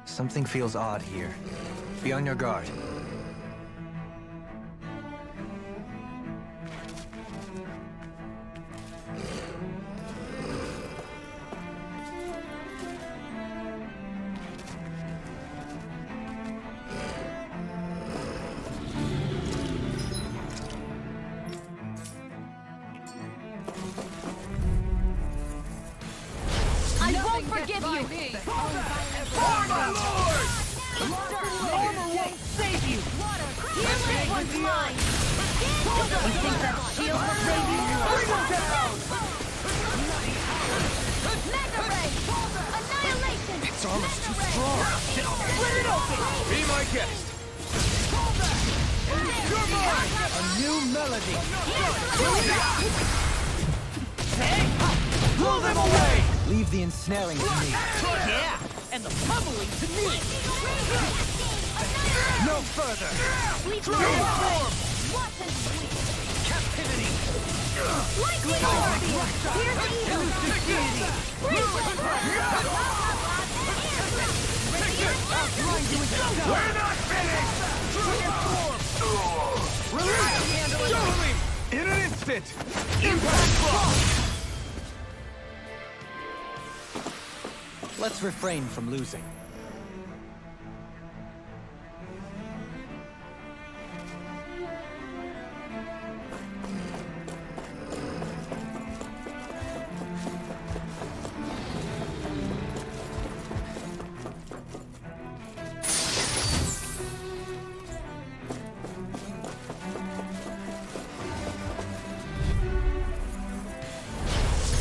Something feels odd here. Be on your guard. I won't forgive you! For my lord! Armor won't save you! Here's what's mine! You think that shield will save you? Bring him down! Mega Ray! Annihilation! Its armor's too strong. Split it open! Be my guest! You're mine! A new melody. Blow them away! Leave the ensnaring to me. Yeah! And the pummeling to me! No further. Transform! What an sweet! Captivity! Lightning Scorpion! Here's evil! Elusive deity! We're not finished! Transform! Release! Show him! In an instant! Impact block! Let's refrain from losing.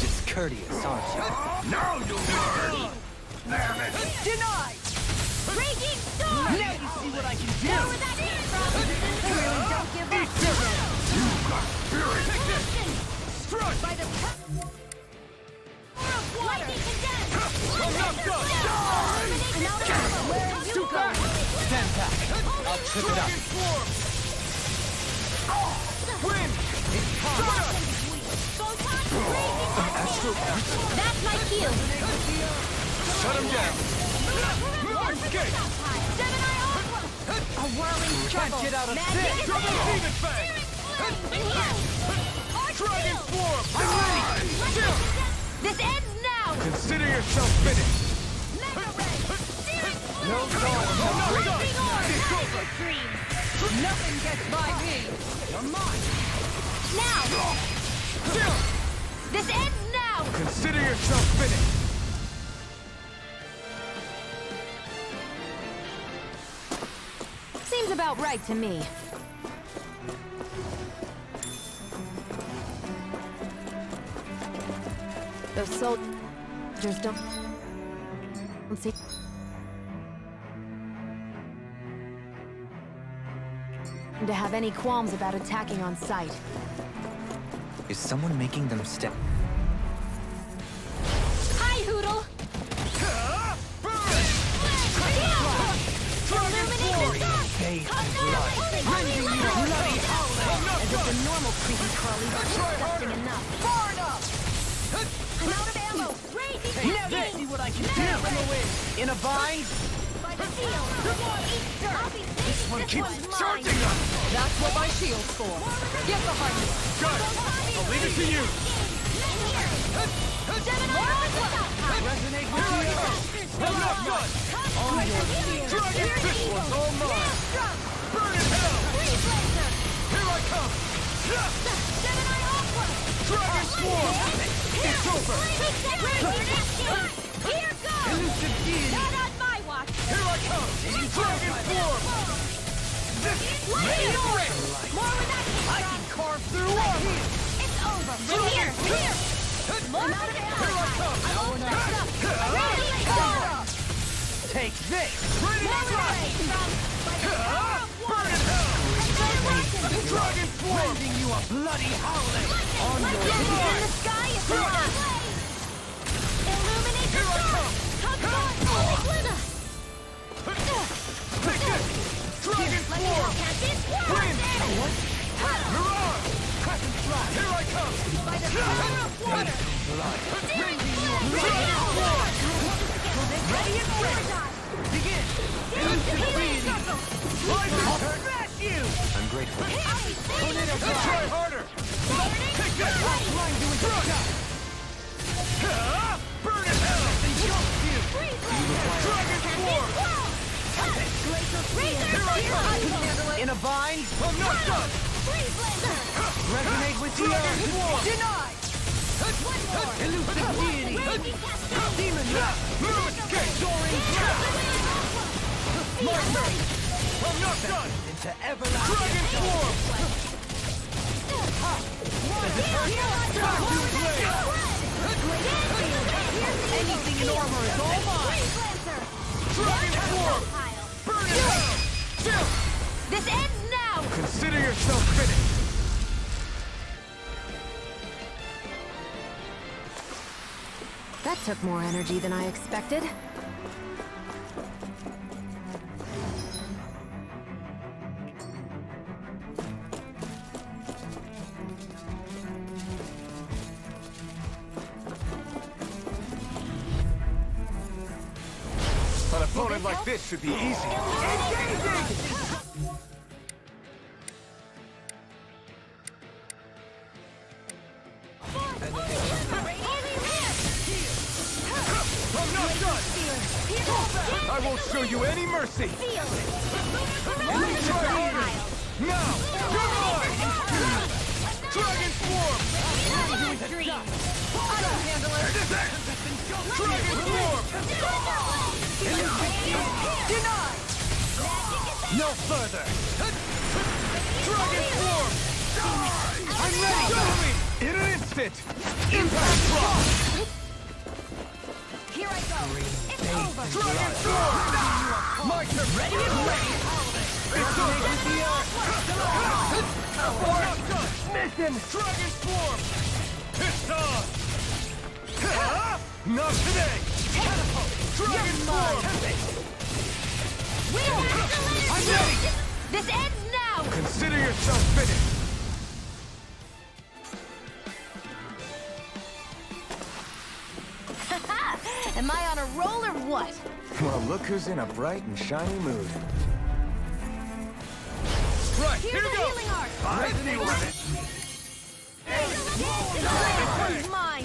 Discourteous, aren't you? Now you'll learn! Damn it! Denied! Raging Storm! Now you see what I can do! Know where that came from! Really don't give up! You've got spirit! Listen! Strike! By the lightning condemned! I'm not done! Where are you going? Stand back. I'll trip it up. Swarm! Win! That's my shield! Shut him down! Escape! Gemini Aqua! A whirling struggle! get out of Magic this. is Double there! demon fang! In here! Arch Dragon shield! swarm! I'm ready! Chill! This ends now! Consider yourself finished! Mega Ray! Searing Flame! No storm shall break Lightning this Orb! It's Magic over. Stream! Nothing gets by me. You're mine. Now! Chill! This ends now! Consider yourself finished! Seems about right to me. Those soldiers don't see to have any qualms about attacking on sight. Is someone making them step? Hi, Hoodle! Illuminate the dark! Bathed Come in now! blood. Rending you bloody howling! As if the normal creepy crawlies aren't disgusting enough. Far enough! I'm out of ammo! Raging Now Cascade! see what I can do Now from the wind. In a vine? By the field! Eat dirt! I'll be saving This one keeps one's mine! charging us! That's what my shield's for. Get behind me. Got it! I'll leave it to you! Gemini Aqua! Resonate with you. I'm not done! Dragon, this one's all mine! Burn in hell! Here I come! Gemini Aqua! Dragon swarm! It's over! Here goes! Elusive deity! Not on my watch! Here I come! Dragon swarm! This Lightning Orb! More where that came I from! can carve through armor. It's over! Here! Here! More where that came from! I won't mess up! Raging Storm! Take this. ready to More where that strike! came from! By the power of Burn water! in hell! Dragon Dragon swarm! Rending you a bloody howling. On Like your this way. in the sky is the last way! Illuminate the Here I dark! come. Come on, only with us! Take this! Dragon Let me swarm! help catch this one! Wind! What? Mirage! crescent flash. Here I come! By the power of water! Blood. Searing flame! Raging Storm! Ready and ready. Begin. Try harder! Take that! Blind you into Crush! dust. Burn in hell! Engulf you. Dragon Swarm! In a bind. I'm not done! Resonate with the Dragon earth. Swarm! Denied. Elusive deity. Demon wrath. No escape! Soaring cloud. My turn! I'm not done! Into everlasting Dragon Swarm! Anything in armor is all mine. Dragon Swarm! Burn in hell! Chill! This ends now! Consider yourself finished! That took more energy than I expected. An opponent like this should be easy. I'm not done! I won't show you any mercy! Try harder! Now! Come on! Dragon Swarm! Dragon Swarm! Denied. No further. Dragon Swarm! I'm ready. Show me! In an instant! Impact Block! Here I go! It's over! Dragon Swarm! My turn! Ready and ready. It's over! With the earth. I'm not done! Mission. Dragon Swarm! It's on! Not today! Dragon Swarm! I'm ready. This ends now! Consider yourself finished! Am I on a roll or what? Well, look who's in a bright and shiny mood. Right, Here's here the goes! healing art! Resonate with it! This is mine!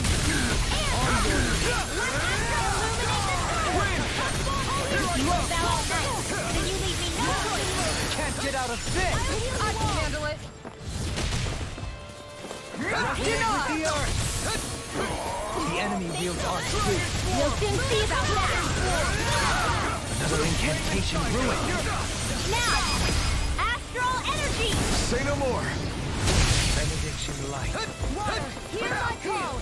Then you leave me no choice! Can't get out of this. I can handle it! Resonate with the earth. The enemy wields our truth. You'll soon see about that! Another incantation ruined. Now! Astral energy! Say no more! Benediction light. Water, hear my call!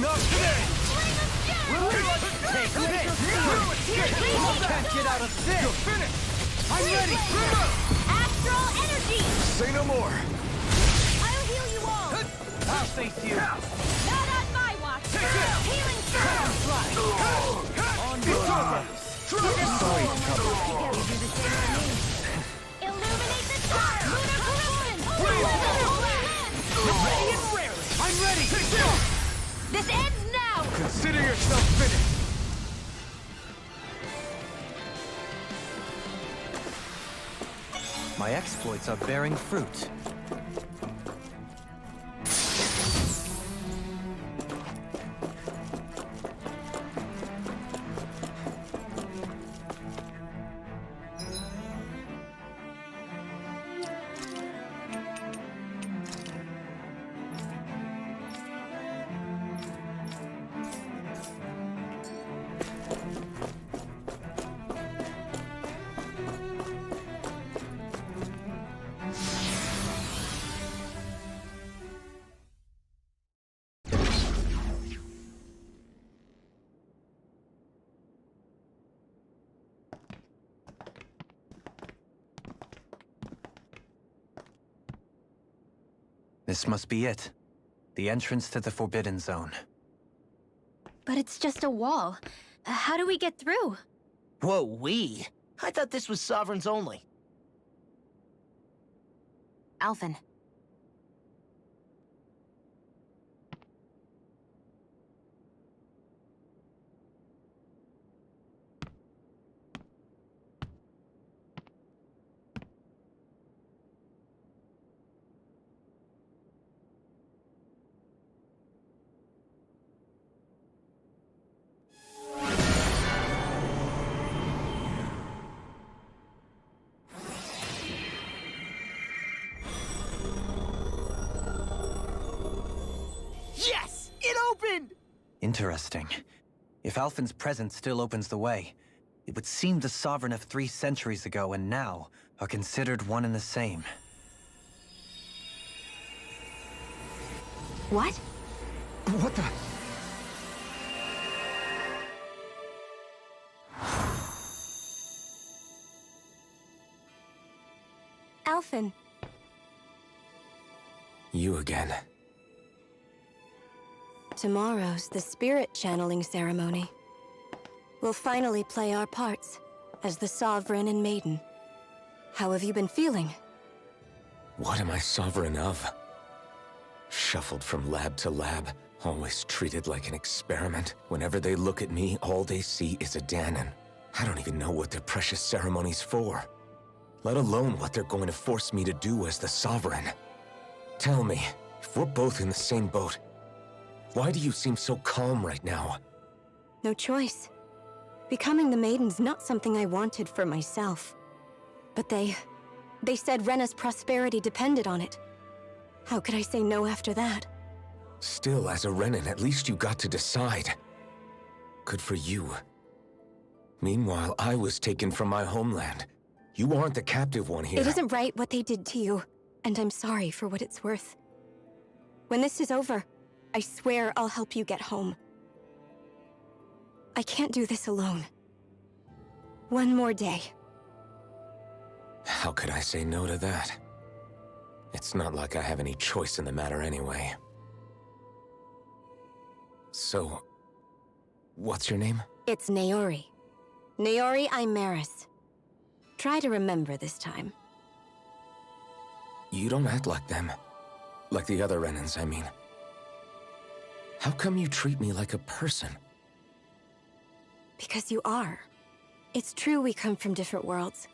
Not today! Take this. Can't get out of You're this. finished! I'm ready. Astral energy! Say no more! I'll heal you all! I'll face you. Not on my watch! Healing storm! On It's your over! eyes. Dragon Swarm! Illuminate the star! Lunar corruption! Ready and rarely. I'm ready. This ends now! Consider yourself finished! My exploits are bearing fruit. This must be it. The entrance to the Forbidden Zone. But it's just a wall. How do we get through? Whoa, we? I thought this was Sovereigns only. Alphen. Interesting. If Alphen's presence still opens the way, it would seem the Sovereign of 3 centuries ago and now are considered one and the same. What? What the? Alphen. You again. Tomorrow's the spirit channeling ceremony. We'll finally play our parts as the Sovereign and Maiden. How have you been feeling? What am I sovereign of? Shuffled from lab to lab, always treated like an experiment. Whenever they look at me, all they see is a Danon. I don't even know what their precious ceremony's for, let alone what they're going to force me to do as the Sovereign. Tell me, if we're both in the same boat, why do you seem so calm right now? No choice. Becoming the Maiden's not something I wanted for myself. But they said Rena's prosperity depended on it. How could I say no after that? Still, as a Renan, at least you got to decide. Good for you. Meanwhile, I was taken from my homeland. You aren't the captive one here. It isn't right what they did to you, and I'm sorry for what it's worth. When this is over, I swear I'll help you get home. I can't do this alone. One more day. How could I say no to that? It's not like I have any choice in the matter anyway. So, what's your name? It's Naori. Naori Imaris. Try to remember this time. You don't act like them. Like the other Renans, I mean. How come you treat me like a person? Because you are. It's true we come from different worlds.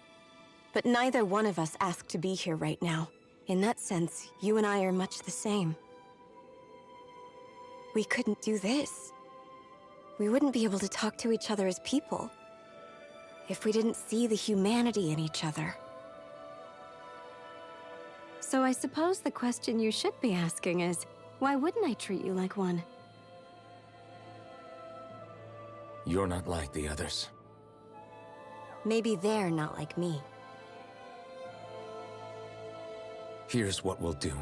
But neither one of us asked to be here right now. In that sense, you and I are much the same. We couldn't do this. We wouldn't be able to talk to each other as people if we didn't see the humanity in each other. So I suppose the question you should be asking is, why wouldn't I treat you like one? You're not like the others. Maybe they're not like me. Here's what we'll do.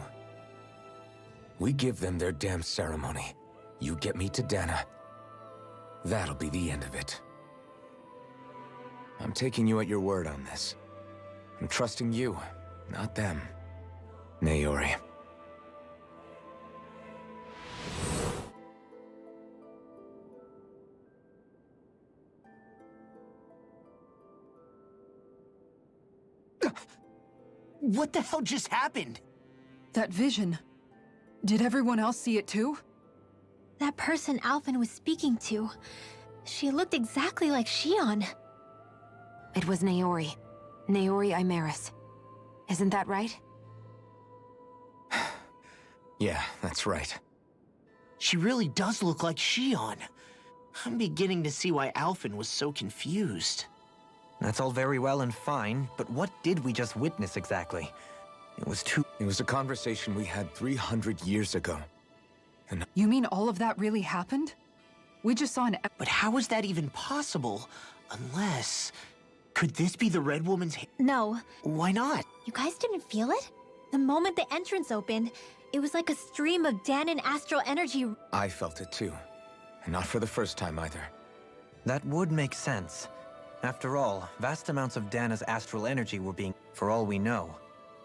We give them their damn ceremony. You get me to Dana. That'll be the end of it. I'm taking you at your word on this. I'm trusting you, not them. Naori. What the hell just happened? That vision. Did everyone else see it too? That person Alphen was speaking to, she looked exactly like Shion. It was Naori. Naori Imaris. Isn't that right? Yeah, that's right. She really does look like Shion. I'm beginning to see why Alphen was so confused. That's all very well and fine, but what did we just witness exactly? It was a conversation we had 300 years ago. You mean all of that really happened? We just saw an... But how is that even possible? Unless... Could this be the Red Woman's... No. Why not? You guys didn't feel it? The moment the entrance opened, it was like a stream of Danon astral energy. I felt it too. And not for the first time either. That would make sense. After all, vast amounts of Dana's astral energy were being... For all we know,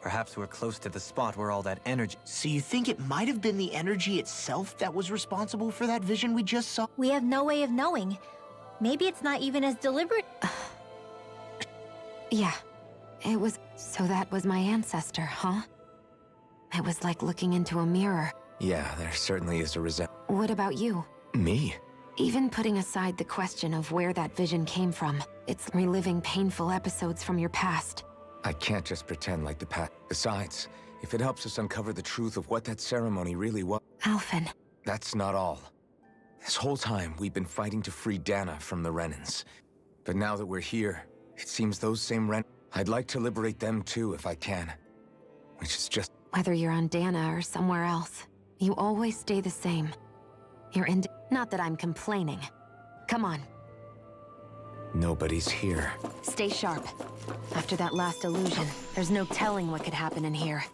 perhaps we're close to the spot where all that energy... So you think it might have been the energy itself that was responsible for that vision we just saw? We have no way of knowing. Maybe it's not even as deliberate. Yeah. It was... So that was my ancestor, huh? It was like looking into a mirror. Yeah, there certainly is a resemblance. What about you? Me? Even putting aside the question of where that vision came from, it's reliving painful episodes from your past. I can't just pretend like the past. Besides, if it helps us uncover the truth of what that ceremony really was... Alphen. That's not all. This whole time, we've been fighting to free Dana from the Renans. But now that we're here, it seems those same I'd like to liberate them too, if I can. Which is just... Whether you're on Dana or somewhere else, you always stay the same. You're Not that I'm complaining. Come on, Nobody's here. stay sharp. After that last illusion, there's no telling what could happen in here.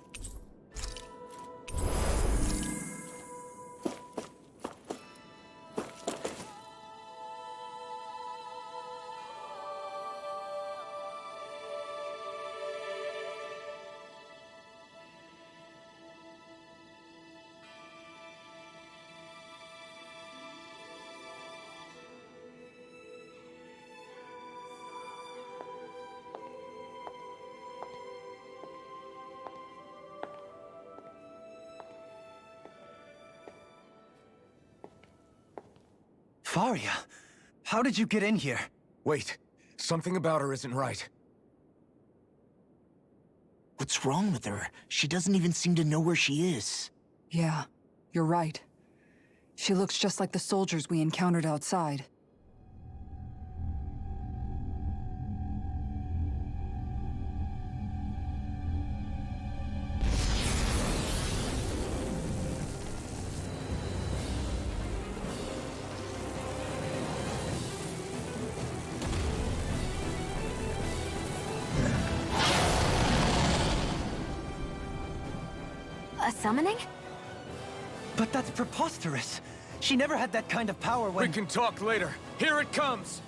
Faria, how did you get in here? Wait, something about her isn't right. What's wrong with her? She doesn't even seem to know where she is. Yeah, you're right. She looks just like the soldiers we encountered outside. A summoning? But that's preposterous. She never had that kind of power when... We can talk later. Here it comes!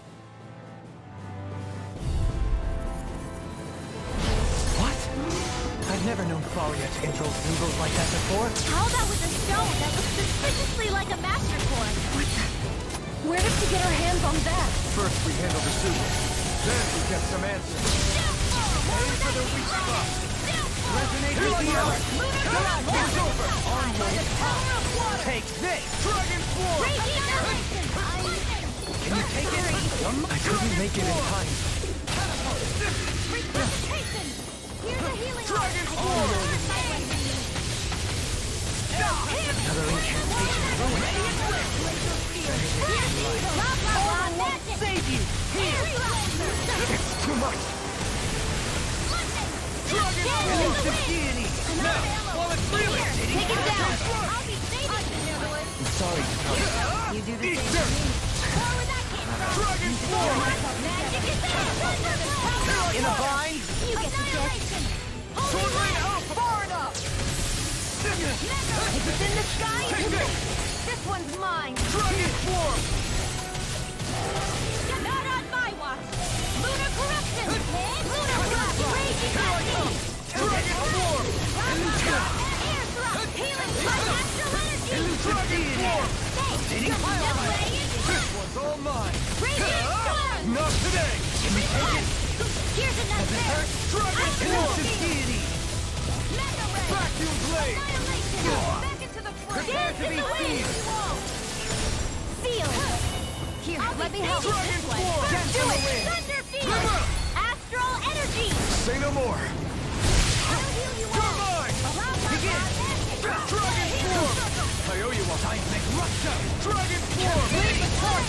What? I've never known Faria to control symbols like that before. How about with a stone that looks suspiciously like a master chord? Where did she get her hands on that? First we handle the symbols, then we get some answers. Aim for the weak spot. Resonate with the earth. Come on, it's over. Onward. Take this! Dragon Form! Can you take it? I couldn't make it in time. Here's a healing Dragon Form! Another incantation ruined. Save you! It's too much! Dragon Form! Elusive deity! Now, while it's reeling! Take it down. I'll be saving you. I'm sorry to come. You do the Eat same. dirt! Where would that came from? Dragon Form! Magic is there. In a bind? You get the gist. Sword Rain up! Far enough. If it's in the sky, Take this! this one's mine. Dragon Form! Not on my watch. Lunar corruption. Lunar blast. Raging destiny. Dragon Form! Air thrust. Healing by astral energy. Dragon Form! Hey, your way is This one's all mine! raging storm. Not today! Here's another. Dragon Form! deity! Mega ray. Vacuum Blade! Annihilation. Back into the fray. Prepare to be sealed. Seal. Here, let me help. Dragon Form! Do it. Thunder field. Astral energy. Say no more! I'll heal you You're all. mine! Begin. Dragon Form! I owe you one! Seismic rupture! Dragon Form!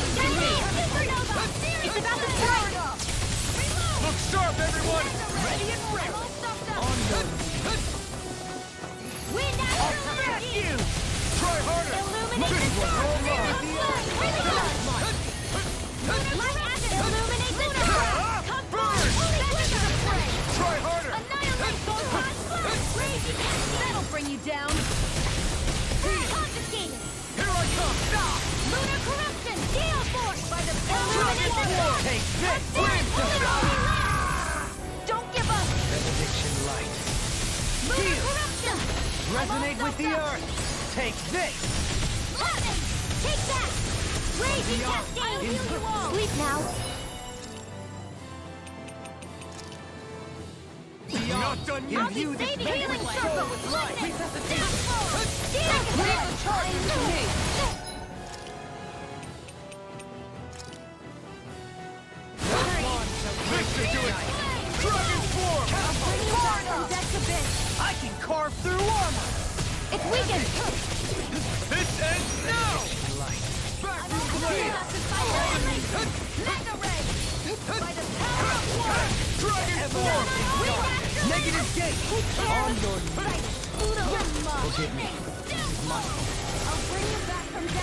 Supernova. It's about to strike. Look sharp, everyone! Ready and ready. Wind astral energy. Try harder! Illuminate the This one's all stars. mine! Light acid illuminate the stars. Come forward. Back into the fray. Try harder! Annihilate Photon Blast. Raging destiny. That'll bring you down. Confiscated. Here I come! Lunar corruption. Gale force by the illuminate the stars. Take this! Don't give up. Benediction light. Lunar corruption. Resonate with the earth! Take this! Lightning. Take that. Raging cascade. I'll heal you all. Sleep now. Not done yet! I'll be saving healing circle with lightning. Downfall. This should do it! Dragon Form! I can carve through armor! It's weakened. This ends now! Vacuum Blade! Mega ray. By the power of one. Dragon Form! Negative gate! On your knees! Forgive me. Muscle.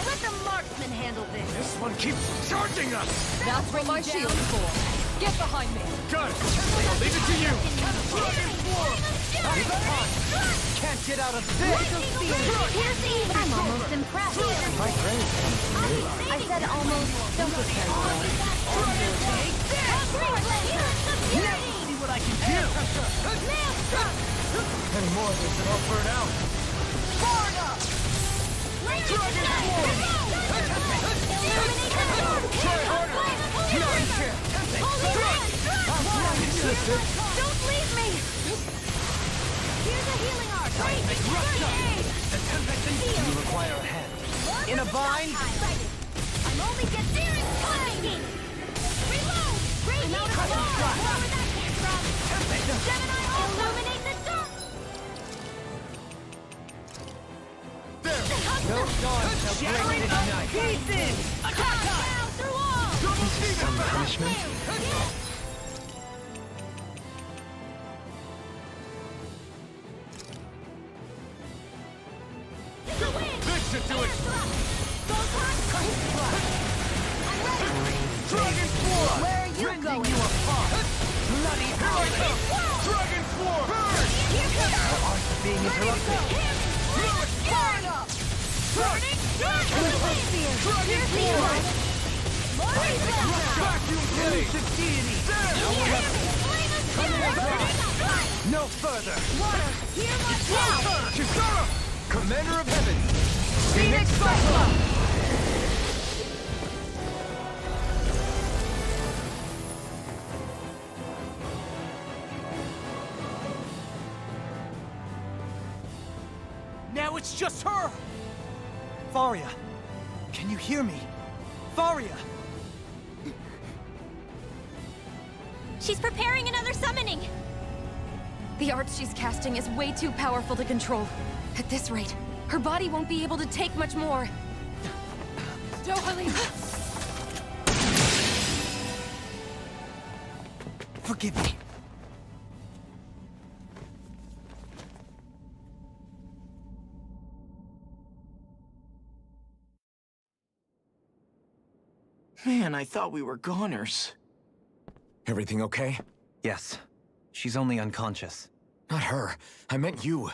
Let the marksman handle this. This one keeps charging us! That's what my shield's for. Get behind me. Got it! I'll leave it to you! Dragon Swarm! It's time! Can't get out of this! I'm almost impressed. My praise comes from you. I said almost. Don't get carried away. See what I can do! Any more of this and I'll burn out! Dragon Swarm! Try harder! Not a chance! Don't leave me! Here's a healing arc. You require a hand. In a bind? I'm only getting timing. Reload! Radiant Swarm! Where that came from? Gemini illuminate the dark! No dawn shall break this night! Pieces! Attack down through all! Some punishment? This should do it! Dragon Swarm! Where are you Rending going? you apart! Bloody hell! Dragon Swarm! Burn! Our arts are being interrupted. Dragon Swarm! Vacuum blade! No further! Kisara! Commander of Heaven! Phoenix Cyclops! Now it's just her! Faria! Can you hear me? Faria! She's preparing another summoning. The art she's casting is way too powerful to control. At this rate, her body won't be able to take much more. Dohalim! Forgive me. Man, I thought we were goners. Everything okay? Yes. She's only unconscious. Not her. I meant you.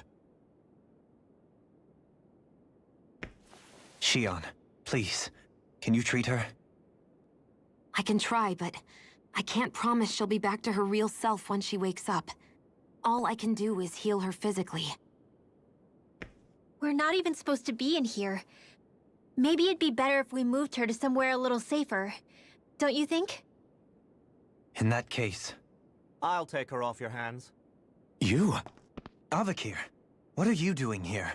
Shion, please. Can you treat her? I can try, but I can't promise she'll be back to her real self when she wakes up. All I can do is heal her physically. We're not even supposed to be in here. Maybe it'd be better if we moved her to somewhere a little safer. Don't you think? In that case... I'll take her off your hands. You? Avakir, what are you doing here?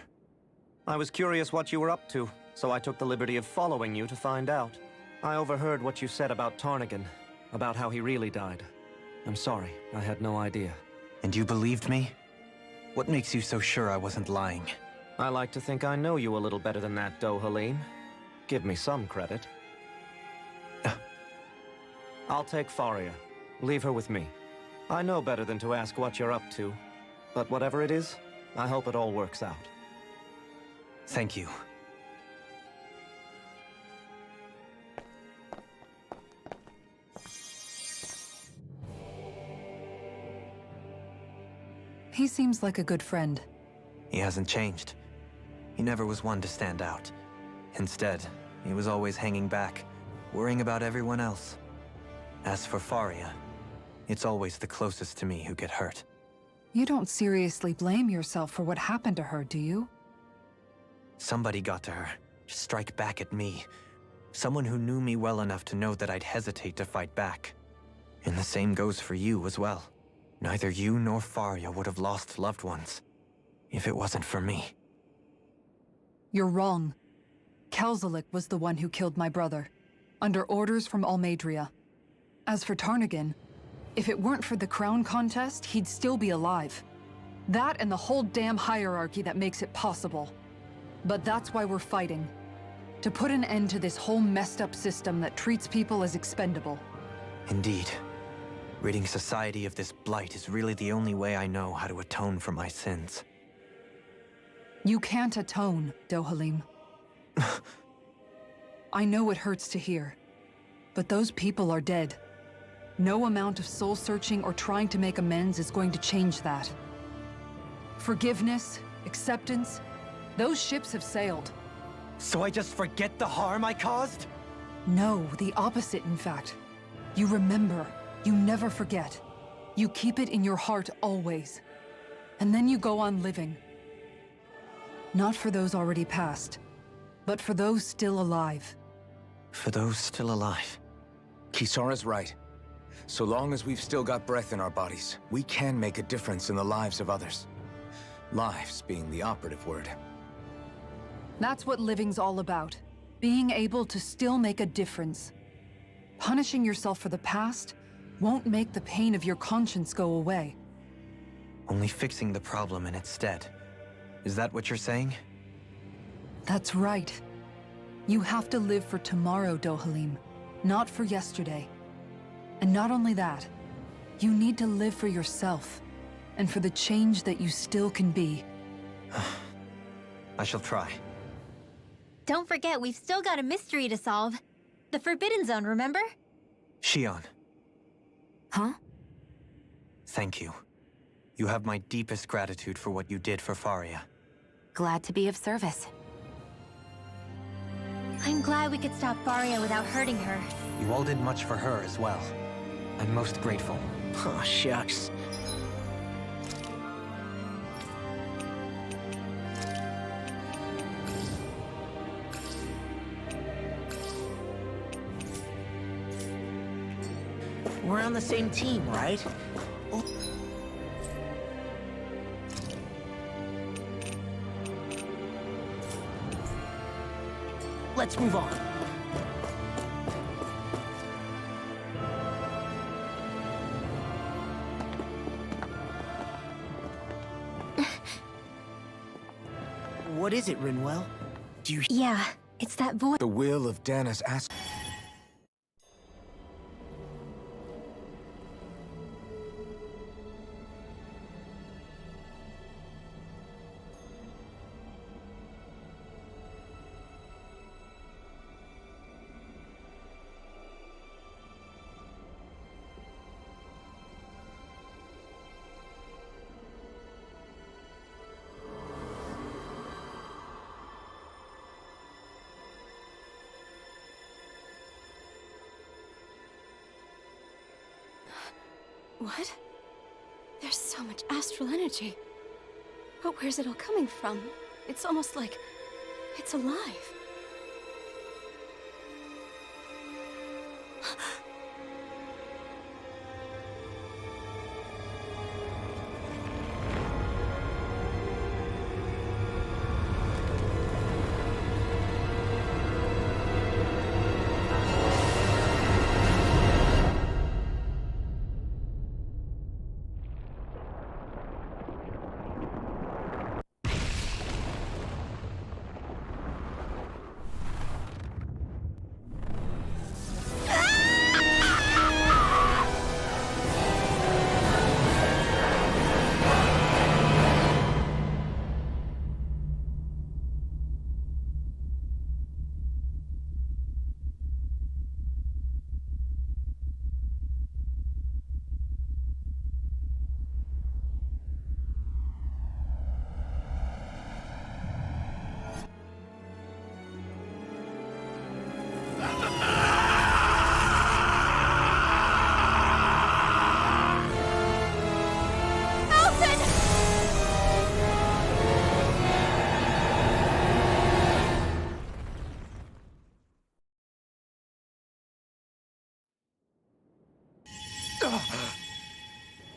I was curious what you were up to, so I took the liberty of following you to find out. I overheard what you said about Tarnigan, about how he really died. I'm sorry, I had no idea. And you believed me? What makes you so sure I wasn't lying? I like to think I know you a little better than that, Dohalim. Give me some credit. I'll take Faria. Leave her with me. I know better than to ask what you're up to. But whatever it is, I hope it all works out. Thank you. He seems like a good friend. He hasn't changed. He never was one to stand out. Instead, he was always hanging back, worrying about everyone else. As for Faria, it's always the closest to me who get hurt. You don't seriously blame yourself for what happened to her, do you? Somebody got to her, to strike back at me. Someone who knew me well enough to know that I'd hesitate to fight back. And the same goes for you as well. Neither you nor Faria would have lost loved ones, if it wasn't for me. You're wrong. Kelzelik was the one who killed my brother, under orders from Almadria. As for Tarnigan, if it weren't for the crown contest, he'd still be alive. That and the whole damn hierarchy that makes it possible. But that's why we're fighting. To put an end to this whole messed up system that treats people as expendable. Indeed. Ridding society of this blight is really the only way I know how to atone for my sins. You can't atone, Dohalim. I know it hurts to hear, but those people are dead. No amount of soul-searching or trying to make amends is going to change that. Forgiveness, acceptance, those ships have sailed. So I just forget the harm I caused? No, the opposite, in fact. You remember. You never forget. You keep it in your heart always. And then you go on living. Not for those already past, but for those still alive. For those still alive. Kisara's right. So long as we've still got breath in our bodies, we can make a difference in the lives of others. Lives being the operative word. That's what living's all about. Being able to still make a difference. Punishing yourself for the past won't make the pain of your conscience go away. Only fixing the problem in its stead. Is that what you're saying? That's right. You have to live for tomorrow, Dohalim, not for yesterday. And not only that, you need to live for yourself, and for the change that you still can be. I shall try. Don't forget, we've still got a mystery to solve. The Forbidden Zone, remember? Shion, Huh? thank you. You have my deepest gratitude for what you did for Faria. Glad to be of service. I'm glad we could stop Faria without hurting her. You all did much for her as well. I'm most grateful. Oh, shucks. We're on the same team, right? Oh. Let's move on. What is it, Rinwell? Do you... Yeah, it's that voice. The will of Dana's ask. What? There's so much astral energy. But where's it all coming from? It's almost like it's alive.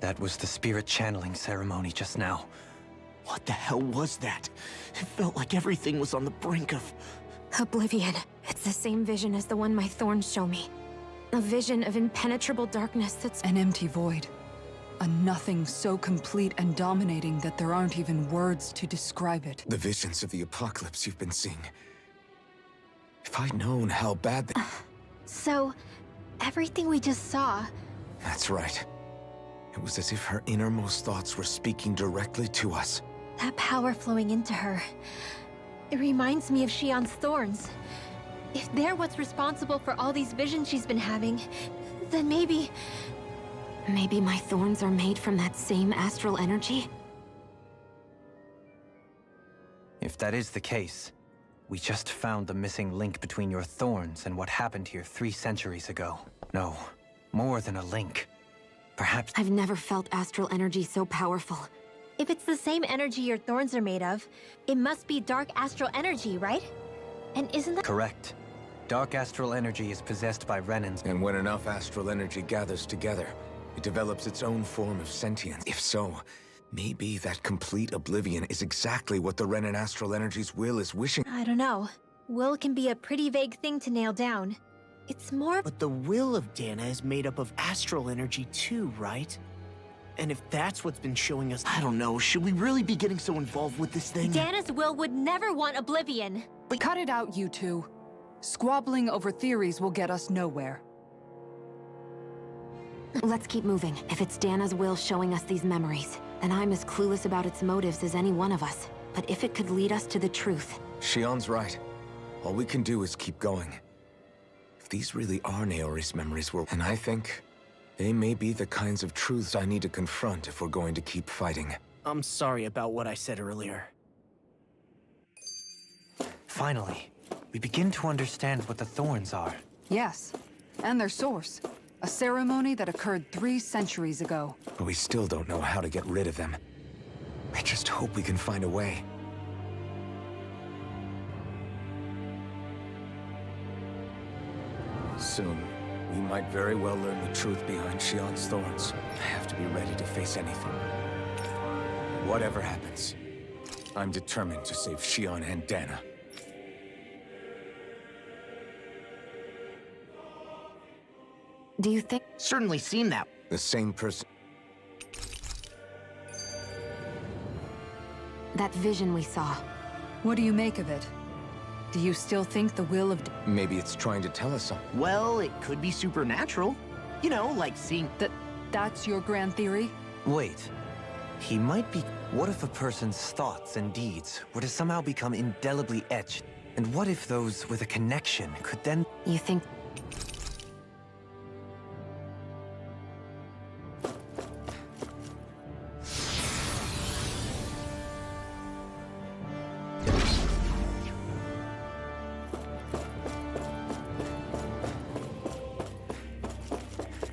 That was the spirit channeling ceremony just now. What the hell was that? It felt like everything was on the brink of... Oblivion. It's the same vision as the one my thorns show me. A vision of impenetrable darkness that's... An empty void. A nothing so complete and dominating that there aren't even words to describe it. The visions of the apocalypse you've been seeing. If I'd known how bad they... So, everything we just saw... That's right. It was as if her innermost thoughts were speaking directly to us. That power flowing into her... It reminds me of Xion's thorns. If they're what's responsible for all these visions she's been having, then maybe... Maybe my thorns are made from that same astral energy? If that is the case, we just found the missing link between your thorns and what happened here 3 centuries ago. No, more than a link. Perhaps... I've never felt astral energy so powerful. If it's the same energy your thorns are made of, it must be dark astral energy, right? And isn't that... Correct. Dark astral energy is possessed by Renans. And when enough astral energy gathers together, it develops its own form of sentience. If so, maybe that complete oblivion is exactly what the Renan astral energy's will is wishing. I don't know. Will can be a pretty vague thing to nail down. It's more... But the will of Dana is made up of astral energy too, right? And if that's what's been showing us... I don't know, should we really be getting so involved with this thing? Dana's will would never want oblivion. Cut it out, you two. Squabbling over theories will get us nowhere. Let's keep moving. If it's Dana's will showing us these memories, then I'm as clueless about its motives as any one of us. But if it could lead us to the truth... Xion's right. All we can do is keep going. If these really are Naori's memories, and I think they may be the kinds of truths I need to confront if we're going to keep fighting. I'm sorry about what I said earlier. Finally, we begin to understand what the thorns are. Yes, and their source. A ceremony that occurred 3 centuries ago. But we still don't know how to get rid of them. I just hope we can find a way. Soon, we might very well learn the truth behind Xion's thorns. I have to be ready to face anything. Whatever happens, I'm determined to save Xion and Dana. Do you think... Certainly seem that. The same person. That vision we saw... What do you make of it? Do you still think the will of... Maybe it's trying to tell us something. Well, it could be supernatural. You know, like seeing... That's your grand theory? Wait. He might be... What if a person's thoughts and deeds were to somehow become indelibly etched? And what if those with a connection could then... You think...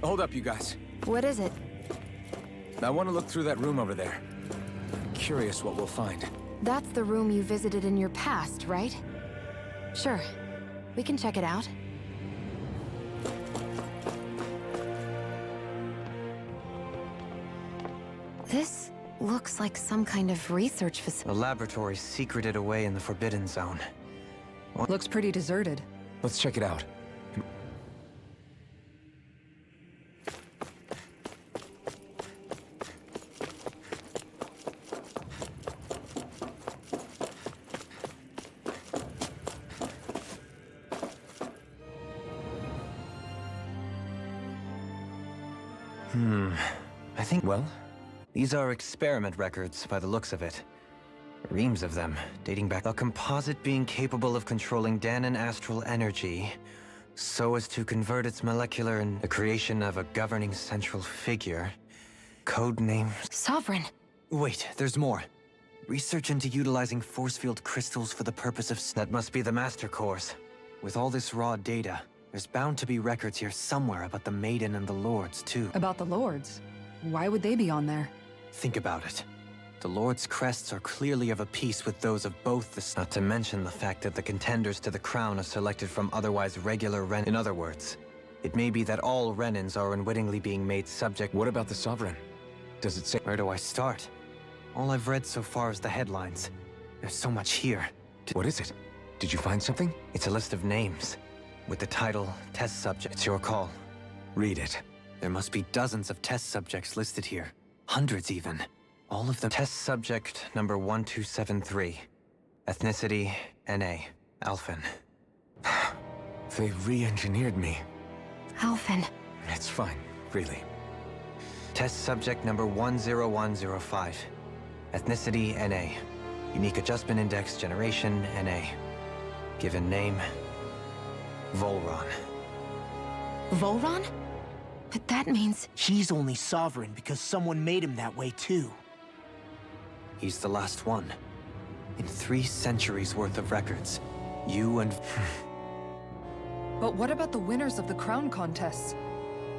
Hold up, you guys. What is it? I want to look through that room over there. I'm curious what we'll find. That's the room you visited in your past, right? Sure. We can check it out. This looks like some kind of research facility. A laboratory secreted away in the Forbidden Zone. Looks pretty deserted. Let's check it out. I think... Well? These are experiment records, by the looks of it. Reams of them, dating back... A composite being capable of controlling Danan astral energy, so as to convert its molecular and the creation of a governing central figure. Code name... Sovereign! Wait, there's more. Research into utilizing force field crystals for the purpose of... That must be the Master Course. With all this raw data, there's bound to be records here somewhere about the Maiden and the Lords, too. About the Lords? Why would they be on there? Think about it. The Lord's crests are clearly of a piece with those of both the... Not to mention the fact that the contenders to the crown are selected from otherwise regular Ren... In other words, it may be that all Renans are unwittingly being made subject... What about the Sovereign? Does it say... Where do I start? All I've read so far is the headlines. There's so much here. What is it? Did you find something? It's a list of names, with the title, Test Subject. It's your call. Read it. There must be dozens of test subjects listed here. Hundreds even. All of them. Test subject number 1273. Ethnicity, NA. Alphen. They re-engineered me. Alphen. It's fine, really. Test subject number 10105. Ethnicity, NA. Unique Adjustment Index Generation, NA. Given name, Volron. Volron? But that means... He's only sovereign because someone made him that way too. He's the last one. In 3 centuries worth of records, you and... But what about the winners of the crown contests?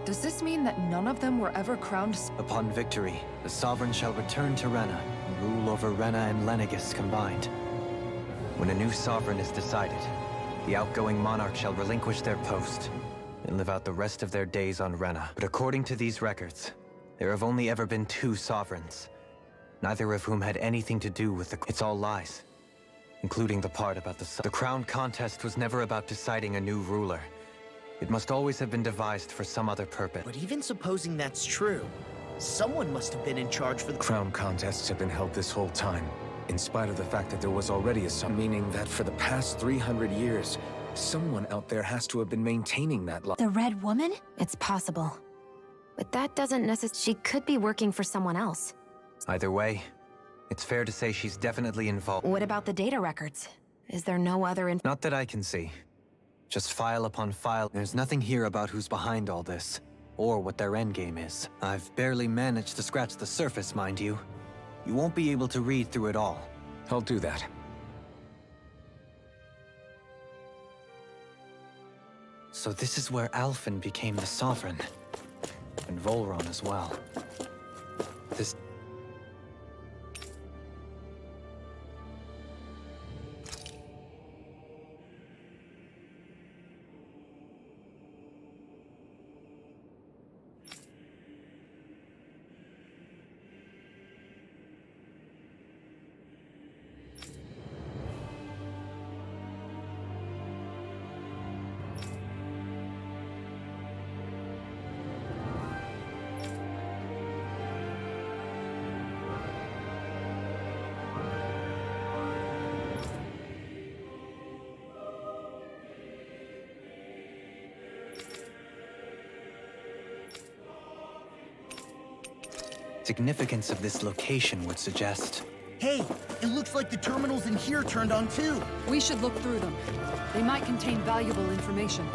Does this mean that none of them were ever crowned? Upon victory, the Sovereign shall return to Rena and rule over Rena and Lenegis combined. When a new Sovereign is decided, the outgoing monarch shall relinquish their post and live out the rest of their days on Rena. But according to these records, there have only ever been 2 Sovereigns, neither of whom had anything to do with the... It's all lies, including the part about the crown contest was never about deciding a new ruler. It must always have been devised for some other purpose. But even supposing that's true, someone must have been in charge for the Crown contests have been held this whole time, in spite of the fact that there was already a meaning that for the past 300 years, someone out there has to have been maintaining that lie. The Red Woman? It's possible. But that doesn't necessarily... She could be working for someone else. Either way, it's fair to say she's definitely involved. What about the data records? Is there no other Not that I can see. Just file upon file. There's nothing here about who's behind all this, or what their endgame is. I've barely managed to scratch the surface, mind you. You won't be able to read through it all. I'll do that. So this is where Alphen became the Sovereign. And Volron as well. This... Significance of this location would suggest... Hey, it looks like the terminals in here turned on too. We should look through them. They might contain valuable information.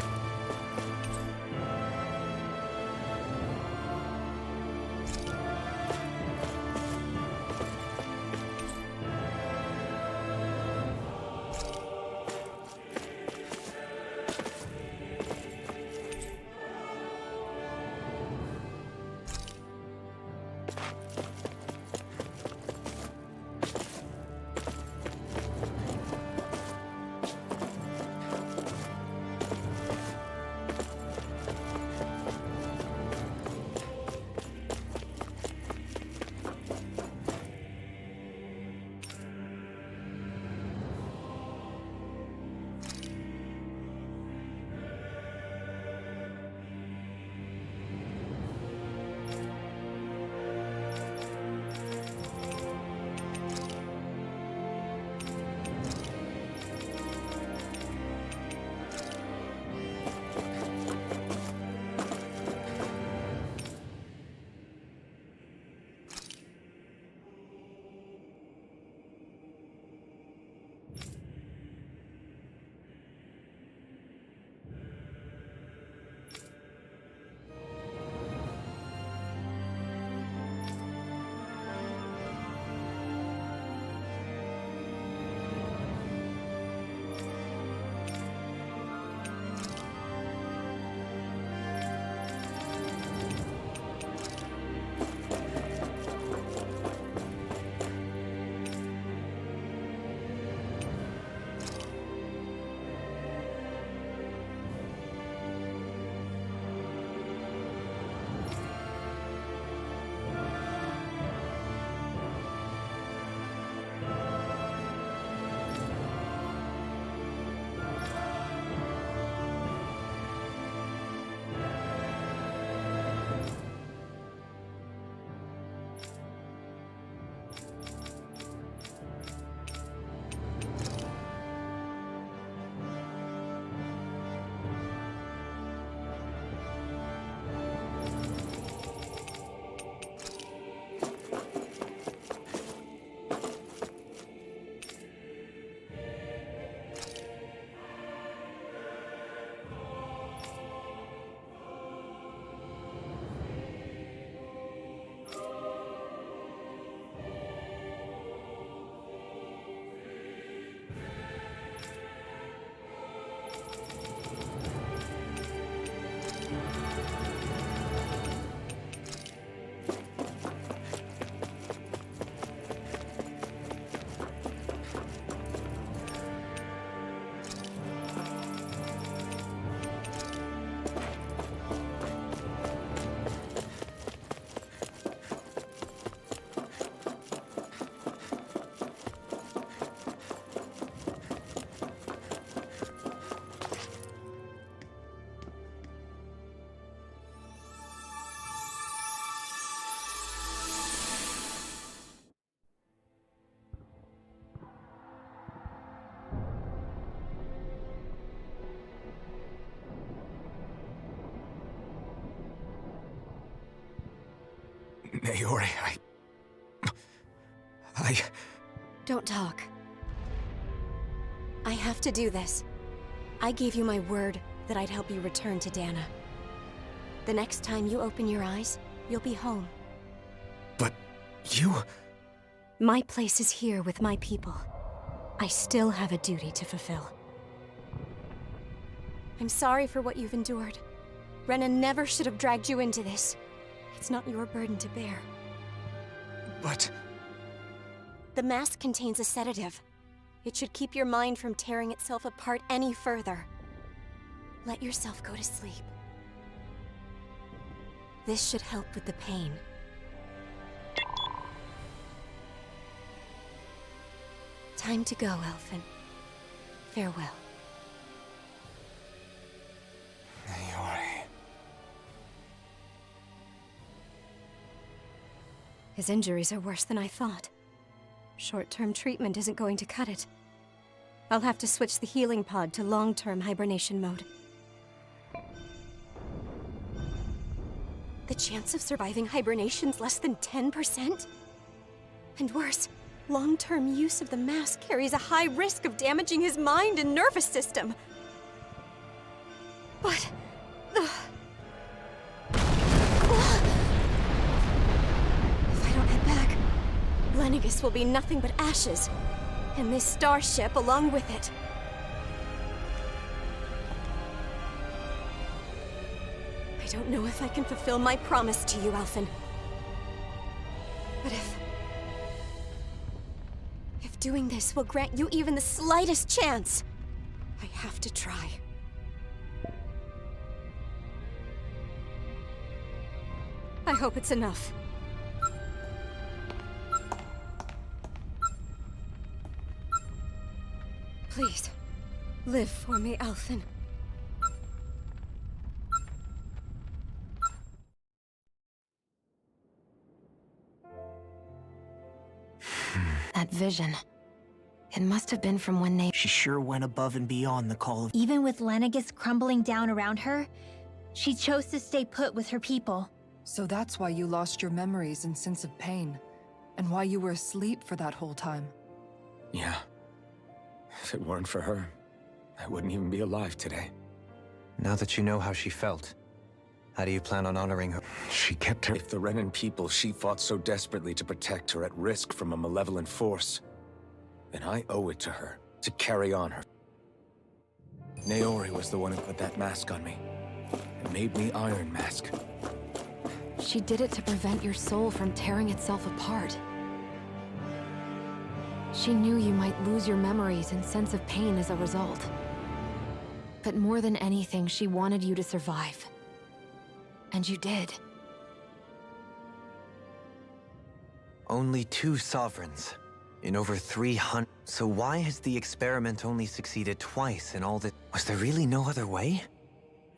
Naori, I... Don't talk. I have to do this. I gave you my word that I'd help you return to Dana. The next time you open your eyes, you'll be home. But you... My place is here with my people. I still have a duty to fulfill. I'm sorry for what you've endured. Rena never should have dragged you into this. It's not your burden to bear. But... The mask contains a sedative. It should keep your mind from tearing itself apart any further. Let yourself go to sleep. This should help with the pain. Time to go, Elfin. Farewell. Naori... His injuries are worse than I thought. Short-term treatment isn't going to cut it. I'll have to switch the healing pod to long-term hibernation mode. The chance of surviving hibernation's less than 10%? And worse, long-term use of the mask carries a high risk of damaging his mind and nervous system. But... If I don't head back, Lennigus will be nothing but ashes, and this starship along with it. I don't know if I can fulfill my promise to you, Alphen. But if doing this will grant you even the slightest chance, I have to try. I hope it's enough. Please, live for me, Alphen. That vision. It must have been from when they... She sure went above and beyond the call of... Even with Lennigus crumbling down around her, she chose to stay put with her people. So that's why you lost your memories and sense of pain, and why you were asleep for that whole time. Yeah. If it weren't for her, I wouldn't even be alive today. Now that you know how she felt, how do you plan on honoring her? She kept her... If the Renan people she fought so desperately to protect are at risk from a malevolent force, then I owe it to her to carry on her. Naori was the one who put that mask on me, and made me Iron Mask. She did it to prevent your soul from tearing itself apart. She knew you might lose your memories and sense of pain as a result. But more than anything, she wanted you to survive. And you did. Only 2 sovereigns in over 300. So why has the experiment only succeeded twice in all that? Was there really no other way?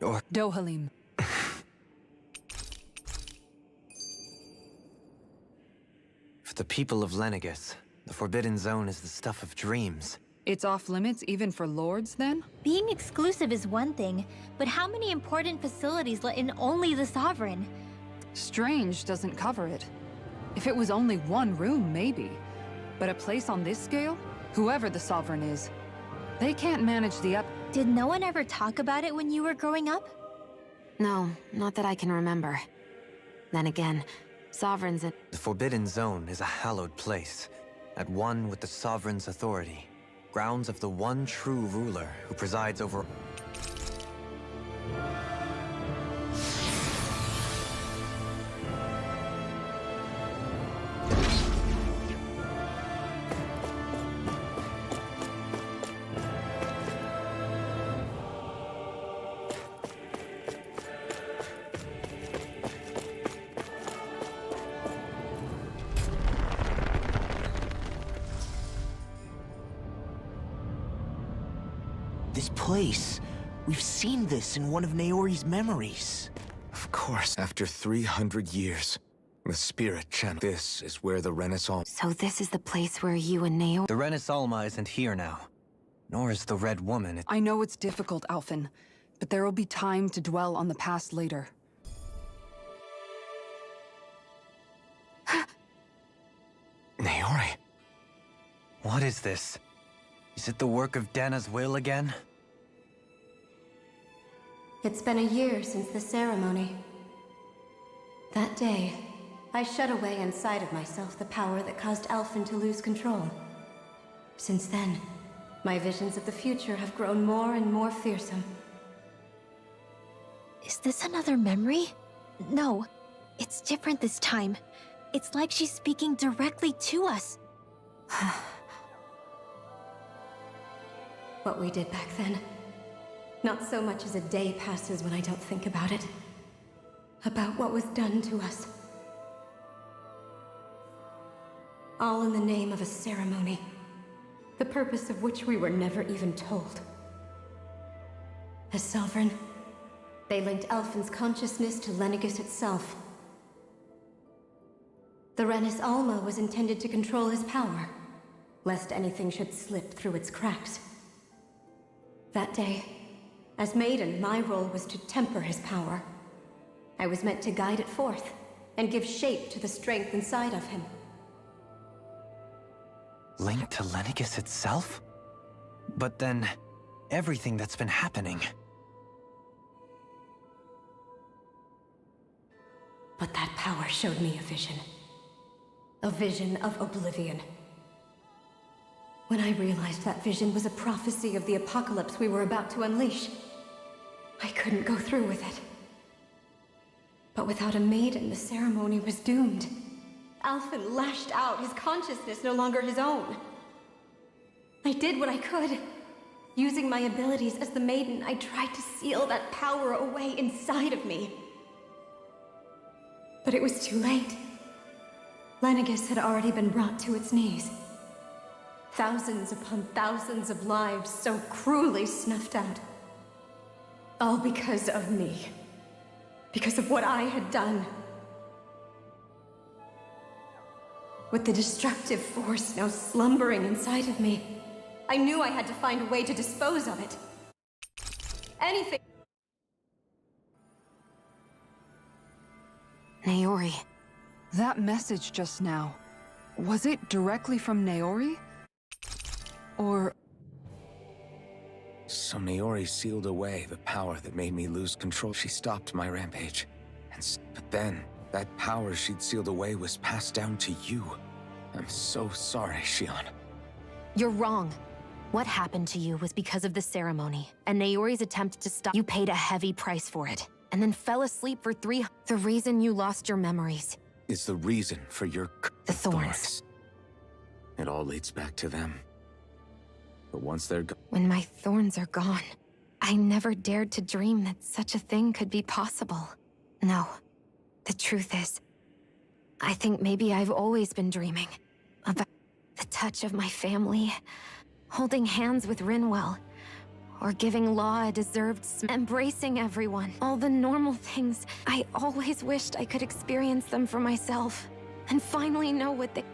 Or... Dohalim. For the people of Lennigus, the Forbidden Zone is the stuff of dreams. It's off limits even for lords, then? Being exclusive is one thing, but how many important facilities let in only the Sovereign? Strange doesn't cover it. If it was only one room, maybe. But a place on this scale? Whoever the Sovereign is, they can't manage the up... Did no one ever talk about it when you were growing up? No, not that I can remember. Then again, Sovereigns and... The Forbidden Zone is a hallowed place, at one with the Sovereign's authority. Grounds of the one true ruler who presides over... This place. We've seen this in one of Naori's memories. Of course, after 300 years, the spirit channel. This is where the Renaissance... So this is the place where you and Neo... The Renis Alma isn't here now. Nor is the Red Woman. I know it's difficult, Alphen, but there will be time to dwell on the past later. What is this? Is it the work of Dana's will again? It's been a year since the ceremony. That day, I shut away inside of myself the power that caused Alphen to lose control. Since then, my visions of the future have grown more and more fearsome. Is this another memory? No, it's different this time. It's like she's speaking directly to us. What we did back then. Not so much as a day passes when I don't think about it. About what was done to us. All in the name of a ceremony. The purpose of which we were never even told. As Sovereign, they linked Alphen's consciousness to Lenegis itself. The Renis Alma was intended to control his power, lest anything should slip through its cracks. That day, as Maiden, my role was to temper his power. I was meant to guide it forth, and give shape to the strength inside of him. Linked to Lenegis itself? But then, everything that's been happening... But that power showed me a vision. A vision of oblivion. When I realized that vision was a prophecy of the apocalypse we were about to unleash, I couldn't go through with it. But without a maiden, the ceremony was doomed. Alphen lashed out, his consciousness no longer his own. I did what I could. Using my abilities as the maiden, I tried to seal that power away inside of me. But it was too late. Lenegis had already been brought to its knees. Thousands upon thousands of lives so cruelly snuffed out. All because of me. Because of what I had done. With the destructive force now slumbering inside of me, I knew I had to find a way to dispose of it. Anything. Naori. That message just now, was it directly from Naori? Or... So Naori sealed away the power that made me lose control. She stopped my rampage. But then, that power she'd sealed away was passed down to you. I'm so sorry, Shion. You're wrong. What happened to you was because of the ceremony, and Naori's attempt to stop you paid a heavy price for it, and then fell asleep for The reason you lost your memories. Is the reason for your... The thorns. It all leads back to them. But once they're gone... When my thorns are gone, I never dared to dream that such a thing could be possible. No. The truth is, I think maybe I've always been dreaming about the touch of my family, holding hands with Rinwell, or giving Law a deserved embracing everyone. All the normal things. I always wished I could experience them for myself, and finally know what they...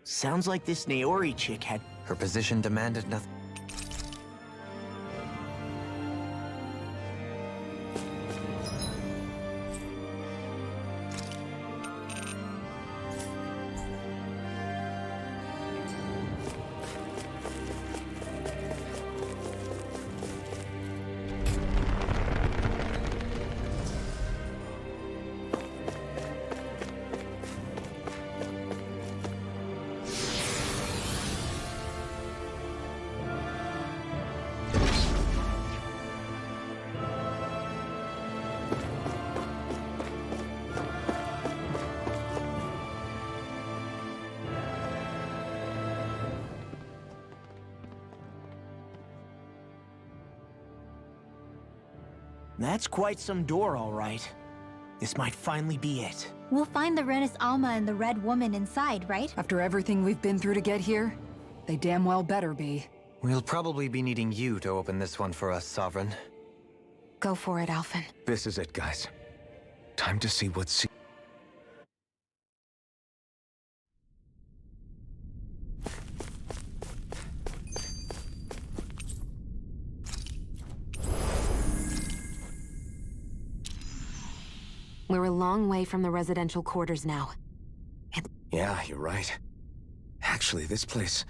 Sounds like this Naori chick had... Her position demanded nothing. That's quite some door, all right. This might finally be it. We'll find the Renis Alma and the Red Woman inside, right? After everything we've been through to get here, they damn well better be. We'll probably be needing you to open this one for us, Sovereign. Go for it, Alphen. This is it, guys. Time to see what's... We're a long way from the residential quarters now. Yeah, you're right. Actually, this place...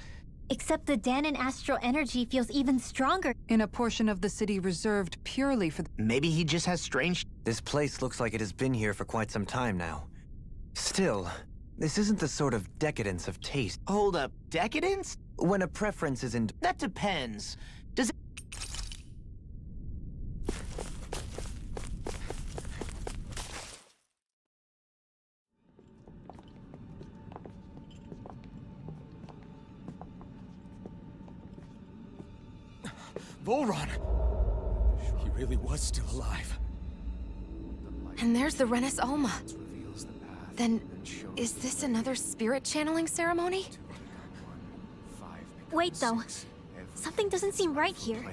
Except the Danon astral energy feels even stronger. In a portion of the city reserved purely for... Maybe he just has strange... This place looks like it has been here for quite some time now. Still, this isn't the sort of decadence of taste. Hold up, decadence? When a preference isn't... That depends. Does it... Volron! He really was still alive. And there's the Renis Alma. Then, is this another spirit channeling ceremony? Wait, though. Something doesn't seem right here.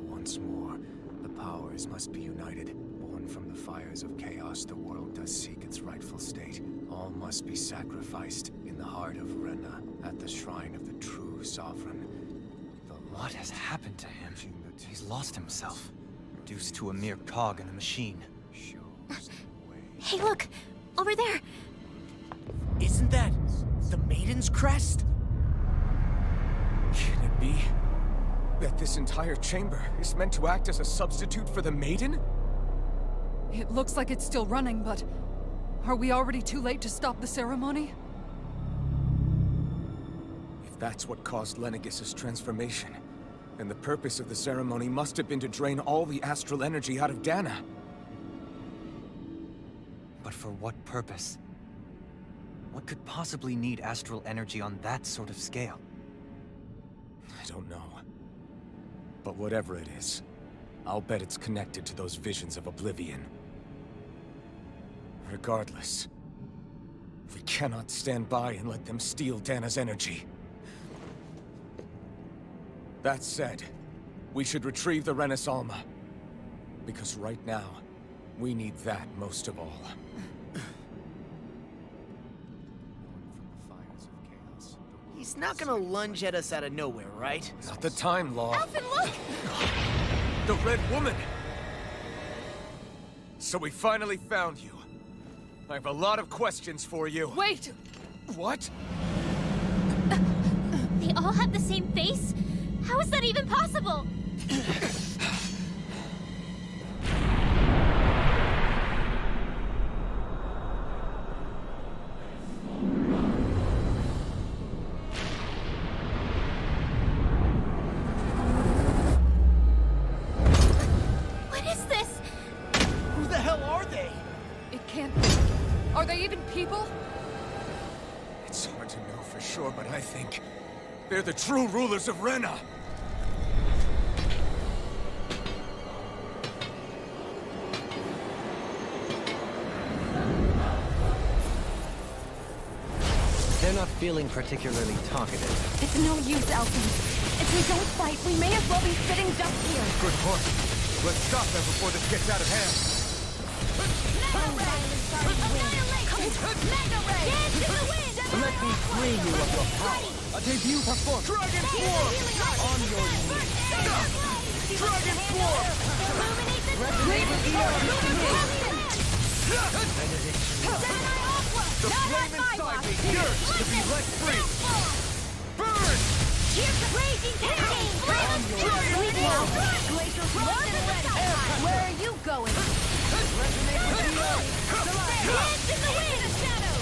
Once more, the powers must be united. Born from the fires of chaos, the world does seek its rightful state. All must be sacrificed in the heart of Rena, at the shrine of the true sovereign. What has happened to him? He's lost himself, reduced to a mere cog in a machine. Hey, look! Over there! Isn't that the Maiden's crest? Can it be that this entire chamber is meant to act as a substitute for the Maiden? It looks like it's still running, but... Are we already too late to stop the ceremony? If that's what caused Lenegis' transformation, then the purpose of the ceremony must have been to drain all the astral energy out of Dana. But for what purpose? What could possibly need astral energy on that sort of scale? I don't know. But whatever it is, I'll bet it's connected to those visions of oblivion. Regardless, we cannot stand by and let them steal Dana's energy. That said, we should retrieve the Renis Alma. Because right now, we need that most of all. He's not gonna lunge at us out of nowhere, right? Not the time, Law. Alphen, look! The Red Woman! So we finally found you. I have a lot of questions for you. Wait! What? They all have the same face? How is that even possible? What is this? Who the hell are they? It can't be. Are they even people? It's hard to know for sure, but I think they're the true rulers of Rena. They're not feeling particularly talkative. It's no use, Alphen. If we don't fight, we may as well be sitting ducks here. Good point. Let's stop them before this gets out of hand. Mega Ray! Annihilation! Mega Ray! Dance in the wind! Let me free you of your power. A debut performance. Dragon Form! On your knees. Dragon Form! Resonate with the earth. The flame inside me yearns to be let free. Burn! Here's the raging campaign! Glacier frost and red. Where are you going? Resonate with the earth. Dance in the wind!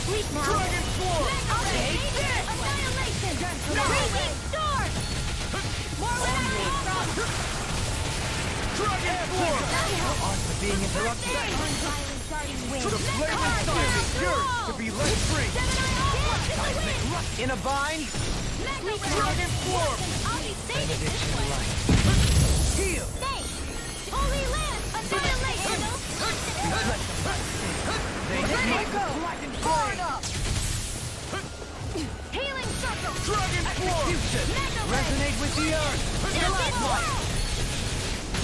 Sleep now. Dragon Form! Take this! Annihilation! Raging storm! More where I came from! Dragon Form! Art of being interrupted. Unviolent guarding wind! The flame inside me yearns to be let free. In a bind? Dragon Form! I'll be saving this one! Heal! Thanks! Holy Land! Annihilation! Ready to go! Forward up! Healing circle! Dragon Form! Resonate with the earth. Here go!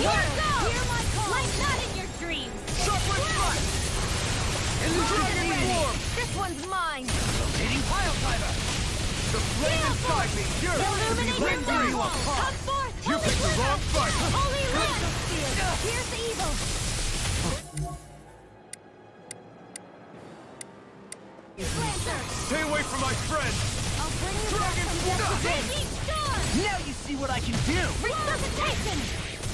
Hear my call! Like not in your dreams! Chocolate Flash! Dragon Form! This one's mine! Hitting Pile Driver! The flame inside me yearns to be let free. Come forth! You picked the wrong fight! Holy Land! Here's the evil! Lancer! Stay away from my friend! I'll bring you back Dragon from death Form! to raging storm! Now you see what I can do! Resuscitation!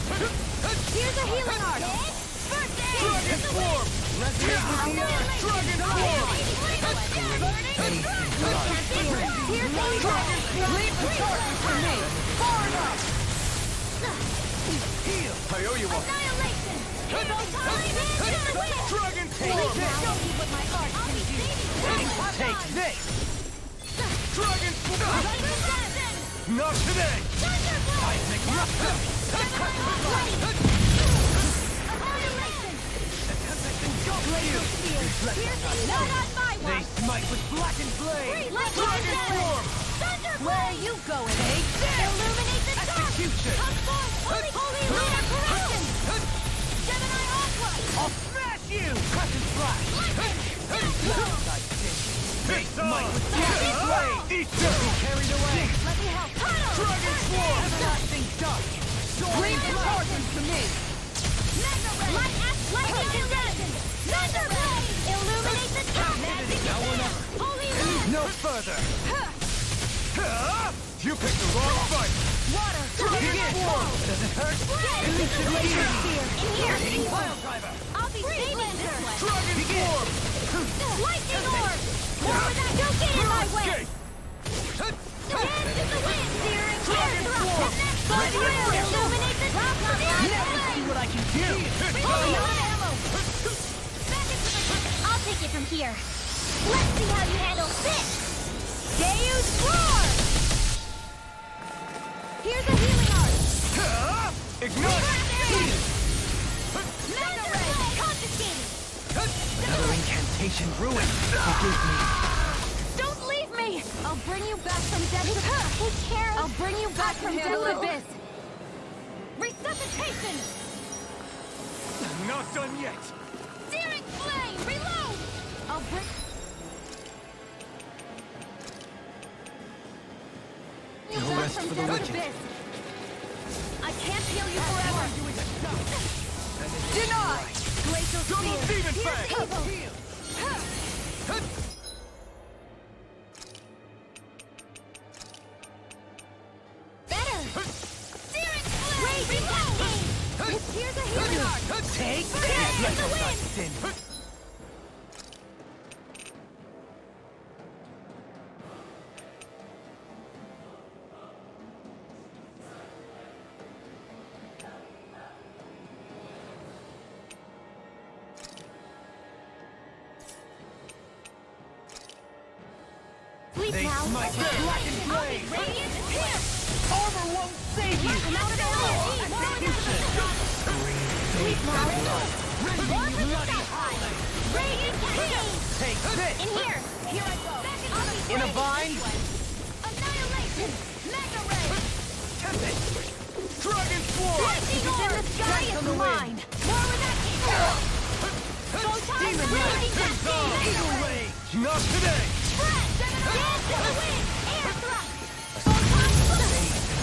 Here's a healing art! First aid! Dragon Form! Resonate with the earth! Dragon Form! Here's the evil! Leave the charges for me! Forward up! Heal! I owe you one! Annihilation! Evil time! Into the wind! Dragon Let me Form! show you what my art can do! Take this! Dragon Form! Assassin! Not today! Thunderblade! Annihilation! Laser spear! No, not my one! They smite with blackened blade! Dragon Form! Thunderblade! Where are you going? Take this! Illuminate the dark! Execution! Come forth! Holy Lunar Corruption! Gemini Aqua! I'll smash you! Crescent Flash! They smite with blackened blade! Eat them! Be carried away! Let me help! Dragon Form! Everlasting dark! Leave the charges to me! Mega Ray! Light Axe Lightning Condension! Thunderblade! Illuminate the dark! Now or never! Holy Land! No further! You picked the wrong fight! Water! Dragon Form! Does it hurt? Laser spear! In here! Pile Driver! I'll be saving this one! Dragon Form! Lightning Orb! More of that! Don't get in my way! Escape! Dance in the wind! Searing Dragon Form! Illuminate the top! See what I can do! Holy ammo! Back into the... I'll take it from here. Let's see how you handle this! Deus Roar! Here's a healing art! Ignite! Mega Ray! Confiscated! Another incantation ruined. Forgive me. Don't leave me! I'll bring you back from death to... Take care! I'll bring you back from death to abyss! Resuscitation! Not done yet! Searing flame! Reload! I'll bring... No rest for the wicked. I can't heal you forever! Deny! Glacial Double spear! demon Here's fang! evil! Better! Searing flame! Raging cascade! Here's a healing art! Take Dance in the wind! Sleep They now! smite with blackened blade! Radiant here! Armor won't save you! I'm out of energy! Sleep now! More for the side! Radiant cascade! Take this! In here! Here I go! Back In a bind? Annihilation! Mega Ray! Tempest! Dragon Swarm! Lightning Orb! The sky is mine! More with that! Demon Rage! Eagle Rage! Not today! Spread! Dance in the wind! Air thrust! Photon blast!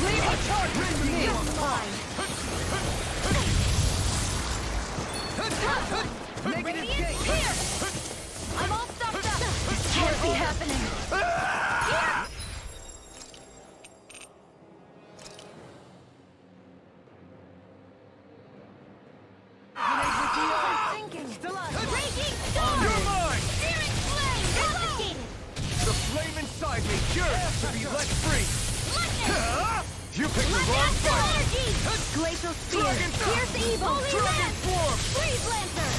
Leave a charge for me! You're mine! Radiant here! I'm all stuffed up! This can't be happening! Here! Raging storm! You're mine! Searing flame! Devastated! The flame inside me yearns to be let free! Lightning! You picked the wrong fight! Energy! Glacial spear! Pierce evil! Holy Dragon Lance! form! Freeze lancer!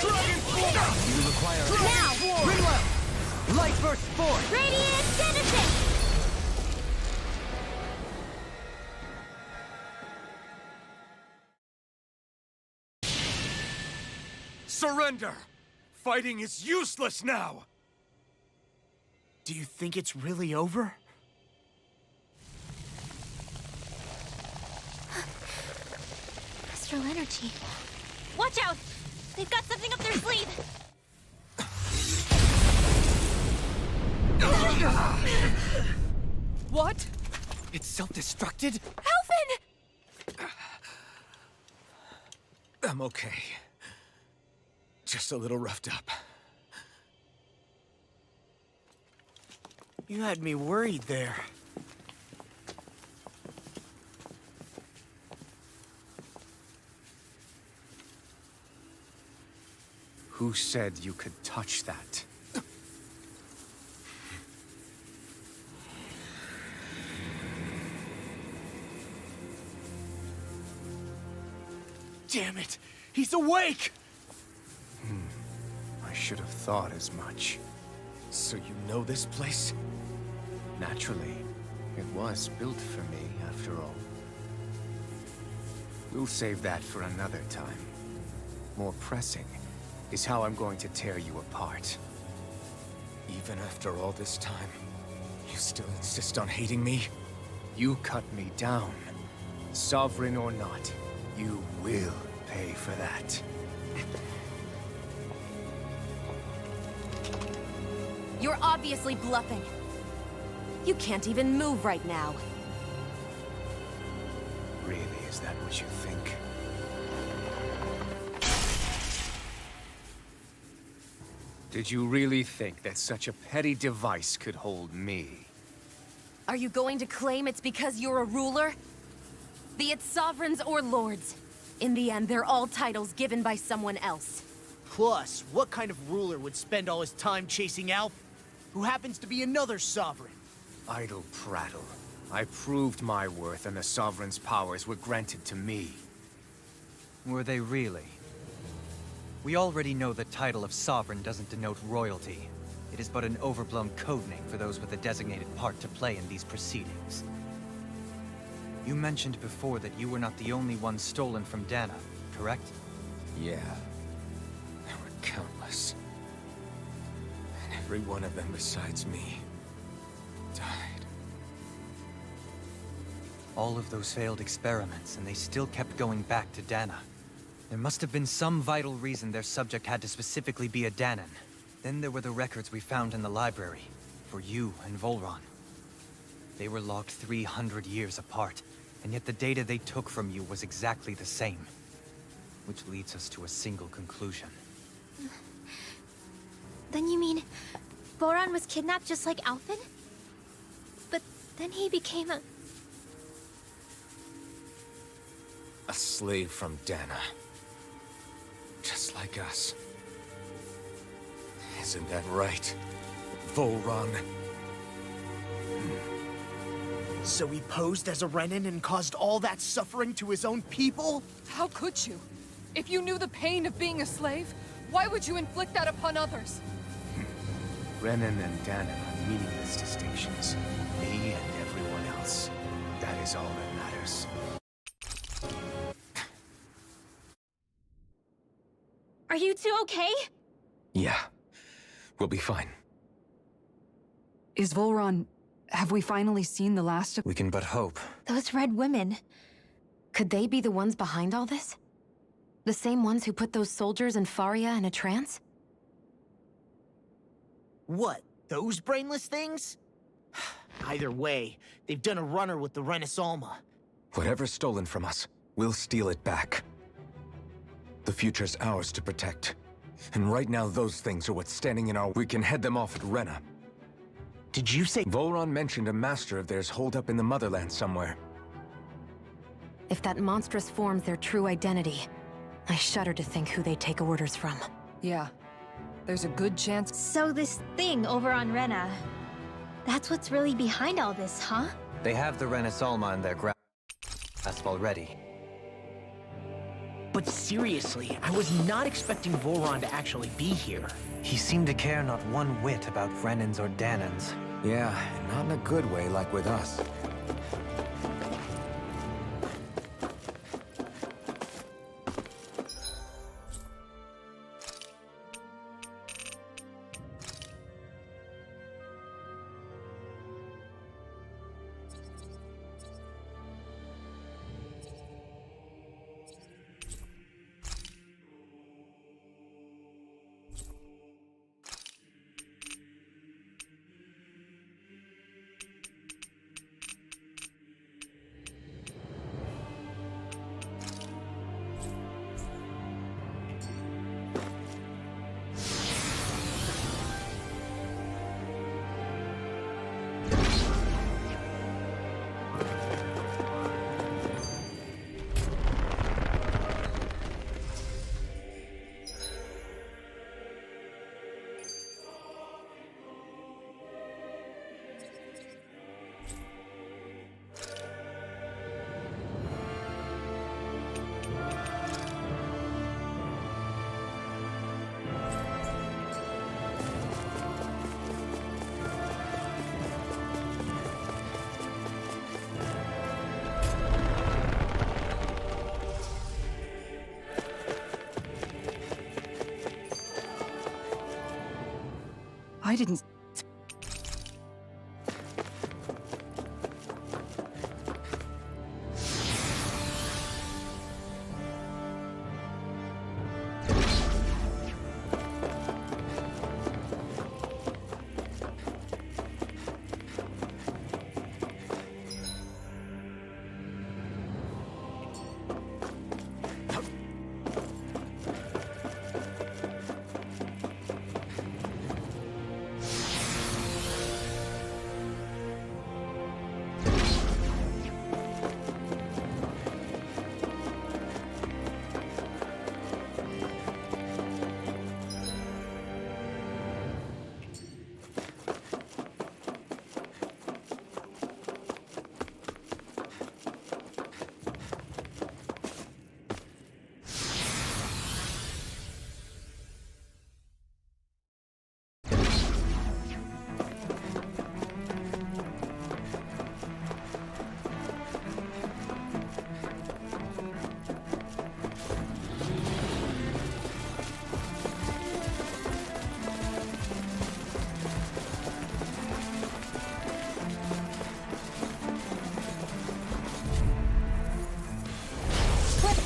Dragon form! You require Now! Ringwell! Light burst forth! Radiant Genesis! Surrender! Fighting is useless now! Do you think it's really over? Astral energy. Watch out! They've got something up their sleeve! What? It's self-destructed? Alphen! I'm okay. Just a little roughed up. You had me worried there. Who said you could touch that? Damn it! He's awake! I should have thought as much. So you know this place? Naturally, it was built for me, after all. We'll save that for another time. More pressing is how I'm going to tear you apart. Even after all this time, you still insist on hating me? You cut me down. Sovereign or not, you will pay for that. You're obviously bluffing. You can't even move right now. Really, is that what you think? Did you really think that such a petty device could hold me? Are you going to claim it's because you're a ruler? Be it sovereigns or lords. In the end, they're all titles given by someone else. Plus, what kind of ruler would spend all his time chasing Alf, who happens to be another sovereign? Idle prattle. I proved my worth and the Sovereign's powers were granted to me. Were they really? We already know the title of Sovereign doesn't denote royalty. It is but an overblown codename for those with a designated part to play in these proceedings. You mentioned before that you were not the only one stolen from Dana, correct? Yeah. There were countless. And every one of them besides me died. All of those failed experiments, and they still kept going back to Dana. There must have been some vital reason their subject had to specifically be a Danan. Then there were the records we found in the library, for you and Volron. They were logged 300 years apart, and yet the data they took from you was exactly the same. Which leads us to a single conclusion. Then you mean... Boron was kidnapped just like Alphen? But then he became a... A slave from Dana. Just like us. Isn't that right, Volron? So he posed as a Renin and caused all that suffering to his own people? How could you? If you knew the pain of being a slave, why would you inflict that upon others? Renin and Danan are meaningless distinctions. Me and everyone else. That is all that matters. Are you two okay? Yeah. We'll be fine. Is Volron... Have we finally seen the last of... We can but hope. Those red women. Could they be the ones behind all this? The same ones who put those soldiers in Faria in a trance? What, those brainless things? Either way, they've done a runner with the Renaissalma. Whatever's stolen from us, we'll steal it back. The future's ours to protect. And right now, those things are what's standing in our... We can head them off at Rena. Did you say... Volron mentioned a master of theirs holed up in the motherland somewhere. If that monstrous form's their true identity, I shudder to think who they take orders from. Yeah. There's a good chance. So this thing over on Rena, that's what's really behind all this, huh? They have the Renaissalma in their grasp already. But seriously, I was not expecting Volron to actually be here. He seemed to care not one whit about Renans or Danans. Yeah, and not in a good way like with us. I didn't...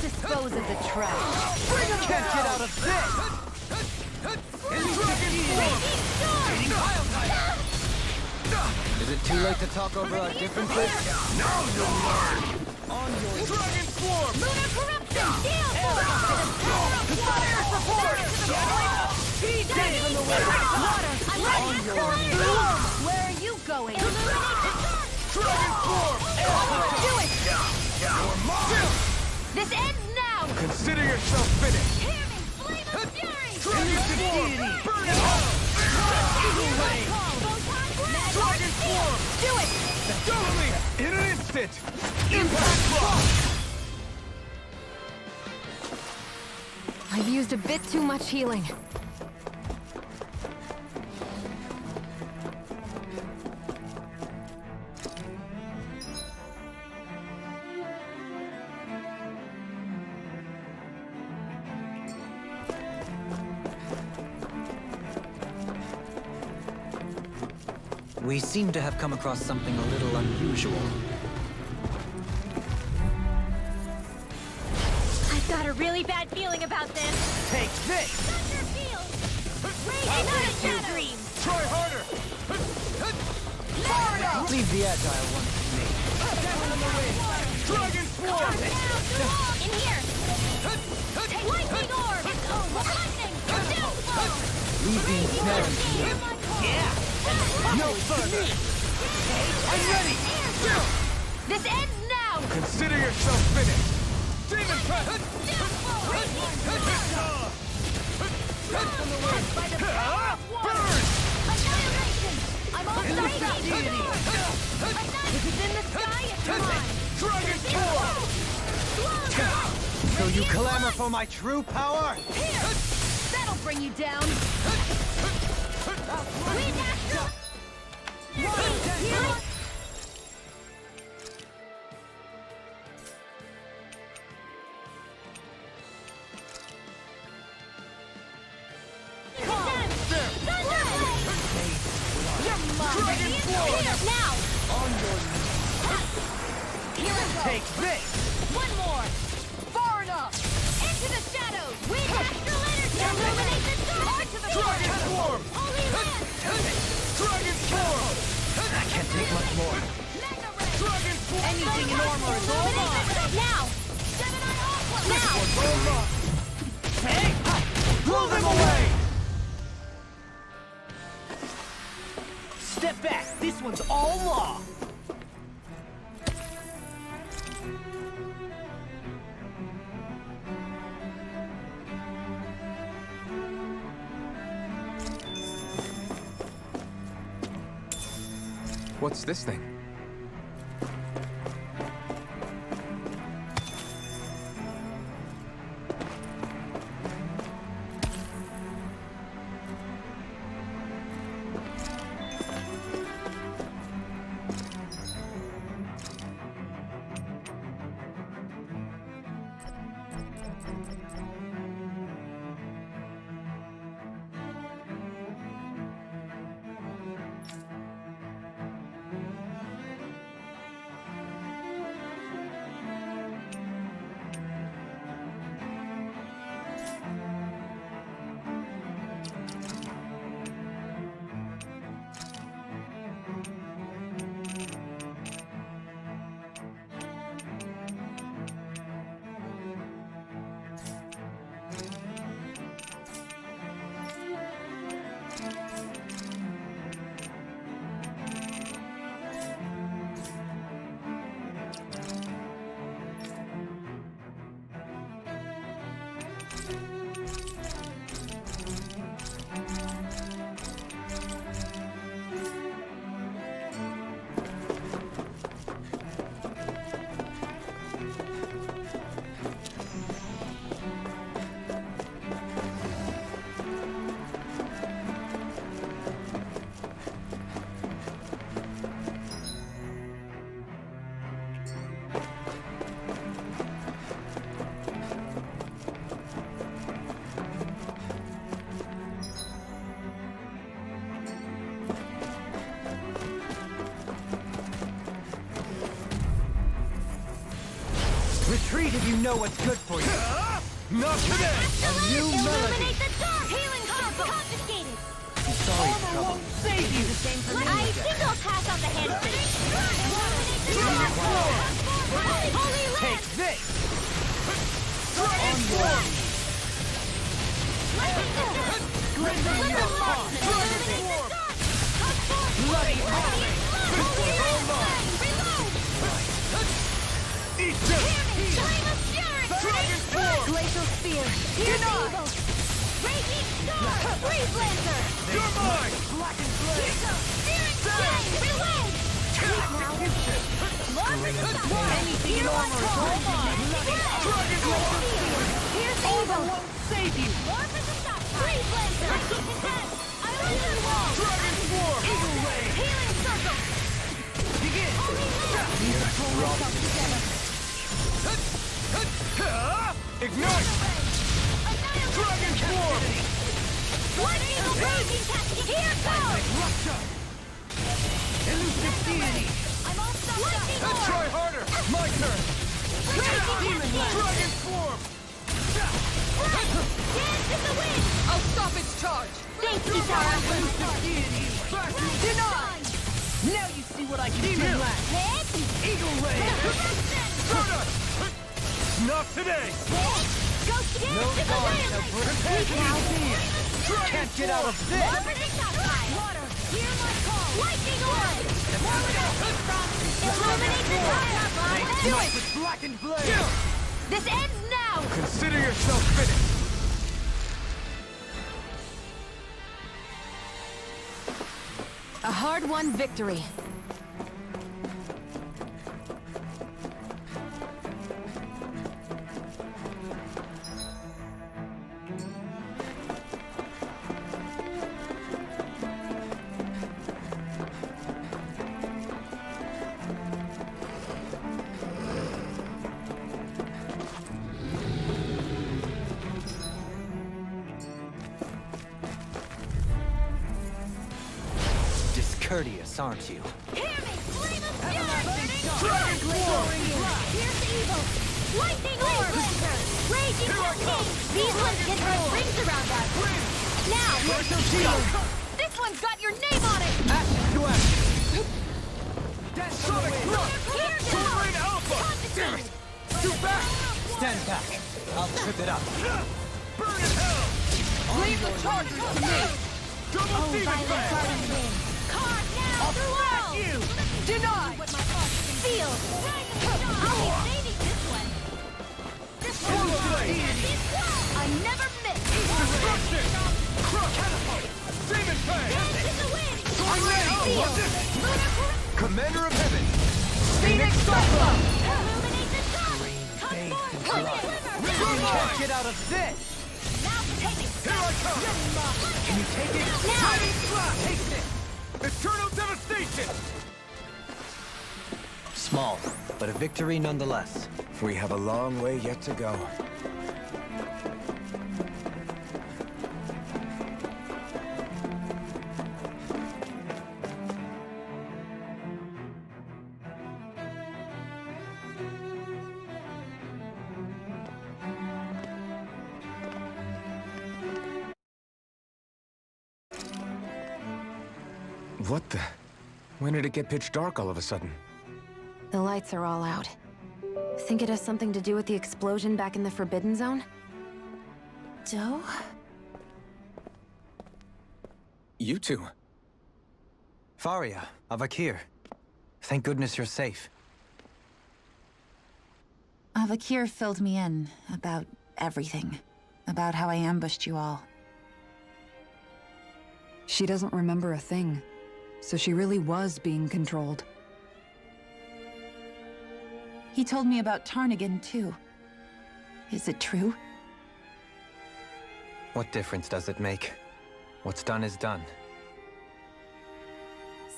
Dispose of the trash. Bring him! Can't get out of this! Is it too late to talk over our differences? Now you'll learn! On your Dragon Swarm! Lunar corruption! Steel force! Fire support! He's dead from the way! Water! I'm Swarm! Where are you going? Dragon Swarm! Do it! Your mark! This ends now! Consider yourself finished! Hear me! Flame of fury! Dragon Swarm! Burn it up! Eagle Ray! Dragon Swarm! Do it! Follow me! In an instant! Impact Block! I've used a bit too much healing. We seem to have come across something a little unusual. I've got a really bad feeling about this. Take this! Thunder field! Raging Thunder Dream! Try harder! Leave the agile one to me. Dragon Swarm! In here! Lightning Orb! Lightning! Downfall! Leave these men to me. No further! I'm ready! This ends now! Consider yourself finished! Demon Cut! By the power of war! Burn! Annihilation! I'm all Deity! If it's in the sky, it's mine! Dragon Swarm! So you clamor for my true power? Here! That'll bring you down! Wind Astral! Heal! Take this! One more! Far enough! Into the shadows! Wind Astral Energy! Illuminate the dark! To the Dragon forest! Swarm! Holy Land! Dragon Swarm! I can't take much more. Mega Ray! Dragon Swarm! Anything in armor is all mine! Now! Gemini Aqua! Now! Hey! Blow them away! Step back. This one's all law. What's this thing? Retreat if you know what's good for you. Not today! A new melody. Illuminate the dark! Healing circle! Confiscated! I'm sorry, trouble. Save you! The same for me. I think I'll pass on the hand finish. Holy Land! Take this! Dragon Swarm! Glitter Lock! Illuminate the dark! Bloody Holy Land! Reload! Eat this! Flame of Fury! Dragon Swarm! Glacial Spear! Here's evil! Raging Star! Freeze Lancer! You're mine! Black and Blade! Searing Flame! Reload! More for the sun! Anything in armor is all mine! Dragon Swarm! Here's evil! Save you! More for the sun! Freeze Lancer! I want the wall! Dragon Swarm! Eagle Ray! Healing Circle! Begin! Need to pull myself together! Ignite! Dragon Swarm! One Eagle Raging Cascade! Here goes! Rupture! Elusive Deity! I'm all stuck up! Try harder! My turn! Raging Cascade! Dragon Swarm! Thanks, Kitara! Denied! Now you see what I can do! Hit! Eagle Ray! Not today! Hit! Go skip No to the guard rail! shall protect me! Can't get out of this! Opening shot fire! Water! Hear my call! Lightning orb! Illuminate the top! Do it! With blackened blade! This ends now! Consider yourself finished! A hard-won victory. Discourteous, aren't you? Hear me! Flame of fury! Here's the evil! Lightning orb! Raging hurricane! These ones can throw rings around us! Now! This one's got your name on it! Action to action! Sonic Here Sovereign Alpha! Damn it! Too fast! Stand back. I'll trip it up. Burn in hell! Leave the charges to me! Double demon Violet blast! Guardian Wind! Card now! Through walls! You! Denied! Seal! I'll be saving this one! This one Swallow blade! I never miss! Destruction! Crush! Catapult! Demon Fang! Dance in the wind! Seal! Commander of Heaven! Phoenix Cyclone! Illuminate the sun! Can't get out of this! Now take it! Here I come! Can you take it? Now! Tiding Blast! Taste it! Eternal devastation! Small, but a victory nonetheless. We have a long way yet to go. What the? When did it get pitch dark all of a sudden? The lights are all out. Think it has something to do with the explosion back in the Forbidden Zone? Doe? You two. Faria, Avakir. Thank goodness you're safe. Avakir filled me in about everything. About how I ambushed you all. She doesn't remember a thing, so she really was being controlled. He told me about Tarnigan, too. Is it true? What difference does it make? What's done is done.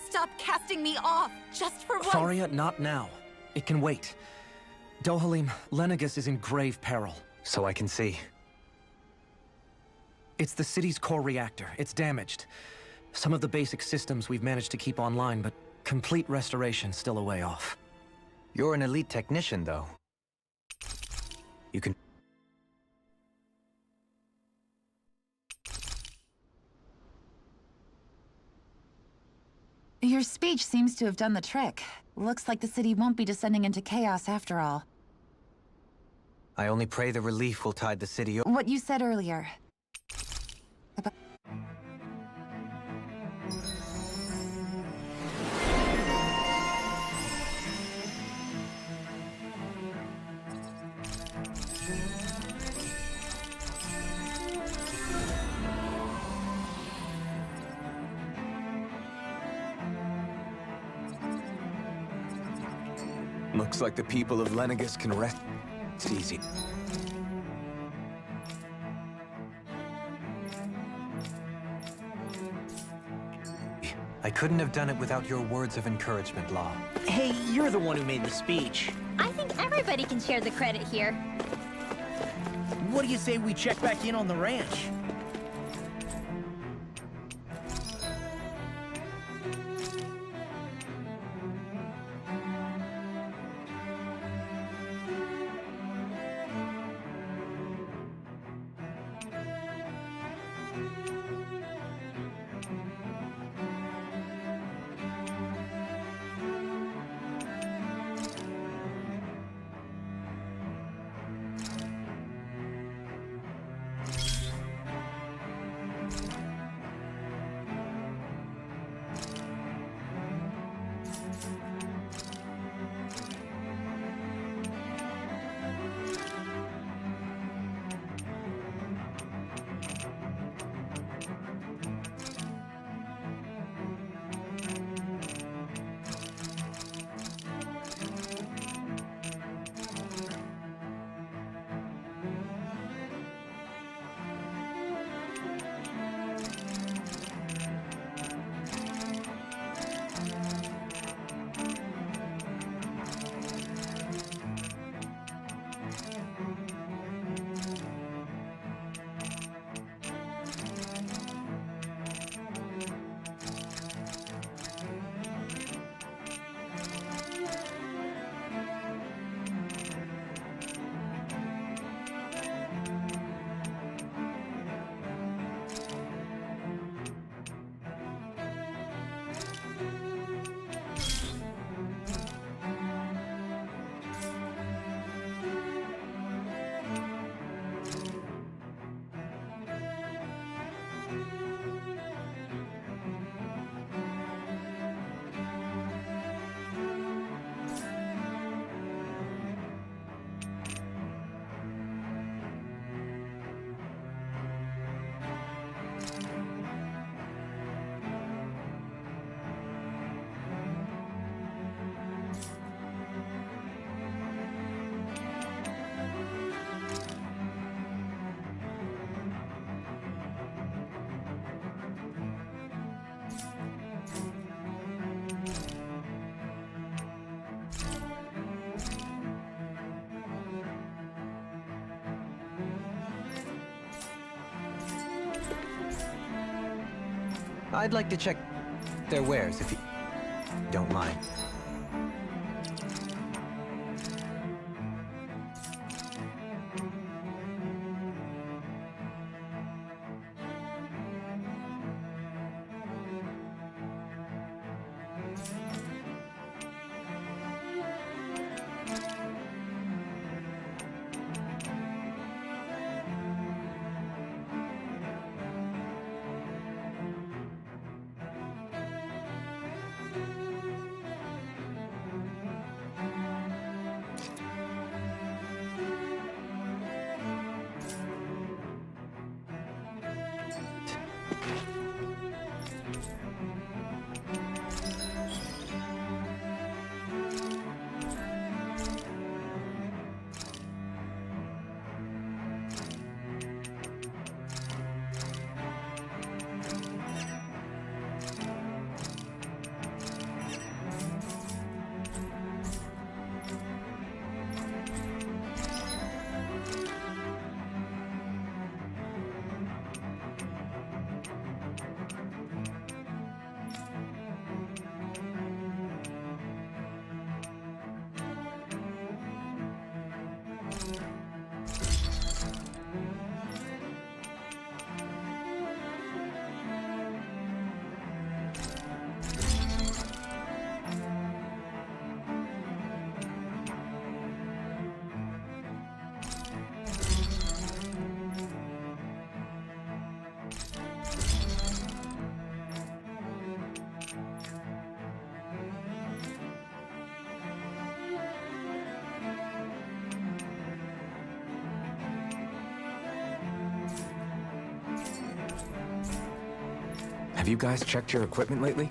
Stop casting me off, just for once! Faria, not now. It can wait. Dohalim, Lenegus is in grave peril. So I can see. It's the city's core reactor. It's damaged. Some of the basic systems we've managed to keep online, but complete restoration still a way off. You're an elite technician, though. You can... Your speech seems to have done the trick. Looks like the city won't be descending into chaos after all. I only pray the relief will tide the city over. What you said earlier. Looks like the people of Lenegus can rest easy. I couldn't have done it without your words of encouragement, Law. Hey, you're the one who made the speech. I think everybody can share the credit here. What do you say we check back in on the ranch? I'd like to check their wares if you don't mind. Have you guys checked your equipment lately?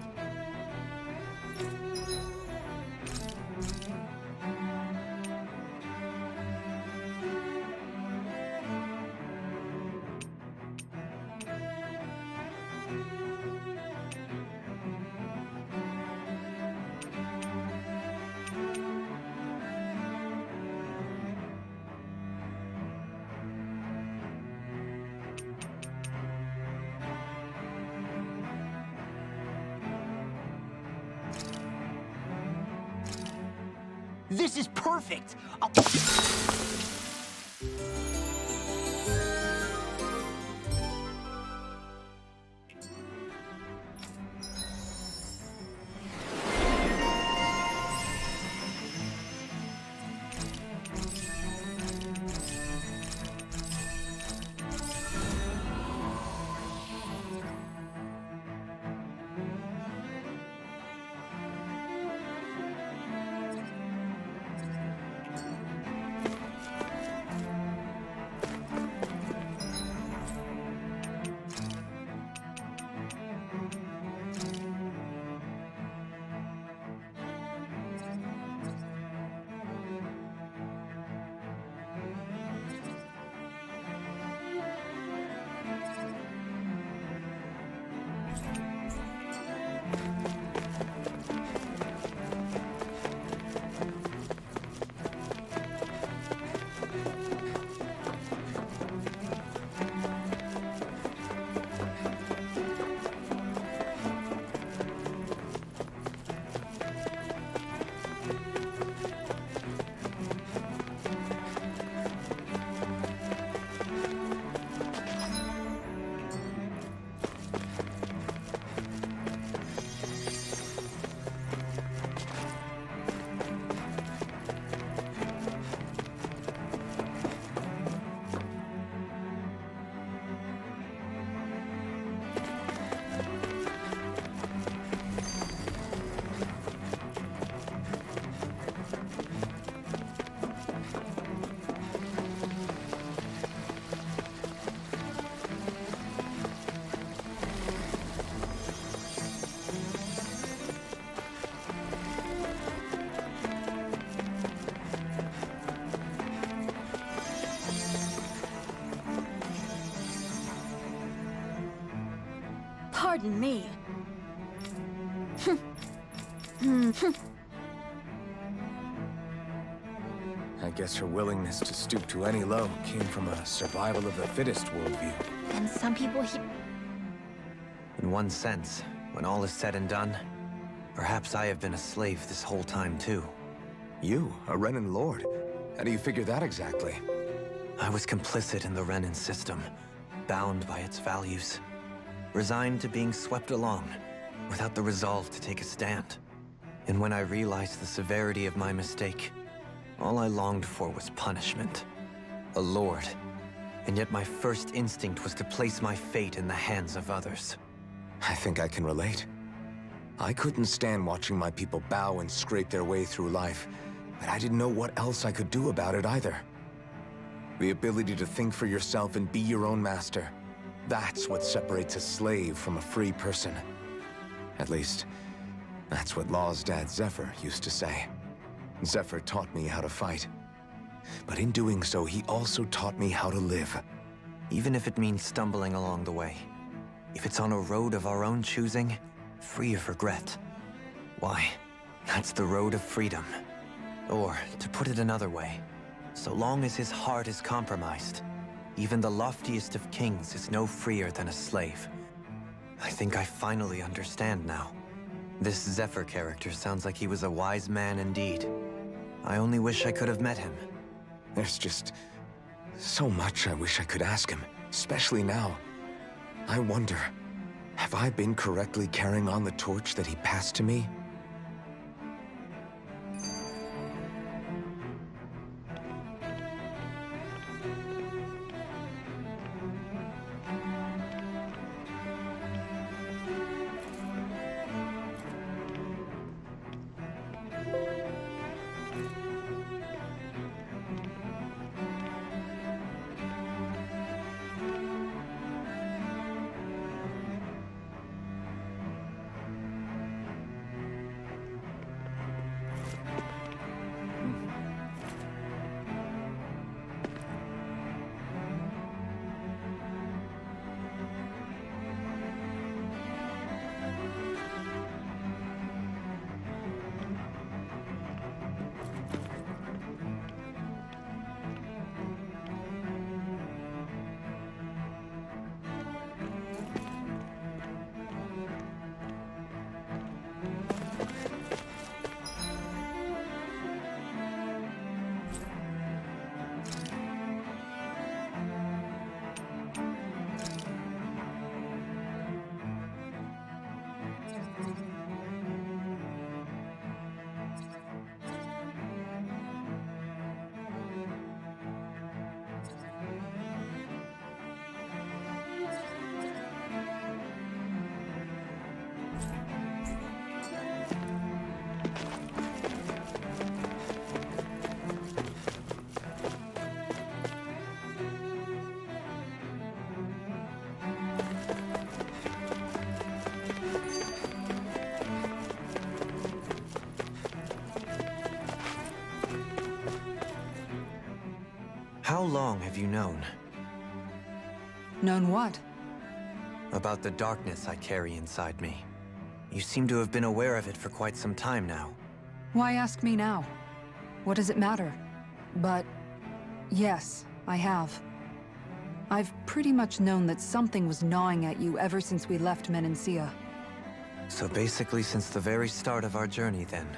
This is perfect! Pardon me. I guess her willingness to stoop to any low came from a survival of the fittest worldview. And some people In one sense, when all is said and done, perhaps I have been a slave this whole time too. You, a Renan Lord? How do you figure that exactly? I was complicit in the Renan system, bound by its values, resigned to being swept along, without the resolve to take a stand. And when I realized the severity of my mistake, all I longed for was punishment. A lord. And yet my first instinct was to place my fate in the hands of others. I think I can relate. I couldn't stand watching my people bow and scrape their way through life, but I didn't know what else I could do about it either. The ability to think for yourself and be your own master. That's what separates a slave from a free person. At least, that's what Law's dad Zephyr used to say. Zephyr taught me how to fight. But in doing so, he also taught me how to live. Even if it means stumbling along the way. If it's on a road of our own choosing, free of regret. Why, that's the road of freedom. Or, to put it another way, so long as his heart is compromised, even the loftiest of kings is no freer than a slave. I think I finally understand now. This Zephyr character sounds like he was a wise man indeed. I only wish I could have met him. There's just so much I wish I could ask him, especially now. I wonder, have I been correctly carrying on the torch that he passed to me? How long have you known? Known what? About the darkness I carry inside me. You seem to have been aware of it for quite some time now. Why ask me now? What does it matter? But yes, I have. I've pretty much known that something was gnawing at you ever since we left Menancia. So basically since the very start of our journey then.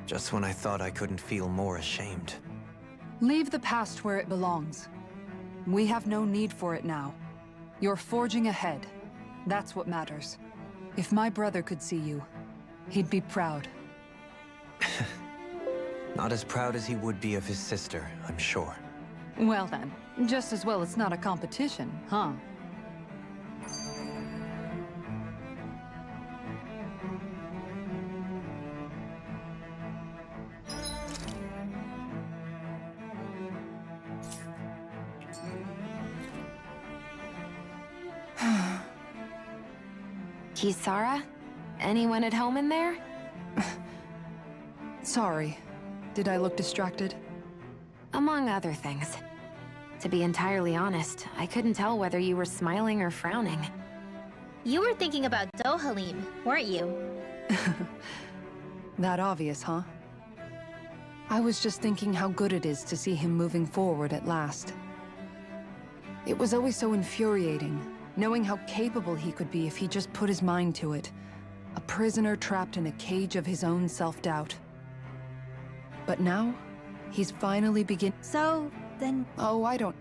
Just when I thought I couldn't feel more ashamed. Leave the past where it belongs. We have no need for it now. You're forging ahead. That's what matters. If my brother could see you, he'd be proud. Not as proud as he would be of his sister, I'm sure. Well then, just as well it's not a competition, huh? Kisara? Anyone at home in there? Sorry. Did I look distracted? Among other things. To be entirely honest, I couldn't tell whether you were smiling or frowning. You were thinking about Dohalim, weren't you? That obvious, huh? I was just thinking how good it is to see him moving forward at last. It was always so infuriating, knowing how capable he could be if he just put his mind to it. A prisoner trapped in a cage of his own self-doubt. But now, he's finally So, then... Oh, I don't...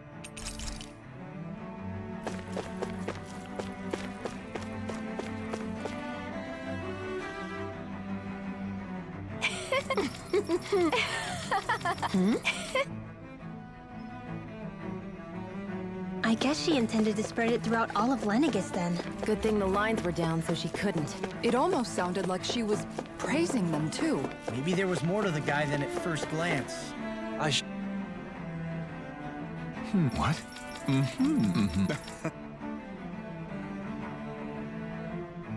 I guess she intended to spread it throughout all of Lenegis then. Good thing the lines were down so she couldn't. It almost sounded like she was praising them, too. Maybe there was more to the guy than at first glance. What?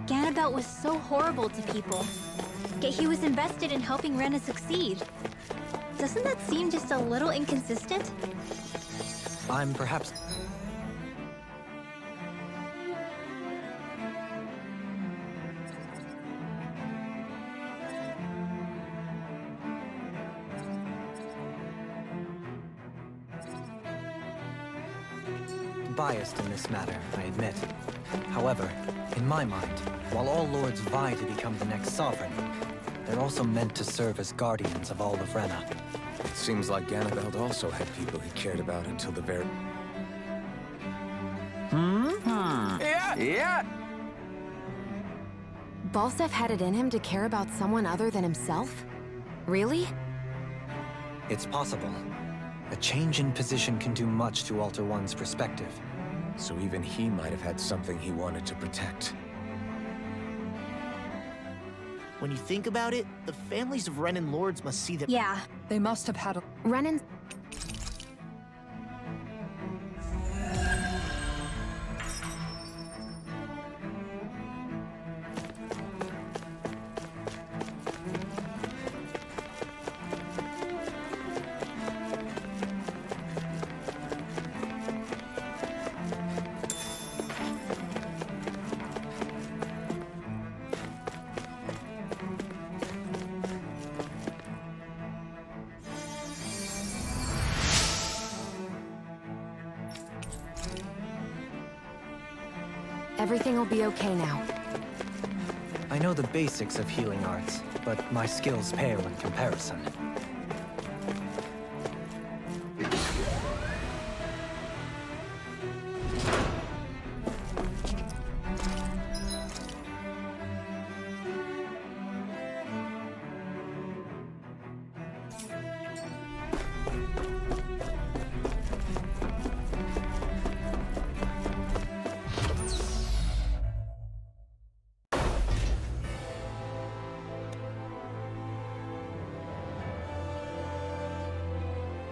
Ganabelt was so horrible to people. Yet he was invested in helping Rena succeed. Doesn't that seem just a little inconsistent? I'm perhaps... biased in this matter, I admit. However, in my mind, while all lords vie to become the next sovereign, they're also meant to serve as guardians of all of Rena. It seems like Ganabelt also had people he cared about until the very... Yeah! Balsef had it in him to care about someone other than himself? Really? It's possible. A change in position can do much to alter one's perspective. So even he might have had something he wanted to protect. When you think about it, the families of Renan lords must see that. Yeah. They must have had a... Renan's... Everything will be okay now. I know the basics of healing arts, but my skills pale in comparison.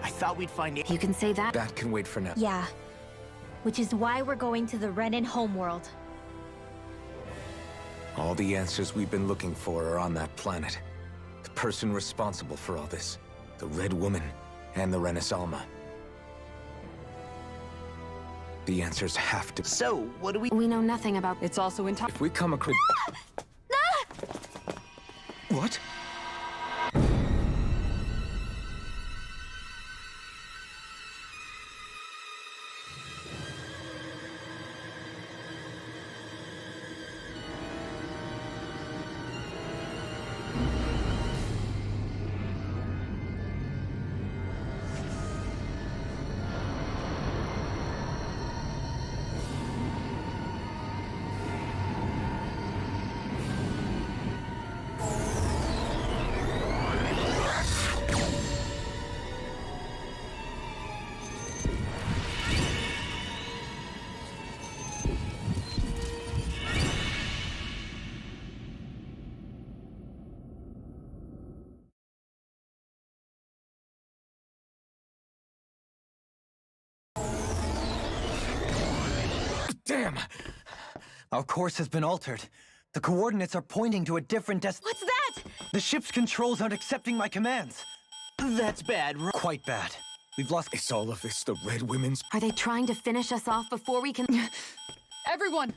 I thought we'd find it. You can say that. That can wait for now. Yeah. Which is why we're going to the Renan homeworld. All the answers we've been looking for are on that planet. The person responsible for all this. The Red Woman and the Renaissalma. The answers have to... So, what do we... We know nothing about... It's also in time... If we come across... What? Damn! Our course has been altered. The coordinates are pointing to a different What's that? The ship's controls aren't accepting my commands. That's bad, right? Quite bad. We've lost... Is all of this the Red Women's... Are they trying to finish us off before we can... Everyone!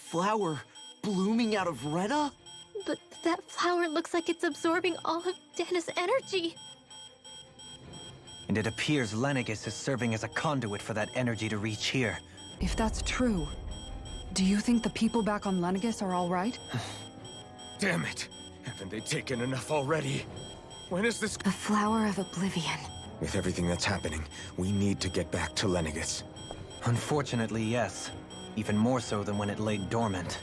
flower blooming out of Rena? But that flower looks like it's absorbing all of Dana's energy. And it appears Lenegis is serving as a conduit for that energy to reach here. If that's true, do you think the people back on Lenegis are all right? Damn it! Haven't they taken enough already? When is this? The Flower of Oblivion. With everything that's happening, we need to get back to Lenegis. Unfortunately, yes. Even more so than when it lay dormant.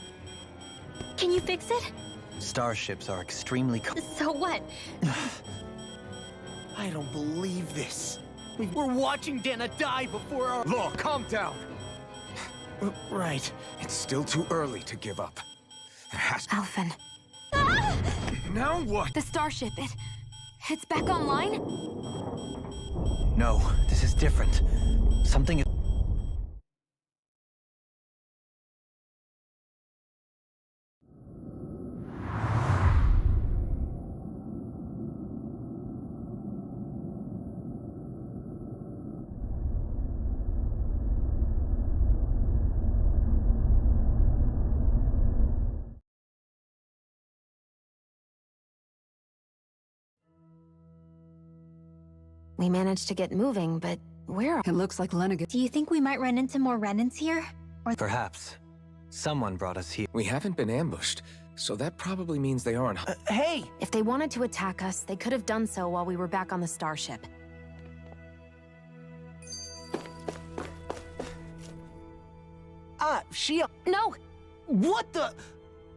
Can you fix it? Starships are extremely So what? I don't believe this. We're watching Dana die before our... Look, calm down! Right. It's still too early to give up. There has to... Alphen. Now what? The starship, it's back online? No, this is different. Something is... We managed to get moving, but where are... It looks like Lenegis. Do you think we might run into more Renans here? Or Perhaps. Someone brought us here. We haven't been ambushed, so that probably means they aren't... Hey! If they wanted to attack us, they could have done so while we were back on the starship. She... No! What the...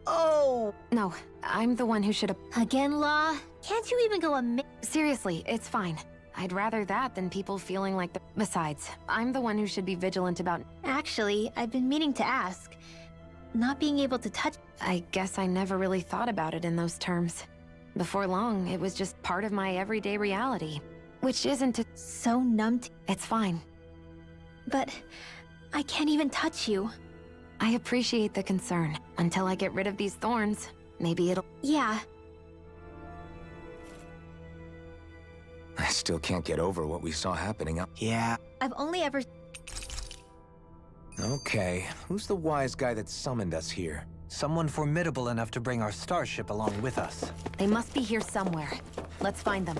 Oh... No, I'm the one who should have... again, Law? Can't you even go a minute? Seriously, it's fine. I'd rather that than people feeling like the... Besides, I'm the one who should be vigilant about... Actually, I've been meaning to ask. Not being able to touch... I guess I never really thought about it in those terms. Before long, it was just part of my everyday reality. Which isn't... So numb to... It's fine. But I can't even touch you. I appreciate the concern. Until I get rid of these thorns, maybe it'll... Yeah. I still can't get over what we saw happening up... Yeah. I've only ever... Okay, who's the wise guy that summoned us here? Someone formidable enough to bring our starship along with us. They must be here somewhere. Let's find them.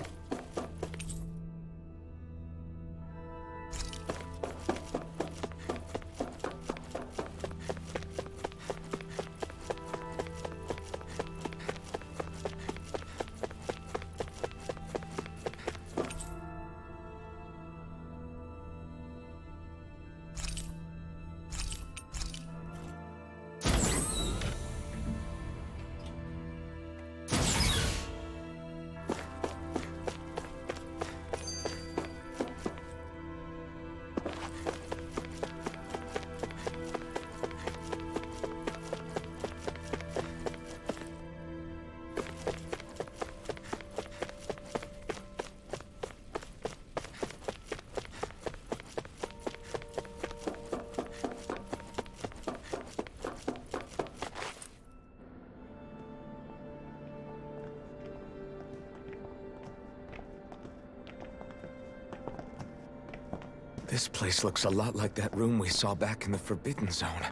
This place looks a lot like that room we saw back in the Forbidden Zone.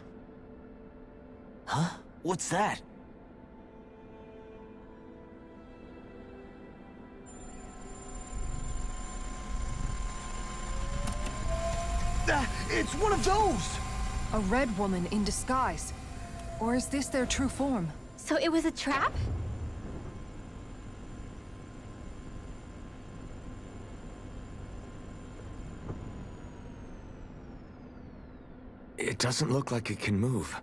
Huh? What's that? It's one of those! A red woman in disguise. Or is this their true form? So it was a trap? It doesn't look like it can move.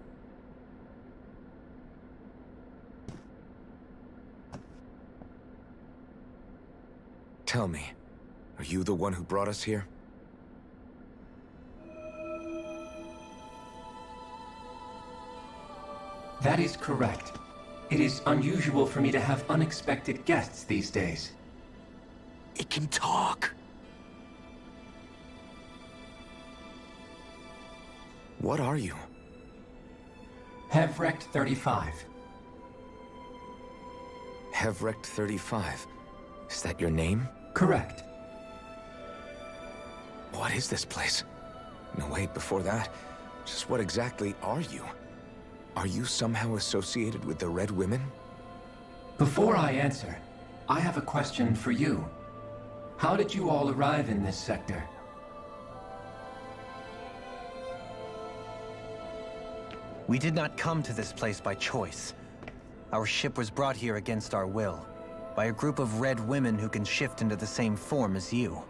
Tell me, are you the one who brought us here? That is correct. It is unusual for me to have unexpected guests these days. It can talk. What are you? Hevrect 35. Hevrect 35. Is that your name? Correct. What is this place? No, wait, before that, just what exactly are you? Are you somehow associated with the Red Women? Before I answer, I have a question for you. How did you all arrive in this sector? We did not come to this place by choice. Our ship was brought here against our will, by a group of red women who can shift into the same form as you.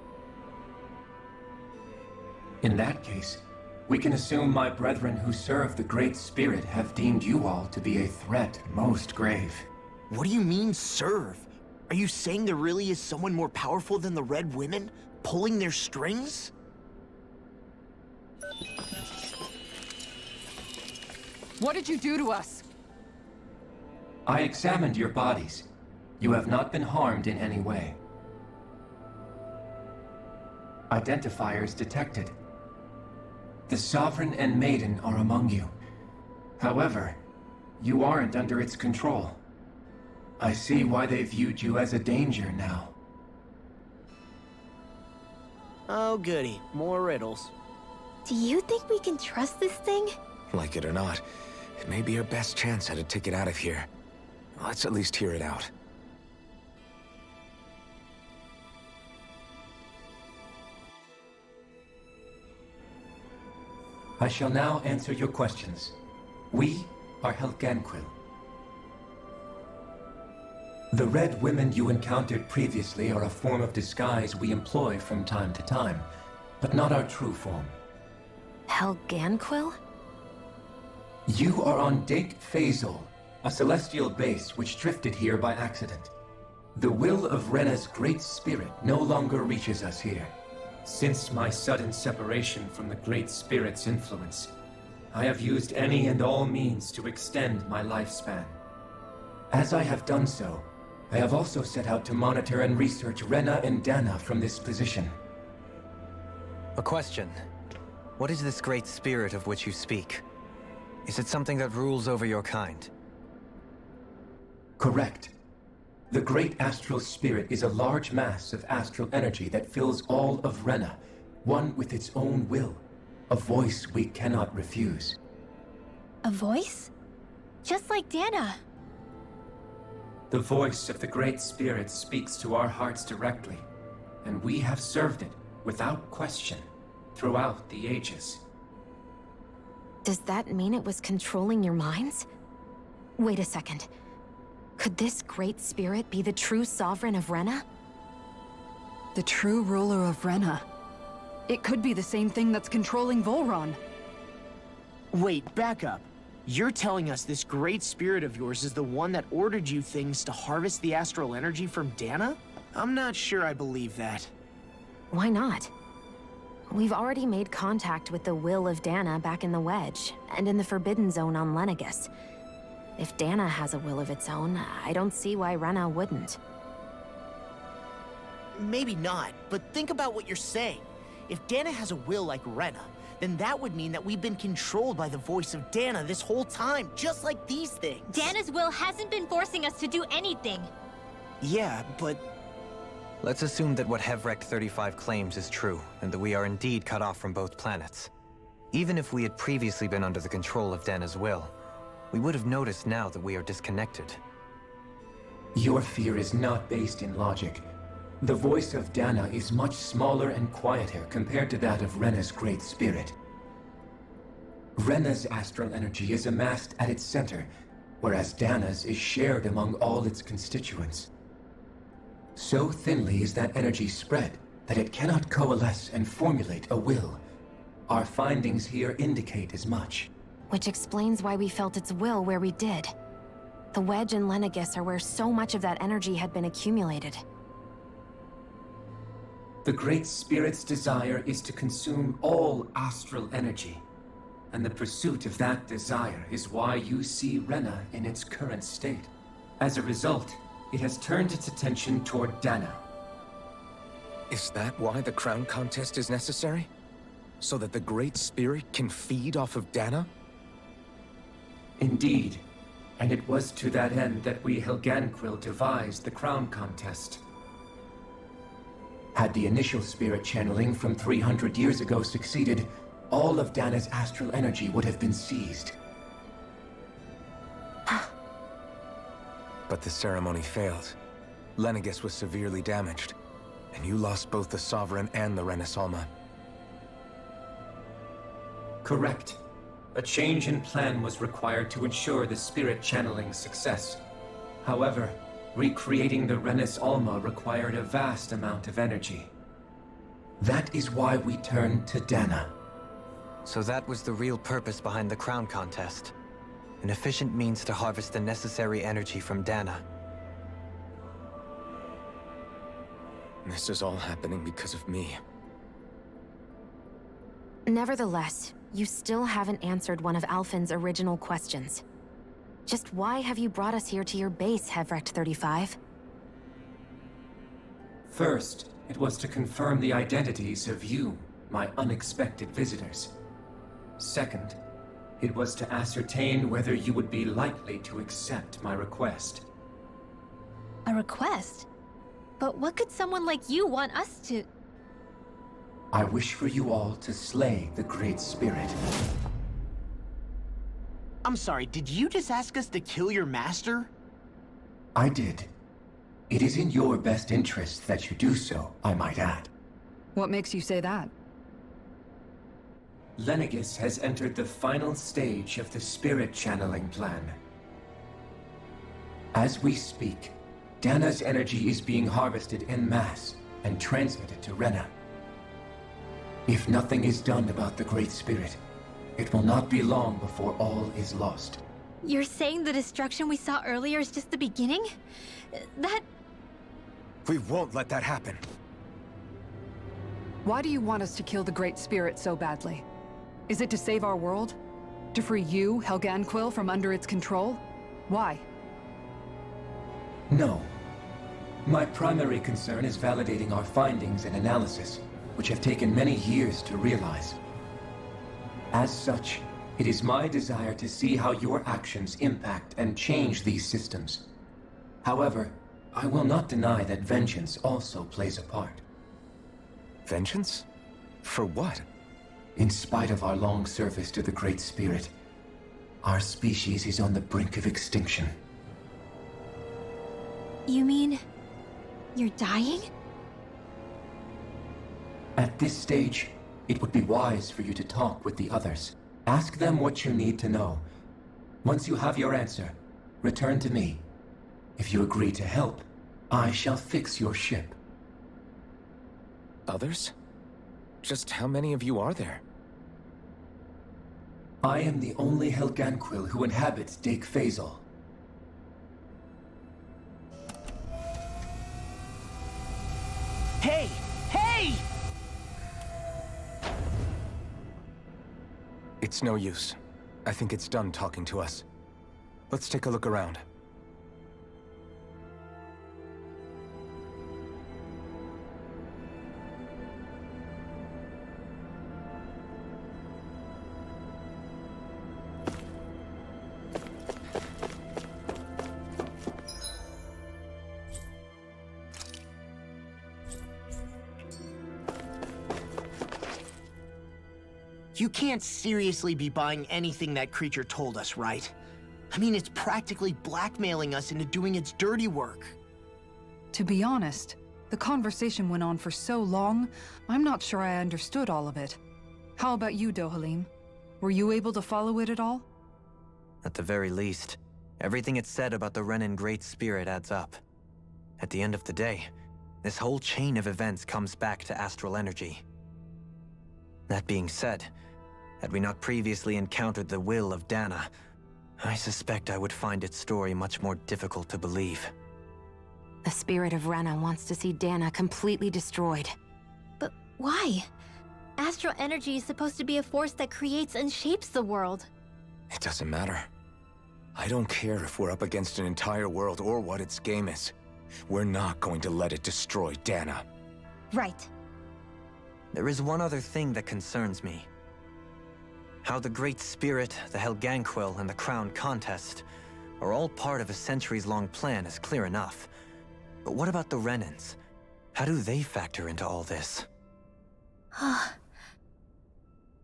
In that case, we can assume my brethren who serve the Great Spirit have deemed you all to be a threat most grave. What do you mean, serve? Are you saying there really is someone more powerful than the Red Women, pulling their strings? What did you do to us? I examined your bodies. You have not been harmed in any way. Identifiers detected. The Sovereign and Maiden are among you. However, you aren't under its control. I see why they viewed you as a danger now. Oh goody, more riddles. Do you think we can trust this thing? Like it or not, it may be our best chance at a ticket out of here. Let's at least hear it out. I shall now answer your questions. We are Helganquil. The Red Women you encountered previously are a form of disguise we employ from time to time, but not our true form. Helganquil? You are on Dake Phasol, a celestial base which drifted here by accident. The will of Rena's Great Spirit no longer reaches us here. Since my sudden separation from the Great Spirit's influence, I have used any and all means to extend my lifespan. As I have done so, I have also set out to monitor and research Rena and Dana from this position. A question. What is this great spirit of which you speak? Is it something that rules over your kind? Correct. The Great Astral Spirit is a large mass of astral energy that fills all of Rena, one with its own will, a voice we cannot refuse. A voice? Just like Dana. The voice of the Great Spirit speaks to our hearts directly, and we have served it, without question, throughout the ages. Does that mean it was controlling your minds? Wait a second. Could this Great Spirit be the true Sovereign of Rena? The true ruler of Rena. It could be the same thing that's controlling Volron. Wait, back up. You're telling us this Great Spirit of yours is the one that ordered you things to harvest the astral energy from Dana? I'm not sure I believe that. Why not? We've already made contact with the will of Dana back in the Wedge, and in the Forbidden Zone on Lenegus. If Dana has a will of its own, I don't see why Rena wouldn't. Maybe not, but think about what you're saying. If Dana has a will like Rena, then that would mean that we've been controlled by the voice of Dana this whole time, just like these things. Dana's will hasn't been forcing us to do anything. Yeah, but... Let's assume that what Hevrect 35 claims is true, and that we are indeed cut off from both planets. Even if we had previously been under the control of Dana's will, we would have noticed now that we are disconnected. Your fear is not based in logic. The voice of Dana is much smaller and quieter compared to that of Rena's Great Spirit. Rena's astral energy is amassed at its center, whereas Dana's is shared among all its constituents. So thinly is that energy spread that it cannot coalesce and formulate a will. Our findings here indicate as much. Which explains why we felt its will where we did. The Wedge and Lenegus are where so much of that energy had been accumulated. The Great Spirit's desire is to consume all astral energy. And the pursuit of that desire is why you see Rena in its current state. As a result, it has turned its attention toward Dana. Is that why the crown contest is necessary? So that the Great Spirit can feed off of Dana? Indeed. And it was to that end that we Helganquil devised the crown contest. Had the initial spirit channeling from 300 years ago succeeded, all of Dana's astral energy would have been seized. But the ceremony failed. Lenegis was severely damaged, and you lost both the Sovereign and the Renis Alma. Correct. A change in plan was required to ensure the spirit channeling's success. However, recreating the Renis Alma required a vast amount of energy. That is why we turned to Dana. So that was the real purpose behind the crown contest. An efficient means to harvest the necessary energy from Dana. This is all happening because of me. Nevertheless, you still haven't answered one of Alphen's original questions. Just why have you brought us here to your base, Hevrecht 35? First, it was to confirm the identities of you, my unexpected visitors. Second, it was to ascertain whether you would be likely to accept my request. A request? But what could someone like you want us to... I wish for you all to slay the Great Spirit. I'm sorry, did you just ask us to kill your master? I did. It is in your best interest that you do so, I might add. What makes you say that? Lenegis has entered the final stage of the spirit channeling plan. As we speak, Dana's energy is being harvested en masse and transmitted to Rena. If nothing is done about the Great Spirit, it will not be long before all is lost. You're saying the destruction we saw earlier is just the beginning? That... We won't let that happen. Why do you want us to kill the Great Spirit so badly? Is it to save our world? To free you, Helganquil, from under its control? Why? No. My primary concern is validating our findings and analysis, which have taken many years to realize. As such, it is my desire to see how your actions impact and change these systems. However, I will not deny that vengeance also plays a part. Vengeance? For what? In spite of our long service to the Great Spirit, our species is on the brink of extinction. You mean... you're dying? At this stage, it would be wise for you to talk with the others. Ask them what you need to know. Once you have your answer, return to me. If you agree to help, I shall fix your ship. Others? Just how many of you are there? I am the only Helganquil who inhabits Dake Faisal. Hey! Hey! It's no use. I think it's done talking to us. Let's take a look around. You can't seriously be buying anything that creature told us, right? I mean, it's practically blackmailing us into doing its dirty work. To be honest, the conversation went on for so long, I'm not sure I understood all of it. How about you, Dohalim? Were you able to follow it at all? At the very least, everything it said about the Renin Great Spirit adds up. At the end of the day, this whole chain of events comes back to astral energy. That being said, had we not previously encountered the will of Dana, I suspect I would find its story much more difficult to believe. The spirit of Rena wants to see Dana completely destroyed. But why? Astral energy is supposed to be a force that creates and shapes the world. It doesn't matter. I don't care if we're up against an entire world or what its game is. We're not going to let it destroy Dana. Right. There is one other thing that concerns me. How the Great Spirit, the Helganquil, and the Crown Contest are all part of a centuries-long plan is clear enough. But what about the Renins? How do they factor into all this?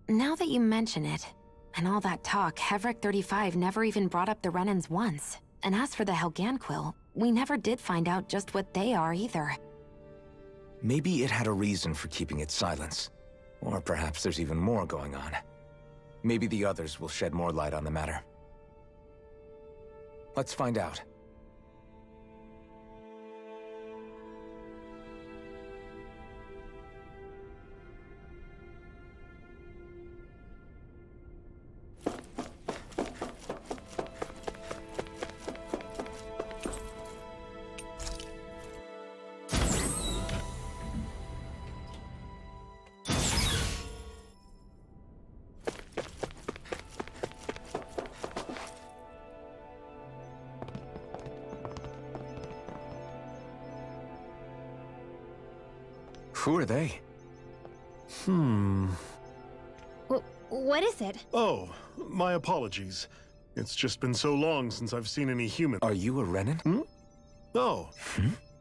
Now that you mention it, and all that talk, Hevrecht 35 never even brought up the Renins once. And as for the Helganquil, we never did find out just what they are either. Maybe it had a reason for keeping its silence. Or perhaps there's even more going on. Maybe the others will shed more light on the matter. Let's find out. Who are they? What is it? Oh, my apologies. It's just been so long since I've seen any human. Are you a Renan? Oh.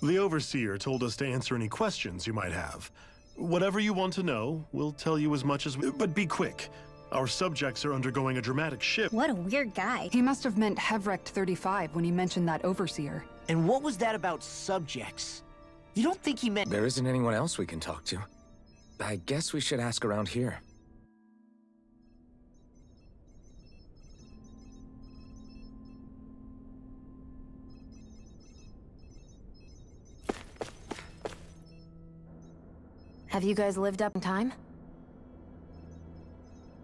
The Overseer told us to answer any questions you might have. Whatever you want to know, we'll tell you as much as we... But be quick. Our subjects are undergoing a dramatic shift. What a weird guy. He must have meant Hevrecht 35 when he mentioned that Overseer. And what was that about subjects? You don't think he meant... There isn't anyone else we can talk to. I guess we should ask around here. Have you guys lived up in time?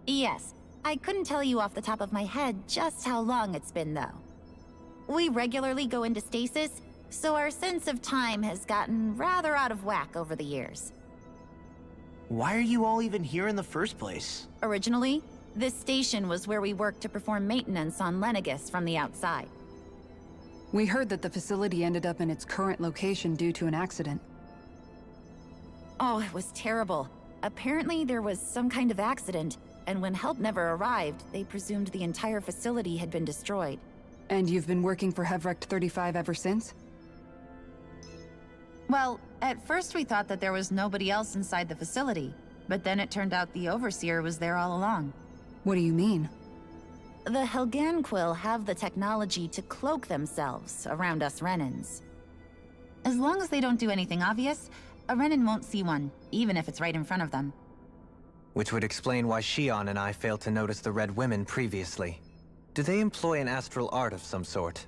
Yes. I couldn't tell you off the top of my head just how long it's been, though. We regularly go into stasis, so our sense of time has gotten rather out of whack over the years. Why are you all even here in the first place? Originally, this station was where we worked to perform maintenance on Lenegis from the outside. We heard that the facility ended up in its current location due to an accident. Oh, it was terrible. Apparently there was some kind of accident, and when help never arrived, they presumed the entire facility had been destroyed. And you've been working for Hevrecht 35 ever since? Well, at first we thought that there was nobody else inside the facility, but then it turned out the Overseer was there all along. What do you mean? The Helganquill have the technology to cloak themselves around us Renans. As long as they don't do anything obvious, a Renan won't see one, even if it's right in front of them. Which would explain why Shion and I failed to notice the Red Women previously. Do they employ an astral art of some sort?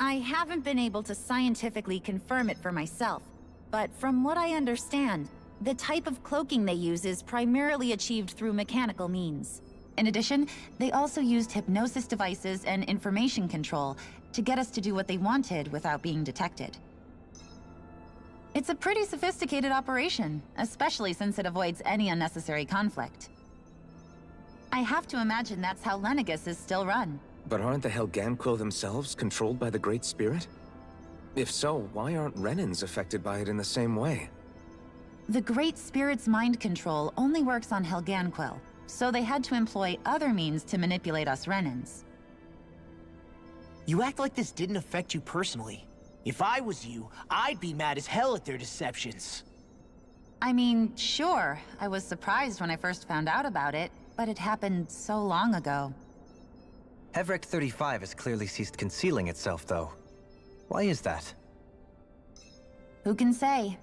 I haven't been able to scientifically confirm it for myself, but from what I understand, the type of cloaking they use is primarily achieved through mechanical means. In addition, they also used hypnosis devices and information control to get us to do what they wanted without being detected. It's a pretty sophisticated operation, especially since it avoids any unnecessary conflict. I have to imagine that's how Lenegis is still run. But aren't the Helganquill themselves controlled by the Great Spirit? If so, why aren't Renans affected by it in the same way? The Great Spirit's mind control only works on Helganquill, so they had to employ other means to manipulate us Renans. You act like this didn't affect you personally. If I was you, I'd be mad as hell at their deceptions. I mean, sure, I was surprised when I first found out about it, but it happened so long ago. Hevrecht 35 has clearly ceased concealing itself, though. Why is that? Who can say?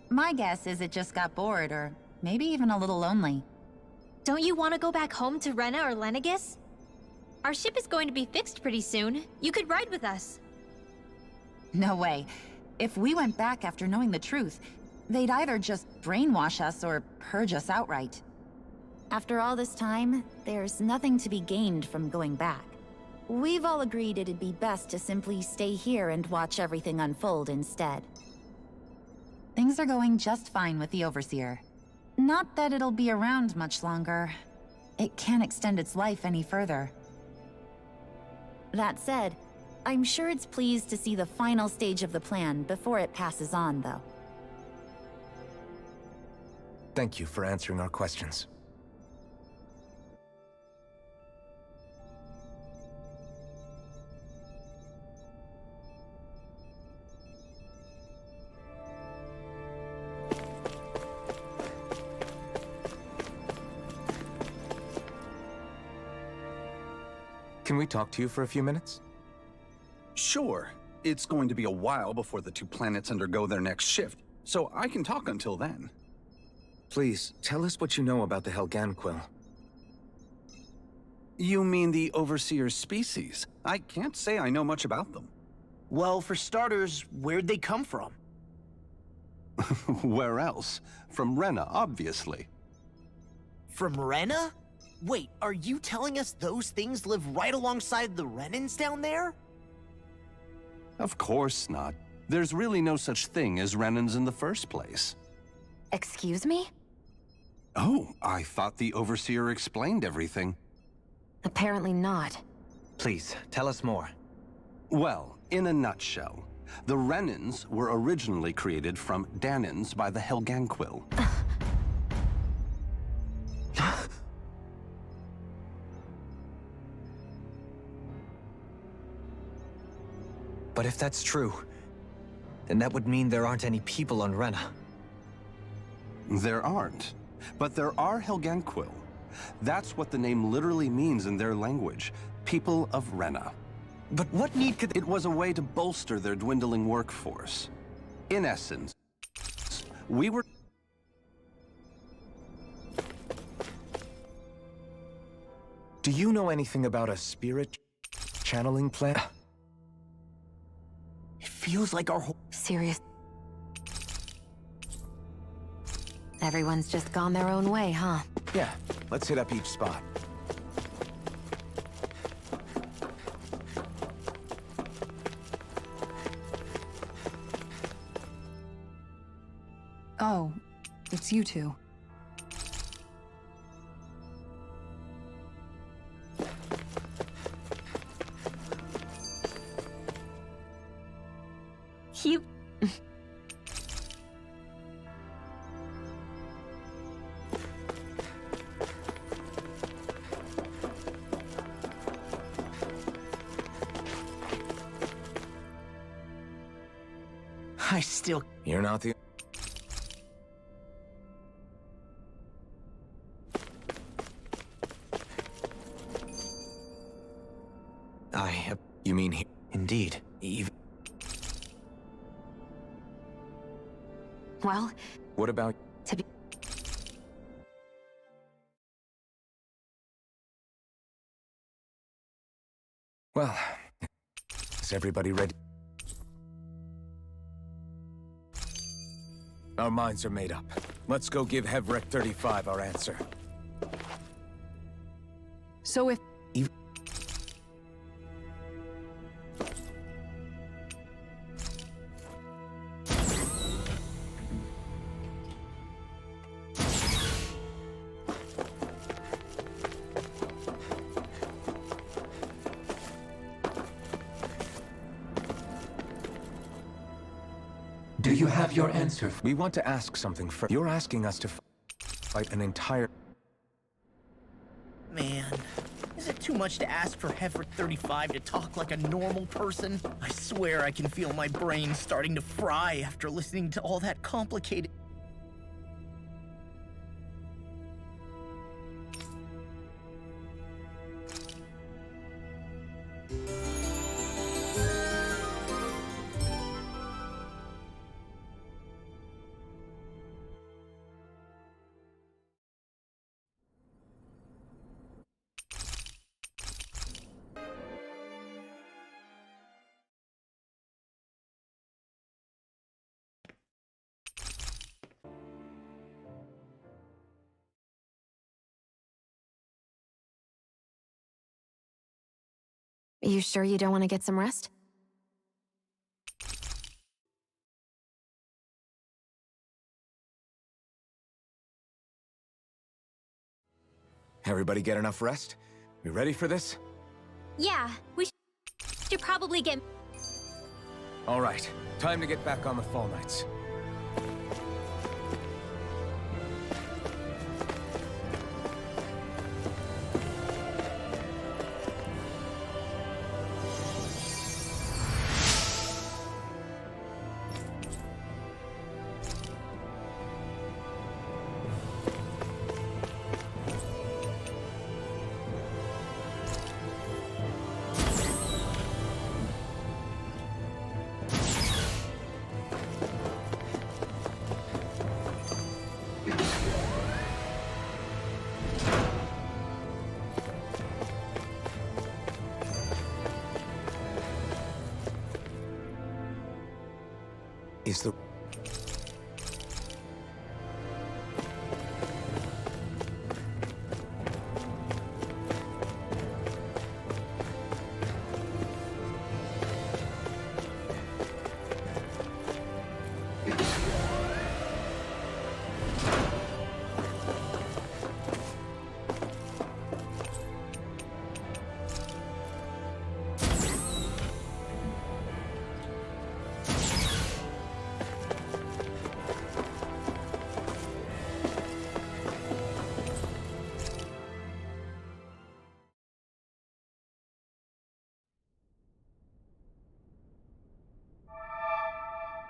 My guess is it just got bored, or maybe even a little lonely. Don't you want to go back home to Rena or Lenegis? Our ship is going to be fixed pretty soon. You could ride with us. No way. If we went back after knowing the truth, they'd either just brainwash us or purge us outright. After all this time, there's nothing to be gained from going back. We've all agreed it'd be best to simply stay here and watch everything unfold instead. Things are going just fine with the Overseer. Not that it'll be around much longer. It can't extend its life any further. That said, I'm sure it's pleased to see the final stage of the plan before it passes on, though. Thank you for answering our questions. Can we talk to you for a few minutes? Sure, it's going to be a while before the two planets undergo their next shift, so I can talk until then. Please, tell us what you know about the Helganquil. You mean the Overseer's species? I can't say I know much about them. Well, for starters, where'd they come from? Where else? From Rena, obviously. From Rena? Wait, are you telling us those things live right alongside the Renans down there? Of course not. There's really no such thing as Renans in the first place. Excuse me? Oh, I thought the Overseer explained everything. Apparently not. Please, tell us more. Well, in a nutshell, the Renans were originally created from Danans by the Helganquil. But if that's true, then that would mean there aren't any people on Rena. There aren't, but there are Helganquil. That's what the name literally means in their language, people of Rena. But what need could... It was a way to bolster their dwindling workforce. In essence, we were... Do you know anything about a spirit channeling plan? It feels like our whole... Serious. Everyone's just gone their own way, huh? Yeah, let's hit up each spot. Oh, it's you two. You... I still... You're not the... You mean he... Indeed. Eve... Well... What about... To be... Well... Is everybody ready? Our minds are made up. Let's go give Hevrek 35 our answer. So if... Do you have your answer? We want to ask something first. You're asking us to fight an entire... Man, is it too much to ask for Hevrek 35 to talk like a normal person? I swear I can feel my brain starting to fry after listening to all that complicated... You sure you don't want to get some rest? Everybody get enough rest? We ready for this? Yeah, we should probably get... All right, time to get back on the Fall Knights. always the...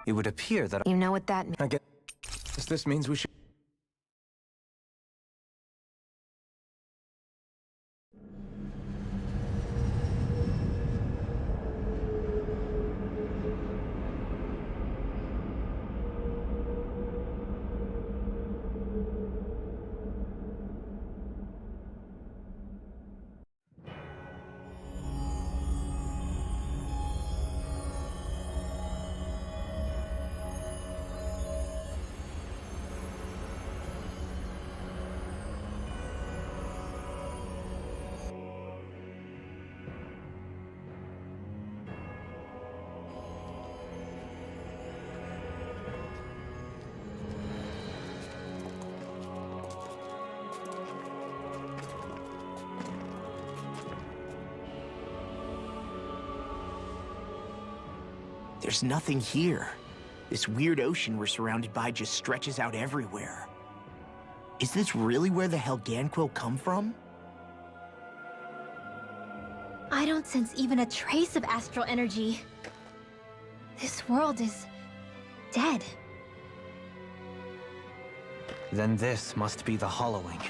It would appear that You know what that means? I guess this means we should... There's nothing here. This weird ocean we're surrounded by just stretches out everywhere. Is this really where the Helganquil come from? I don't sense even a trace of astral energy. This world is dead. Then this must be the hollowing.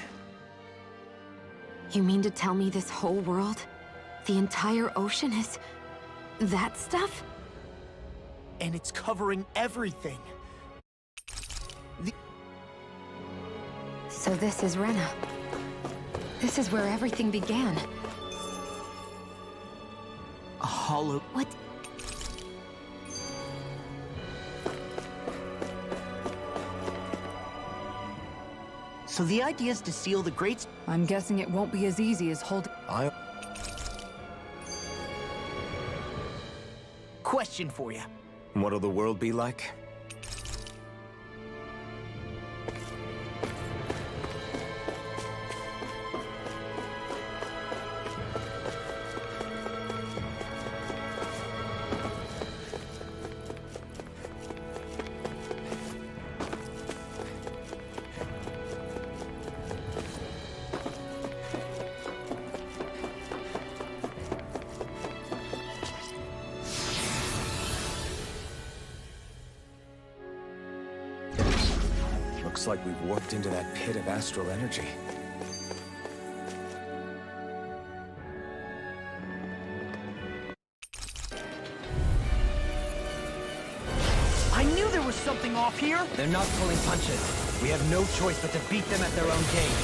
You mean to tell me this whole world, the entire ocean is... that stuff? And it's covering everything. So this is Rena. This is where everything began. A hollow... What? So the idea is to seal the Great... I'm guessing it won't be as easy as holding... Question for you. What'll the world be like? Looks like we've warped into that pit of astral energy. I knew there was something off here! They're not pulling punches. We have no choice but to beat them at their own game.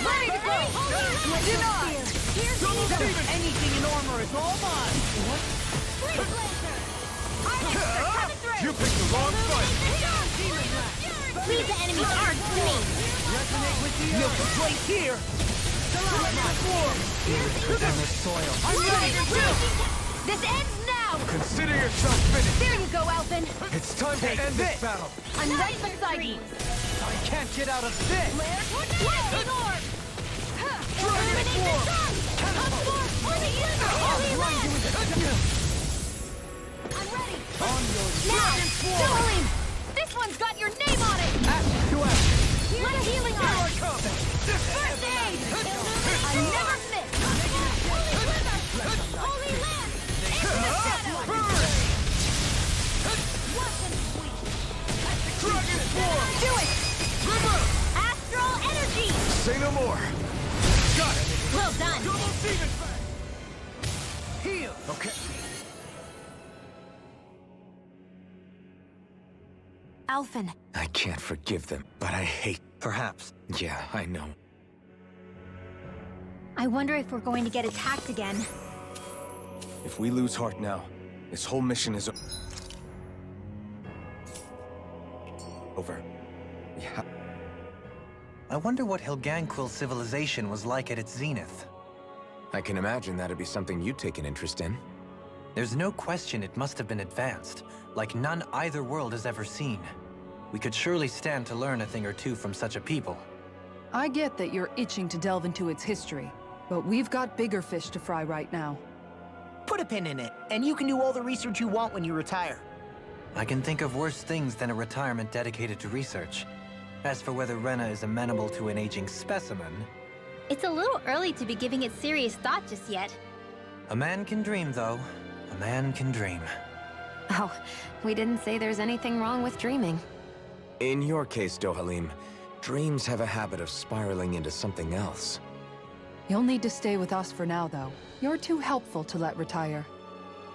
Ready to go! Denied! Anything in armor is all mine! You picked the wrong fight! Leave the enemy's arms to me! Resonate with the milk place here! Within the soil. I'm ready to go! This ends now! Consider yourself finished! There you go, Alphen! It's time to end this battle! I'm right beside you! I can't get out of this! Lightning orb! Dragon form! I'm ready! On your Now! dragon form! Dueling! This one's got your name on it! Action to action! Let healing Here I arm! come! First aid! I never miss! Holy Wither! Holy Land! Burn! Dragon form! Do it! River! Astral energy! Say no more! Got it! Well done! Double demon fang! Heal! Okay. Alphen. I can't forgive them, but I hate... Perhaps. Yeah, I know. I wonder if we're going to get attacked again. If we lose heart now, This whole mission is over. Yeah. I wonder what Helganquil civilization was like at its zenith. I can imagine that'd be something you'd take an interest in. There's no question it must have been advanced, like none either world has ever seen. We could surely stand to learn a thing or two from such a people. I get that you're itching to delve into its history, but we've got bigger fish to fry right now. Put a pin in it, and you can do all the research you want when you retire. I can think of worse things than a retirement dedicated to research. As for whether Rena is amenable to an aging specimen... It's a little early to be giving it serious thought just yet. A man can dream, though. A man can dream. Oh, we didn't say there's anything wrong with dreaming. In your case, Dohalim, dreams have a habit of spiraling into something else. You'll need to stay with us for now, though. You're too helpful to let retire.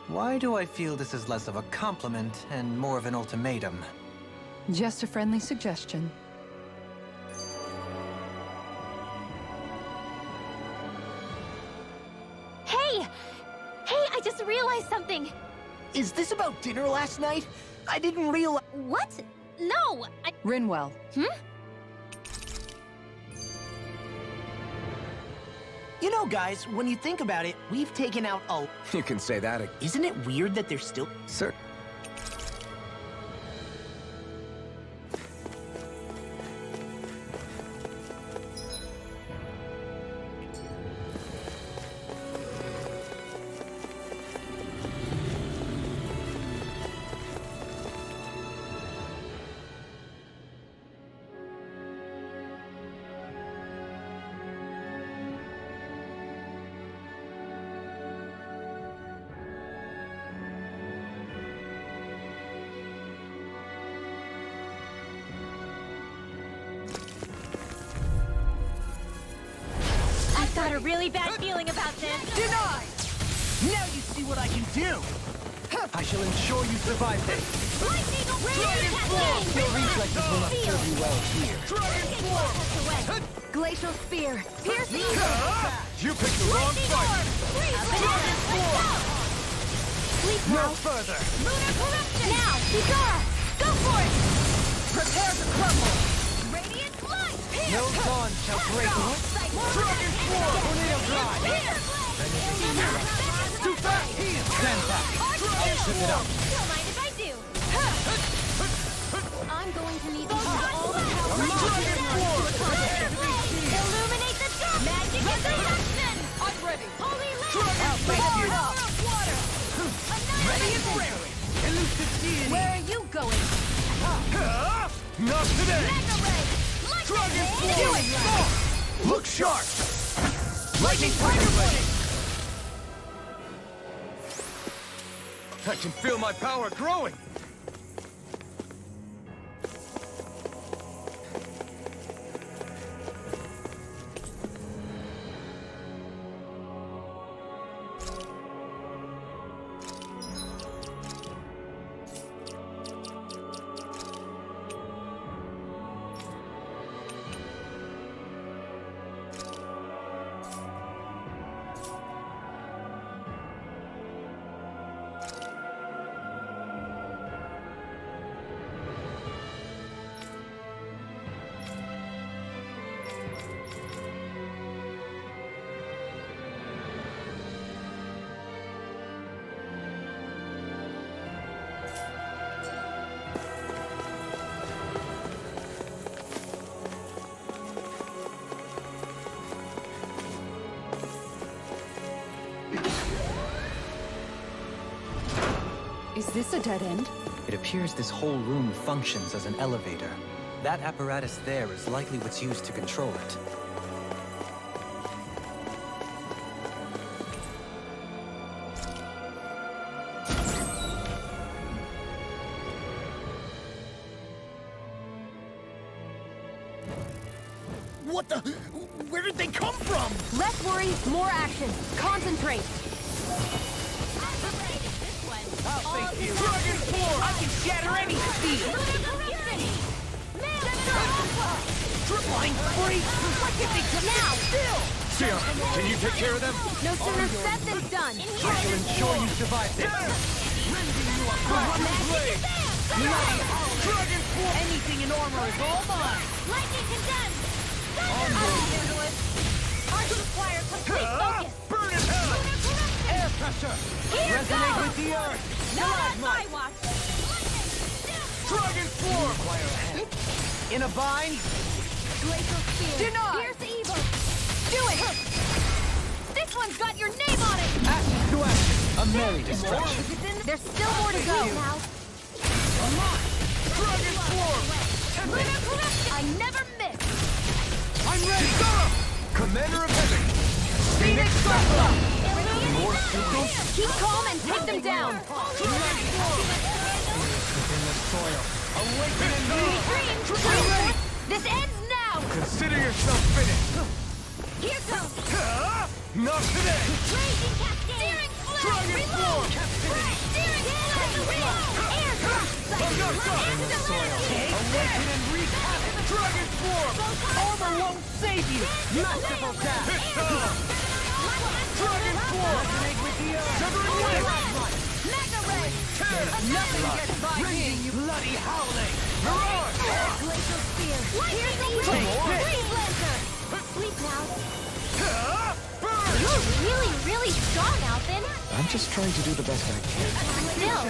Why do I feel this is less of a compliment and more of an ultimatum? Just a friendly suggestion. Hey! Hey, I just realized something! Is this about dinner last night? I didn't realize... What? No! Rinwell. You know, guys, when you think about it, we've taken out a... You can say that again. Isn't it weird that there's still... Sir. I've got a really bad feeling about this. Denied! Now you see what I can do! I shall ensure you survive this. Lightning Dragon Your reflexes will not serve you well here. Dragon Glacial Spear! Pierce the You picked the wrong fight! Sleep No well. further! Lunar Corruption! Now, Sigara! Go for it! Prepare to crumble! Radiant Light! No dawn shall break us. Dragon Sword! Tornado Drive! Too fast! Stand back. I'll shut it up. Don't mind if I do. I'm going to need to use all the power. Illuminate the dark! Magic introduction! I'm ready! Holy Dragon Sword! water! Ready and raring! Elusive deity! Where are you going? Not today! Mega Ray! Dragon Lightning! Sword! Look sharp! Lightning Tiger Blade! I can feel my power growing! Is this a dead end? It appears this whole room functions as an elevator. That apparatus there is likely what's used to control it. What the... Where did they come from? Less worry, more action. Concentrate. Dragon Sword! I can shatter any speed! Flying free! What did they do now? Still! Sierra, can you take care of them? No sooner said than done. I shall ensure you survive this. Anything in armor is all mine! Lightning condemned! Thunder! I'll handle it! Arch require complete focus! Burn in hell! Air pressure! Here Resonate goes! with the earth! Not on my watch! Dragon form! In a bind? Glacial spear! Denied! Here's the evil! Do it! This one's got your name on it! Ashes to ashes! A merry distraction! There's still more to go! Now. Dragon form! I never miss! I'm ready! Commander of Heaven! Phoenix Cyclone! More sequels? Keep calm and take them down! Within the soil. Awaken and Dream! This ends now! Consider yourself finished! Here goes! Not today! Raging cascade! Steering flame! Dragon Reload! form! Steering flame! Air thrust! I'm not done! In the soil. Awaken and wreak havoc! Dragon form! Armor won't save you! Masterful death! Dragon form! Resonate with the earth! Severing wind! Mega ray! Nothing gets by me, you bloody howling! Mirage! Glacial spear! Here's the evil! Freeze lancer! Sleep now! Burn! You're really strong, Alphin! I'm just trying to do the best I can. Still,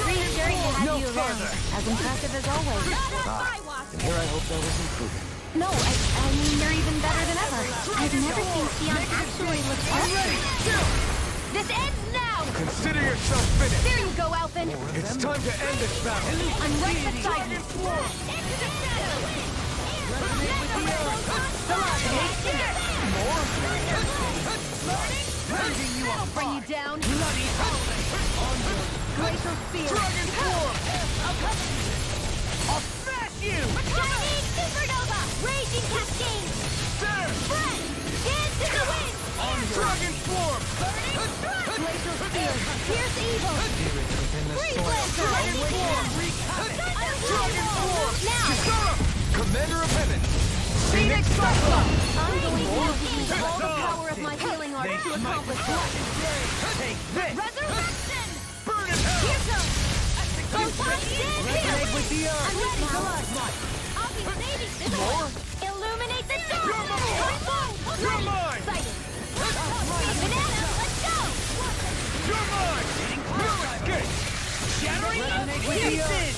reassuring to have No you around. further. As impressive as always. And here I hope that was improving. No, I mean, you're even better than ever. I've never seen Sion actually look Ready! This ends now! Consider yourself finished! There you go, Alphin! It's time to end this battle! I'm right beside you! That'll bring you down! Bloody howling! Glacial spear! Dragon form! I'll smash you! Shining supernova! Raging cascade! There! Spread! Dance in the wind! Dragon form! Glacial spear! Pierce evil! Freeze lancer! Dragon form! Dragon form! Now! Commander of Heaven! Phoenix Cyclone! I'm going to use all the power of my healing art to accomplish this! Take this! Resurrection! Burn in hell! Here goes! Photon stand Resonate with the earth! I'm ready now! I'll be saving this one! Illuminate the dark! You're mine! Excited! Banana, let's go! You're mine! No escape! Shattering pieces!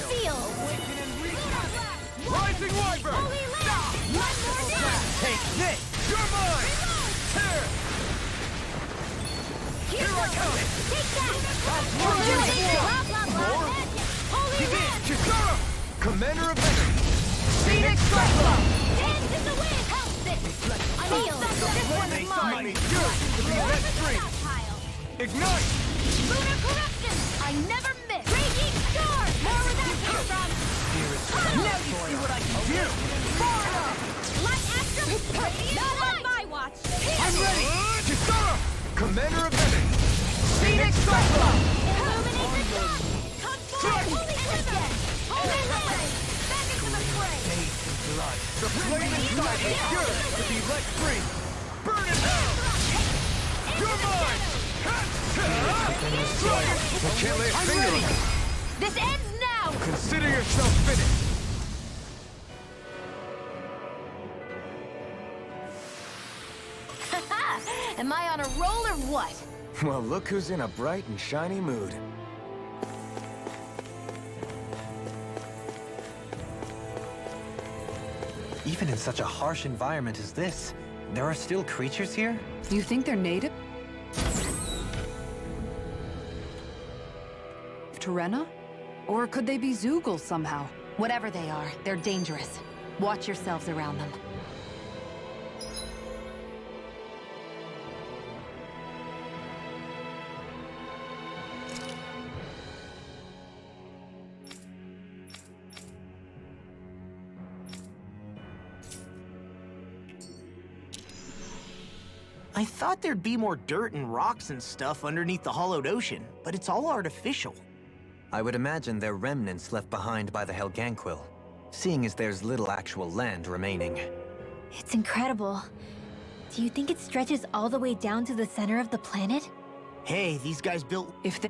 Seal! Rising Wyvern! Holy Land! One more down! Take this! You're mine! Tear! Here I come! Take that! Illuminate Blah, blah, blah. Holy Begin! Land! Chisara! Commander of Heaven! Phoenix Cyclone! Hands in the wind! Help this! Seal! This one's mine! Yours to be let free! Ignite! Lunar corruption! I never miss! Raging storm! More where that came from! Now you see what I can do! Fire! Light astral! Not on my watch! I'm ready! Chisara! Commander of Heaven! Phoenix Cyclone! Illuminate the sun! Come forth! Holy Sliver! Holy Land! Back into the fray! The flame inside is yours to be let free! Burn it out! You're mine! I can't lay a finger on it! This ends now! Consider yourself finished! Am I on a roll or what? Well, look who's in a bright and shiny mood. Even in such a harsh environment as this, there are still creatures here? You think they're native to Rena? Or could they be Zoogle somehow? Whatever they are, they're dangerous. Watch yourselves around them. I thought there'd be more dirt and rocks and stuff underneath the hollowed ocean, but it's all artificial. I would imagine they're remnants left behind by the Helganquil, seeing as there's little actual land remaining. It's incredible. Do you think it stretches all the way down to the center of the planet? Hey, these guys built... If they...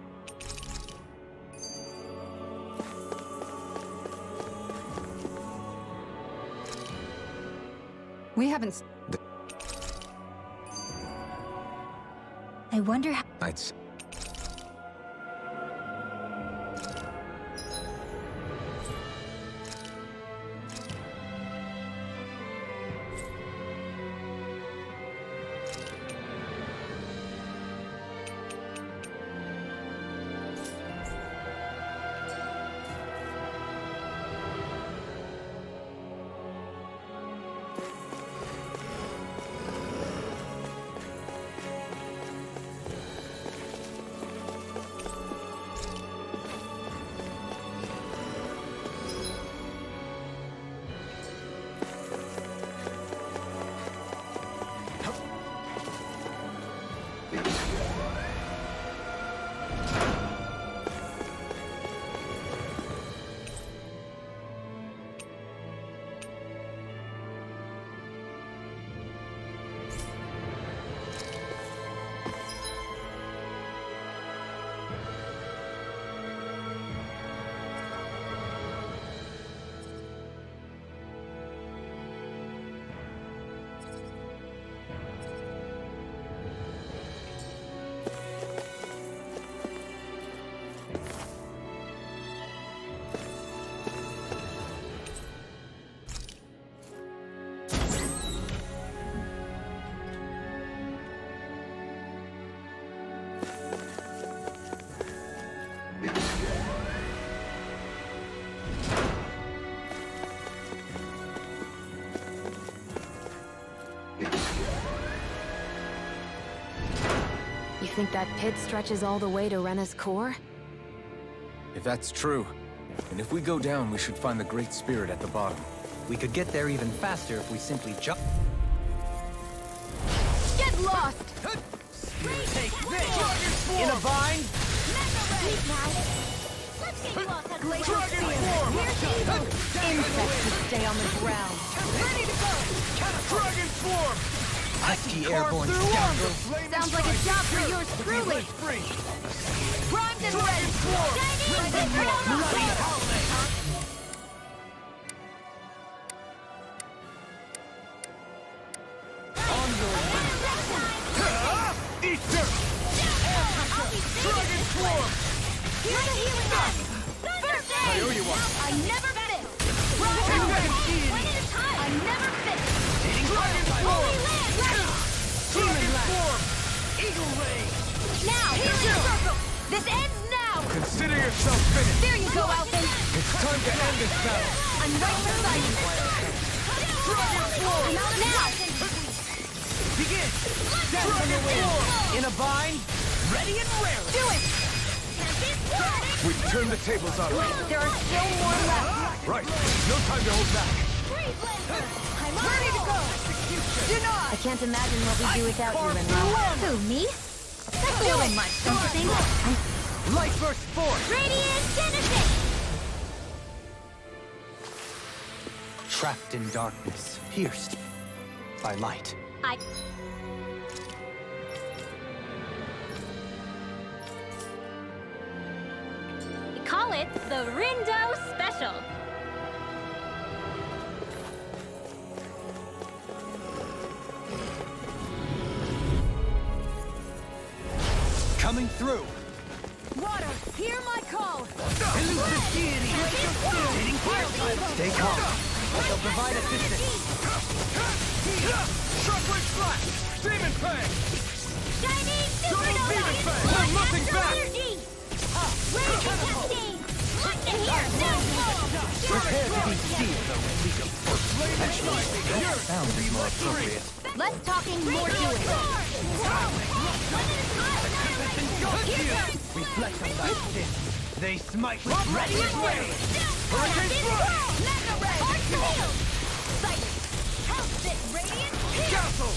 We haven't... I wonder how... You think that pit stretches all the way to Rena's core? If that's true, and if we go down, we should find the Great Spirit at the bottom. We could get there even faster if we simply jump. Get lost! Take this! In a bind? Dragon form! Insects should stay on the ground. Ready to go! Dragon form! Pesky airborne scoundrel. Sounds like a job for yours truly. Primed and ready. Easter! Dragon form! Here's a healing gun! First aid! I owe you one. I never miss! One at a time! I never miss! Dragon form! Dragon form! Eagle ray! Now, healing circle! This ends now! Consider yourself finished! There you go, Alphen! It's time to end this battle! I'm right beside you! Dragon form! I'm out now! Begin! Death on your way! In a bind? Ready and raring! Do it! We've turned the tables on. There are still more left! Right! No time to hold back! I'm ready to go! I can't imagine what we do without you, Renra. Who, me? That's a little much, don't you think? Light burst forth! Radiant Genesis! Trapped in darkness, pierced by light. We call it the Rindo Special. Coming through! Water, hear my call! Elusive deity! Stay calm. I shall provide assistance. Shockwave slash! Demon Fang! Shining Double Demon Supernova! Fang! We're nothing back! Raging Cascade! Lightning here! Now! Prepare to be sealed, though, when we go first. Actually, that sound is more appropriate. Less talking, more doing! Reflect on thy sin. They smite with Ready and ready! Hurricane Castle!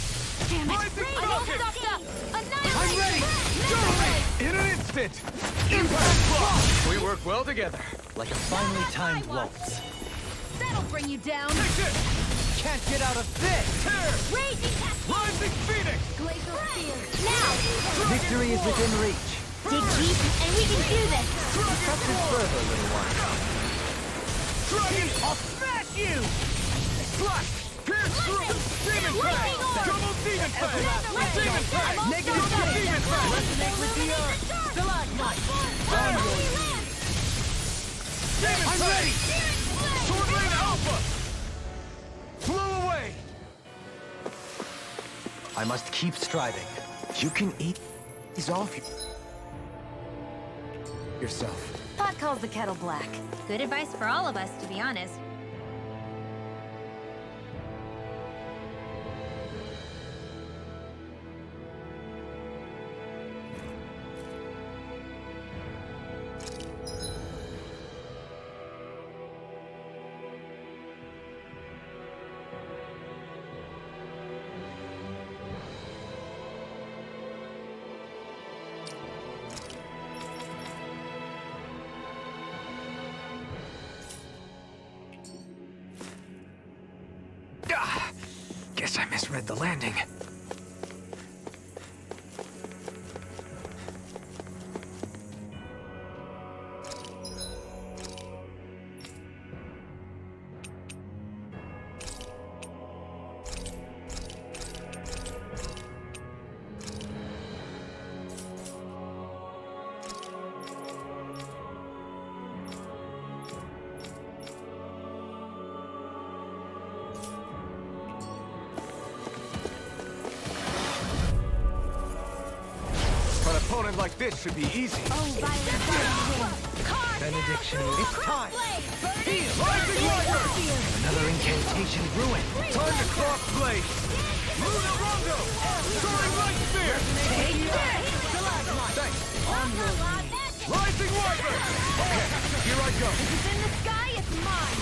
Damn it! Rising I'm all Falcon! stocked up! Annihilate! I'm ready! Dominate! In an instant! Impact block! We work well together. like a finely timed waltz. That'll bring you down! Take it! can't get out of this! Raging cascade! Rising Phoenix! Glacial spear! Now! Victory is within reach. Dig deep, and we can do this! Press it further, little one. Dragon! I'll smash you! Slash! Pierce through! Demon Fang! Double Demon Fang! Demon Fang! Negative Demon Fang! Resonate with the earth! Stalagmite! I'm ready! Sword Lane Alpha! Blow away! I must keep striving. You can eat these off yourself. Pot calls the kettle black. Good advice for all of us, to be honest. Guess I misread the landing. Opponent like this should be easy. Benediction. It's time. Heal. Rising Rider. Another incantation ruin. Time to cross blade. Luna Rondo. Soaring Light Spear. Take that. Thanks. Rising Rider. Okay, here I go. If it's in the sky, it's mine!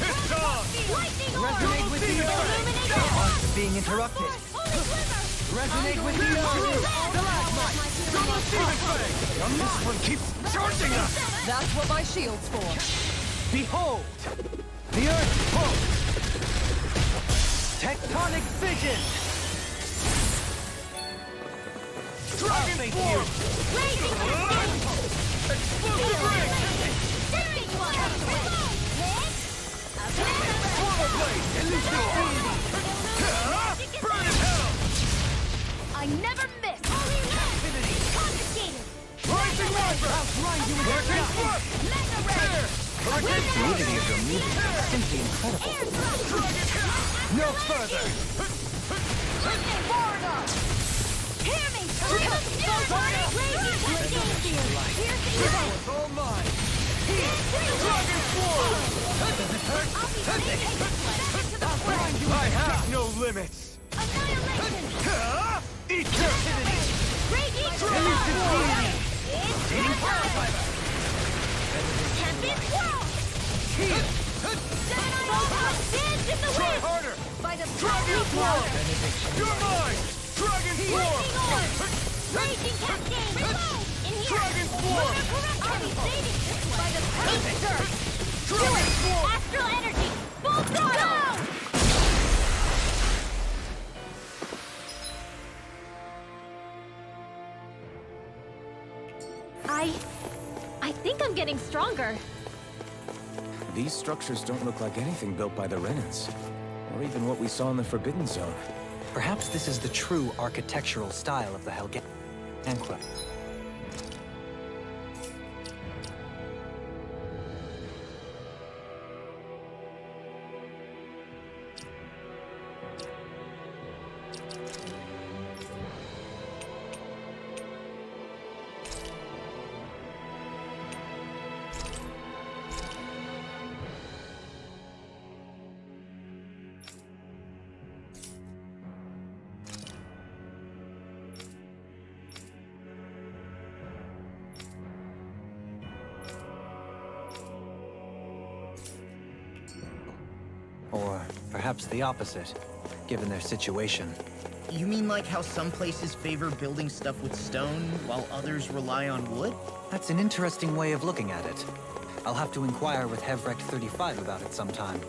It's on. Lightning Resonate with the earth. Being interrupted. Resonate with the earth. Stalagmite. Double Demon Fang. This one keeps charging us. That's what my shield's for. Behold, the earth pulse. Tectonic vision. Dragon form. Raging Explosive ring. Sending one! Swallow blade. Elusive fiend. Burn in hell. I never miss! Confiscated! Rising Rider. Hurricane Thrust. Mega Tear. Hurricane Thrust. Fluidity of your movement is simply incredible. No further. Hear me! It's all mine. Dragon Form. I have no limits. Annihilation! Eat captivity. Raging Elusive deity. It's power! Tempest Whirl! Heal. Dance in the Try wind! harder. By the Dragon Form. You're mine. Dragon Form. Raging Cascade! In here! Dragon Form. I'll be saving this by the perfect surge! Dragon Form. Astral energy! Full throttle! I think I'm getting stronger. These structures don't look like anything built by the Renans, or even what we saw in the Forbidden Zone. Perhaps this is the true architectural style of the Helgen. Or perhaps the opposite, given their situation. You mean like how some places favor building stuff with stone, while others rely on wood? That's an interesting way of looking at it. I'll have to inquire with Hevrect 35 about it sometime.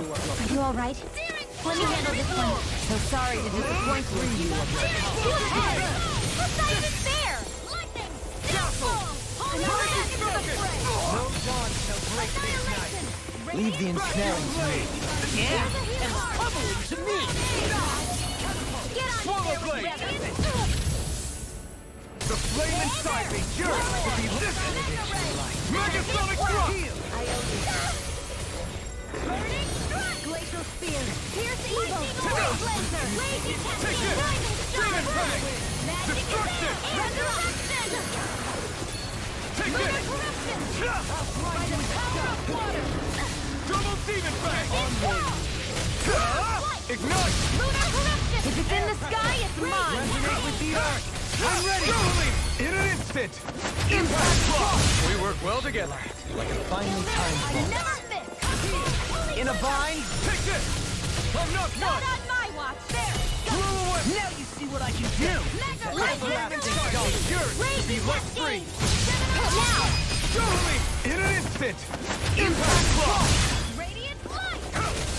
go. You all right? Let me handle this one. So sorry to disappoint you. You head! What's not even fair? Lightning! No dawn shall break this night. Leave the ensnaring to me. Yeah, and pummeling to me. Get on Swallow blade. The flame inside me yearns to be lifted. Megasonic thrust. Burning strike! Glacial spear! Pierce evil! Blazer! Raging cascade! Blinding strike! Magic Destruction! Resurrection! Take Lunar this! corruption! By the power of water! Double demon fang! Ignite! Lunar corruption! If it's in the sky, it's mine! Resonate with the earth! I'm ready! In an instant! Impact block! We work well together. Like a finely timed bomb. Never miss! In a bind? Take this! I'm not Not one! on my watch! There! Blew away! Now you see what I can do! Mega Everlasting stone yours to be let free! Now! Totally! In an instant! Impact block! Radiant light!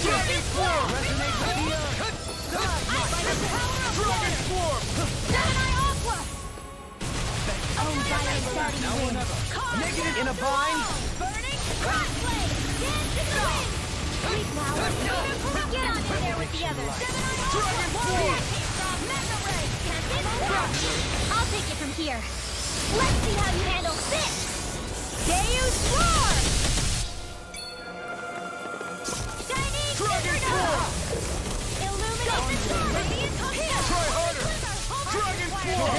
Dragon Swarm! Resonate with the earth! By the power of Dragon Swarm! Gemini Aqua! Oh, violent starting wind! Negative in a bind? Burning cross blade! Dance in the wind! Sleep now! Get on in there with the others! Gemini Aqua! Mega ray! I'll take it from here. Let's see how you handle this! Deus Roar! Shining Inferno! Illuminate the storm! Radiant Tornado! Try harder! Dragon Swarm!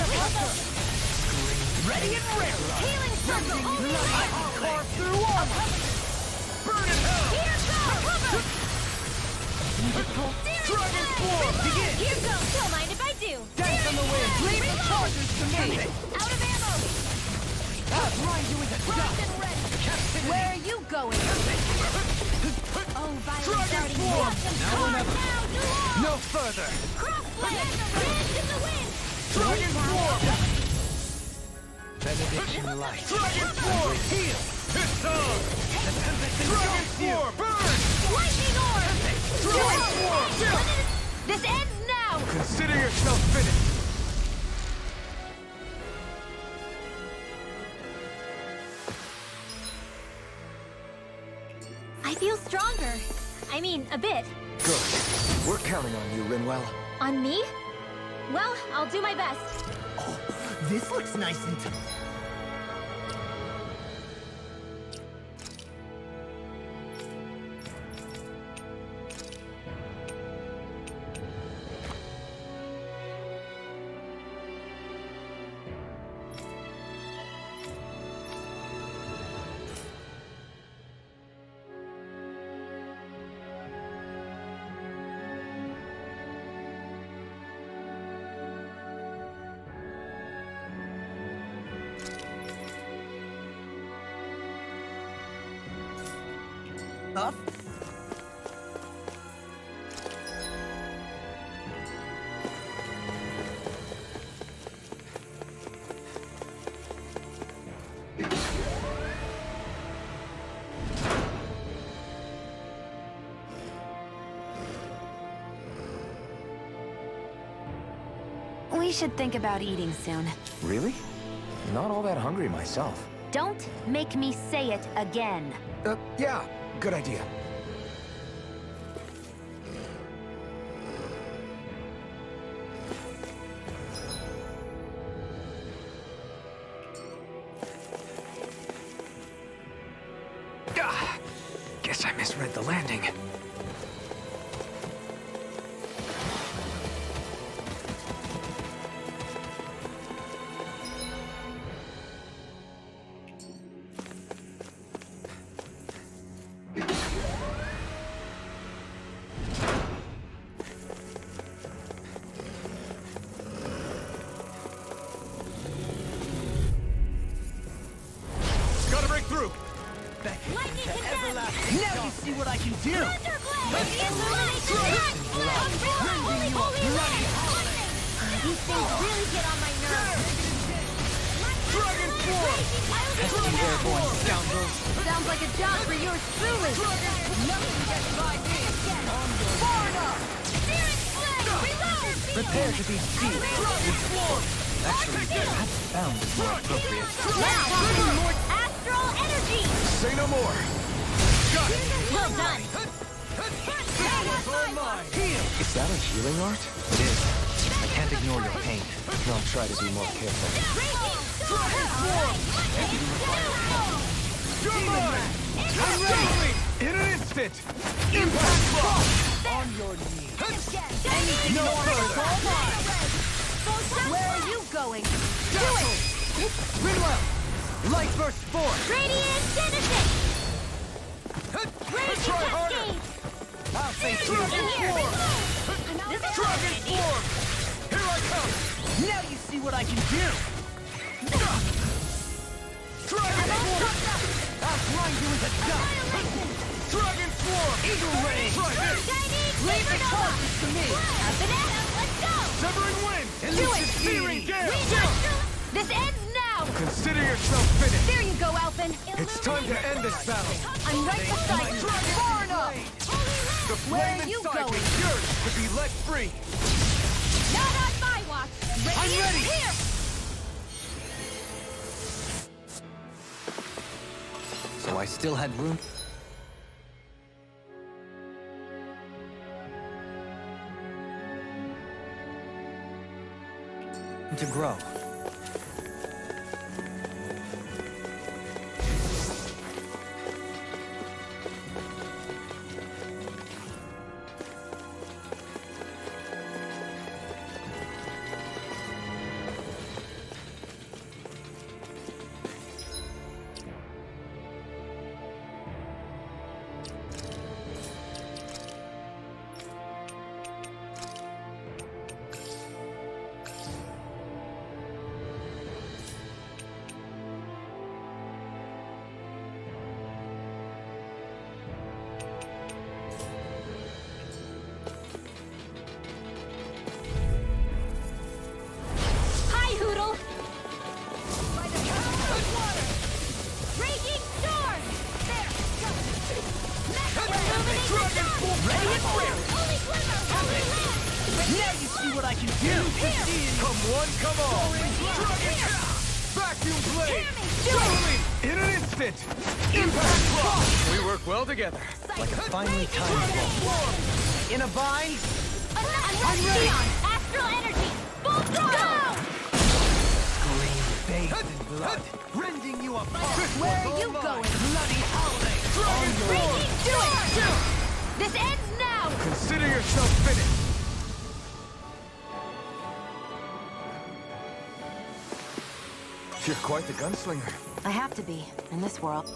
Ready and rare! Healing circle! I can carve through armor! Burn in hell! Here goes! Dragon Swarm! Begin! Here goes! Don't mind if I do! Dance on the wind! Leave the charges to me! Out of ammo! I'll grind you into dust! Where are you going? Oh, violent Dragon starting Swarm! Now or never! No further! Crossblade! Dance in the wind! Dragon Swarm! Benediction light. Dragon Swarm! Heal! It's on! Dragon Swarm! Burn! Lightning orb! Dragon Swarm! This ends now! Consider yourself finished! I feel stronger. I mean, a bit. Good. We're counting on you, Rinwell. On me? Well, I'll do my best. Oh, this looks nice and Up. We should think about eating soon. Really? Not all that hungry myself. Don't make me say it again. Yeah, good idea. Guess I misread the landing. Gotta break through! Lightning condensed! Now you see what I can do! These things really get on my nerves. Dragon Swarm! Pesky airborne scoundrels. Sounds like a job for yours truly. Nothing gets by me. Far enough. Prepare to be seized. Actually, perhaps bound is more appropriate. Now, talking more astral energy. Say no more. Got it. Well done. Is that a healing art? It is. I can't ignore your pain. I'll try to be more careful. I'm ready. In an instant. Impact block. On your knees. Anything no further. Where are you going? Do it! Rinwell! Light burst forth! Radiant Genesis! Let's try harder. I'll face you. Dragon form. Here I come. Now you see what I can do! Dragon form. I'll grind you into dust! Dragon form. Eagle ray! Try this. Leave the torches to me! Let's go! Severing wind. Do it! Searing gale. This ends now! Consider yourself finished. There you go, Alphen! It's time to end this battle. I'm right beside you! Far enough! The Where flame are you inside me going? yearns to be let free. Not on my watch! I'm ready. Here! So I still had room. To grow. Hi, Hoodle! By the power of water! Raging storm! There! Dragon form. Radiant flare! Holy glimmer! Holy land! Now you see what I can do! Come one, come all. Dragon vacuum blade. Do it! In an instant. Impact block. We work well together. Like a finely timed blow. In a bind? I'm ready! Astral energy! Full throttle! Green bathed in blood, rending you apart! Where are you going? Bloody howling! Raging storm! This ends now! Consider yourself finished. You're quite the gunslinger. I have to be, in this world.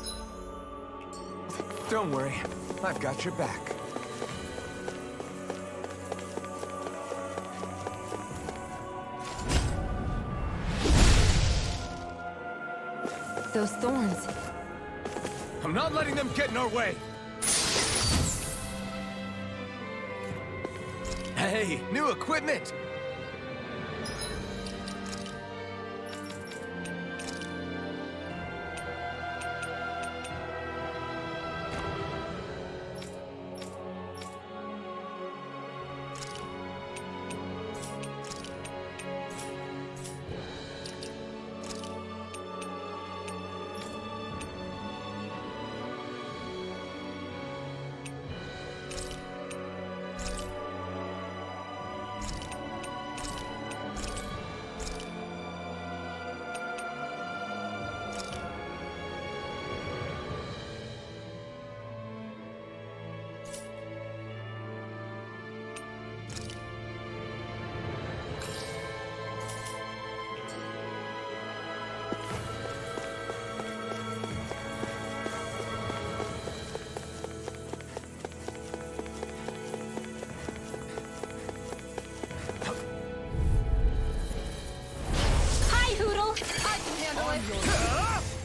Don't worry, I've got your back. Those thorns. I'm not letting them get in our way. Hey, new equipment!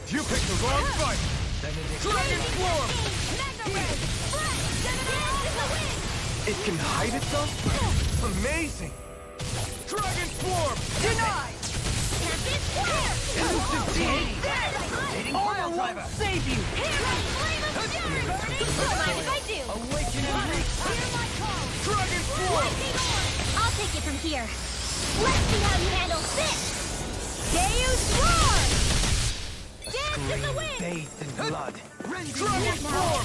You picked the wrong fight! Dragon Form! It can hide itself? Amazing! Dragon Form! Denied! Instantaneous! Lightning pile driver! Save you! Here, flame of fury! Don't mind if I do! Awakening reach! Hear my call! Dragon form! Lightning orb! I'll take it from here. Let's see how you handle this! Deus Roar! Dance in the wind! Bathed in blood. Dragon form!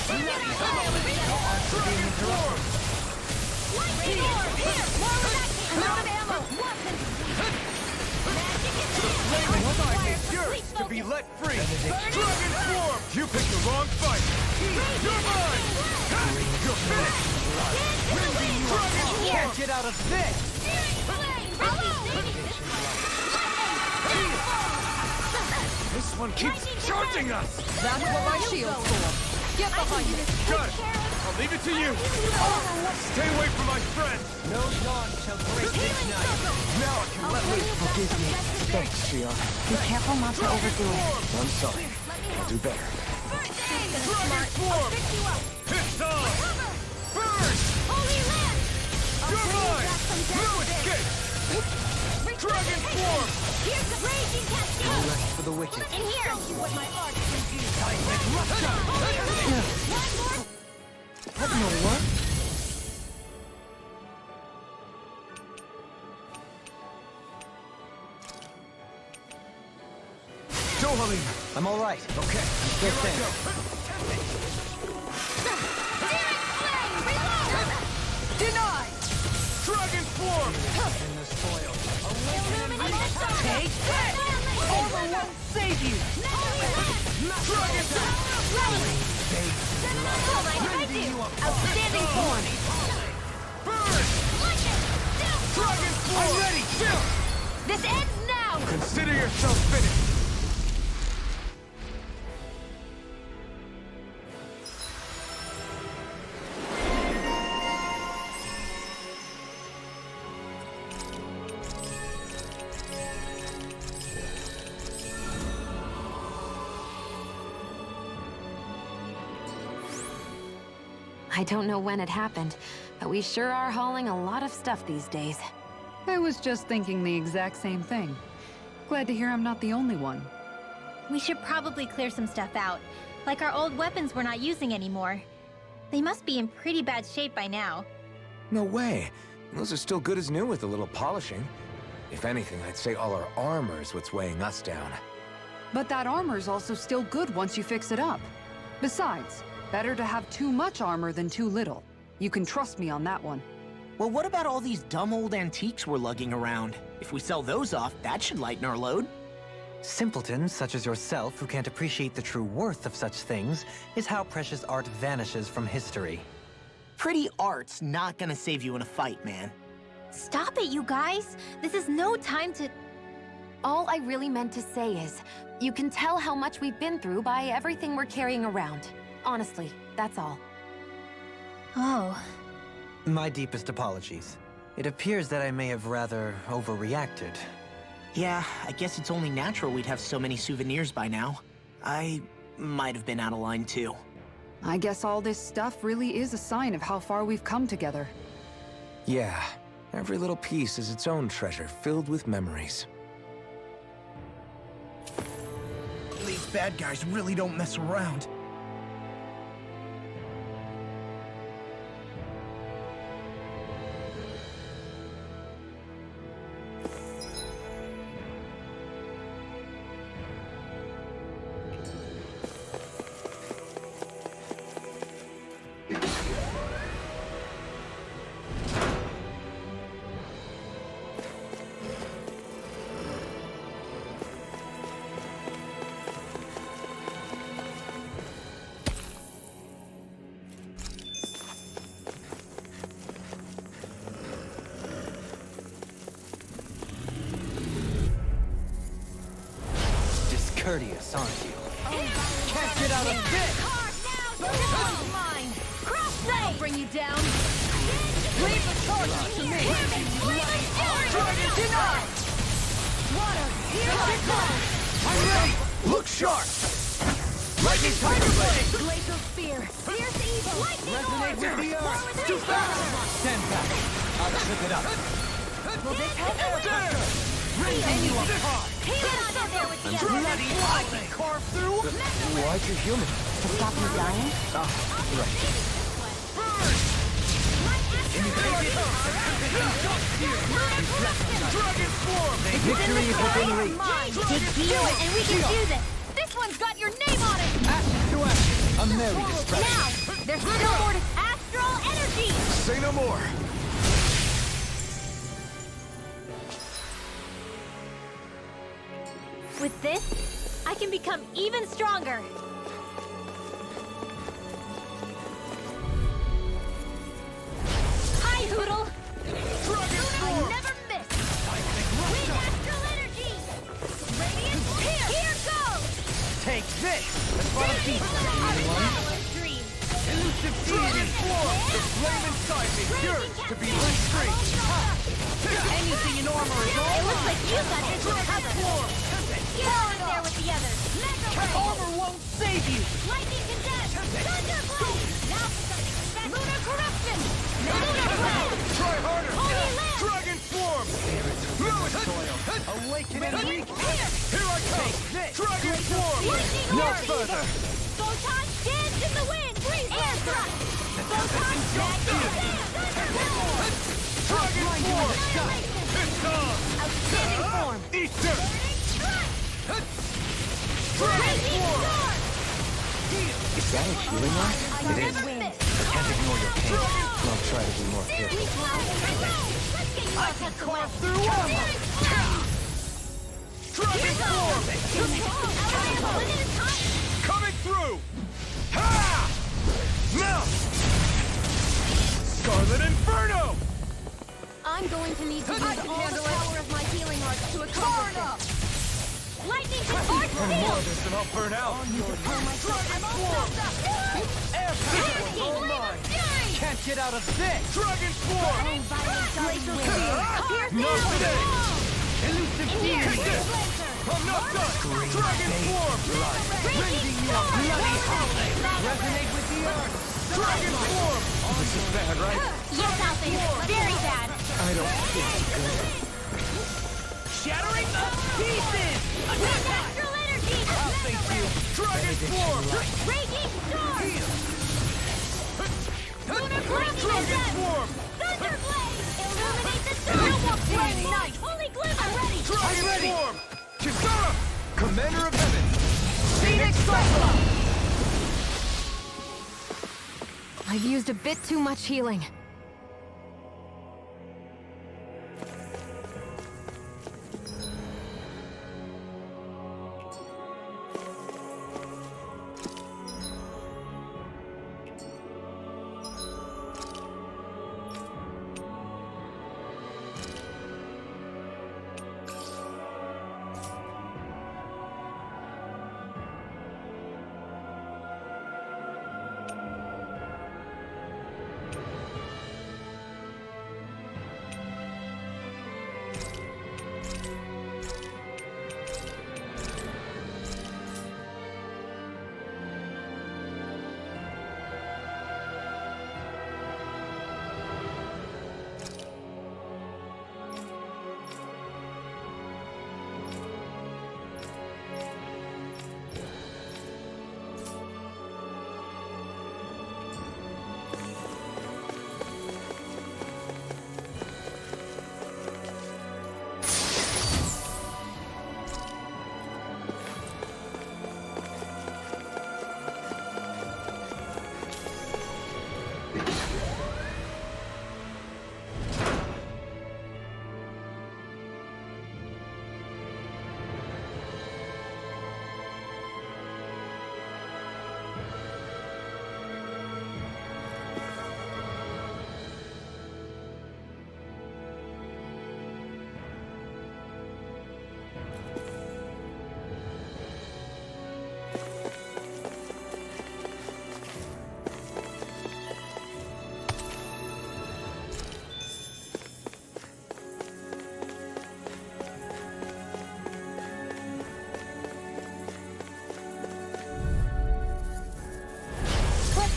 Dragon form! Lightning orb! Here! More where that came! I'm out of ammo! Magic is here! Flaming psychic fury to be let free! Dragon form! You picked the wrong fight! You're mine! You're finished! Can't get out of this! This one keeps charging us! That's what my shield's for. Get behind me. Got it! I'll leave it to you! Stay away from my friend! No dawn shall break this night. Now I can let loose! Forgive me. Thanks, Shion. Be careful not to overdo it. I'm sorry. I'll do better. Dragon form! It's on! Burn! Holy Land! You're mine! No escape! Dragon form! Here's the raging cascade! Rest for the wicked. In here! What my art can do! What in the what? Dohalim! I'm all right. Okay, Here I go. Denied! Dragon form! In the soil. Take that! Armor won't save you! Dragon Outstanding form! burn! Dragon form! I'm ready! This ends now! Consider yourself finished! I don't know when it happened, but we sure are hauling a lot of stuff these days. I was just thinking the exact same thing. Glad to hear I'm not the only one. We should probably clear some stuff out. Like our old weapons we're not using anymore. They must be in pretty bad shape by now. No way. Those are still good as new with a little polishing. If anything, I'd say all our armor is what's weighing us down. But that armor's also still good once you fix it up. Besides, better to have too much armor than too little. You can trust me on that one. Well, what about all these dumb old antiques we're lugging around? If we sell those off, that should lighten our load. Simpletons such as yourself who can't appreciate the true worth of such things is how precious art vanishes from history. Pretty art's not gonna save you in a fight, man. Stop it, you guys! This is no time to... All I really meant to say is, you can tell how much we've been through by everything we're carrying around. Honestly, that's all. Oh. My deepest apologies. It appears that I may have rather overreacted. Yeah, I guess it's only natural we'd have so many souvenirs by now. I might have been out of line too. I guess all this stuff really is a sign of how far we've come together. Yeah, every little piece is its own treasure filled with memories. These bad guys really don't mess around. Discourteous, aren't you? Can't get out of this! Mine! Crossblade! Bring you down. Leave the charge to me. Dragon denied! Water, here I come. I'm ready! Look sharp! Lightning Tiger Blade! Glacial spear. Fierce evil! Lightning Resonate orb! with the earth! Too fast! Stand back! I'll trip it up! Will this help? There! And you apart! Get on in there with the others! Bloody I can carve through! Why'd you human? To stop me dying? Dragon form! Victory is within reach. Dig deep, and we can do this! This one's got your name on it! Action to action! A merry distraction! Now, there's still more to astral energy! Say no more! With this, I can become even stronger. Hi, Hoodle! I never miss! With astral energy! Radiant here goes! Take this! That's what I'm teaching Traveler's dream! Elusive deity! The flame inside me yearns to be restrained! Anything in armor is all It looks mine! like you got this covered! Get on in there with the others! Armor won't save you! Lightning condensed! Thunderblade! Now for something special! Lunar corruption! Lunar blade! Try harder! Holy land! Dragon form! Lewis soil! Awaken and weak! Here I come! Dragon form! No further! Photon dance in the wind! Breathe air thrust! Photon dance in the wind! Thunderbolt! Dragon form! It's on! Outstanding form! Easter! Dragon form! Is that a healing art? I never miss! I can't ignore your pain. I'll try to be more careful. Let's get you off the Carve through armor! Dragon form! Coming through! Ha! Now! Scarlet Inferno! I'm going to need to use all the power of my healing arts to accomplish this. Lightning to Arch More Steel! of this and I'll burn out! I'm all soaked up! Air power all mine! Can't get out of this! Dragon form! Not today! Elusive deity! I'm not done! Dragon form! Raising you up! Bloody holiday! Resonate with the earth! Dragon form! This is bad, right? Yes, Althing! Very bad! I don't feel good. Shattering the pieces! With astral energy! I'll thank you! Dragon form! Raging storm! Lunar corruption! Dragon form! Thunderblade! Illuminate the storm! Flame Knight! Holy Glimmer! Ready! Dragon form! Kisara! Commander of Heaven! Phoenix Cyclone! I've used a bit too much healing.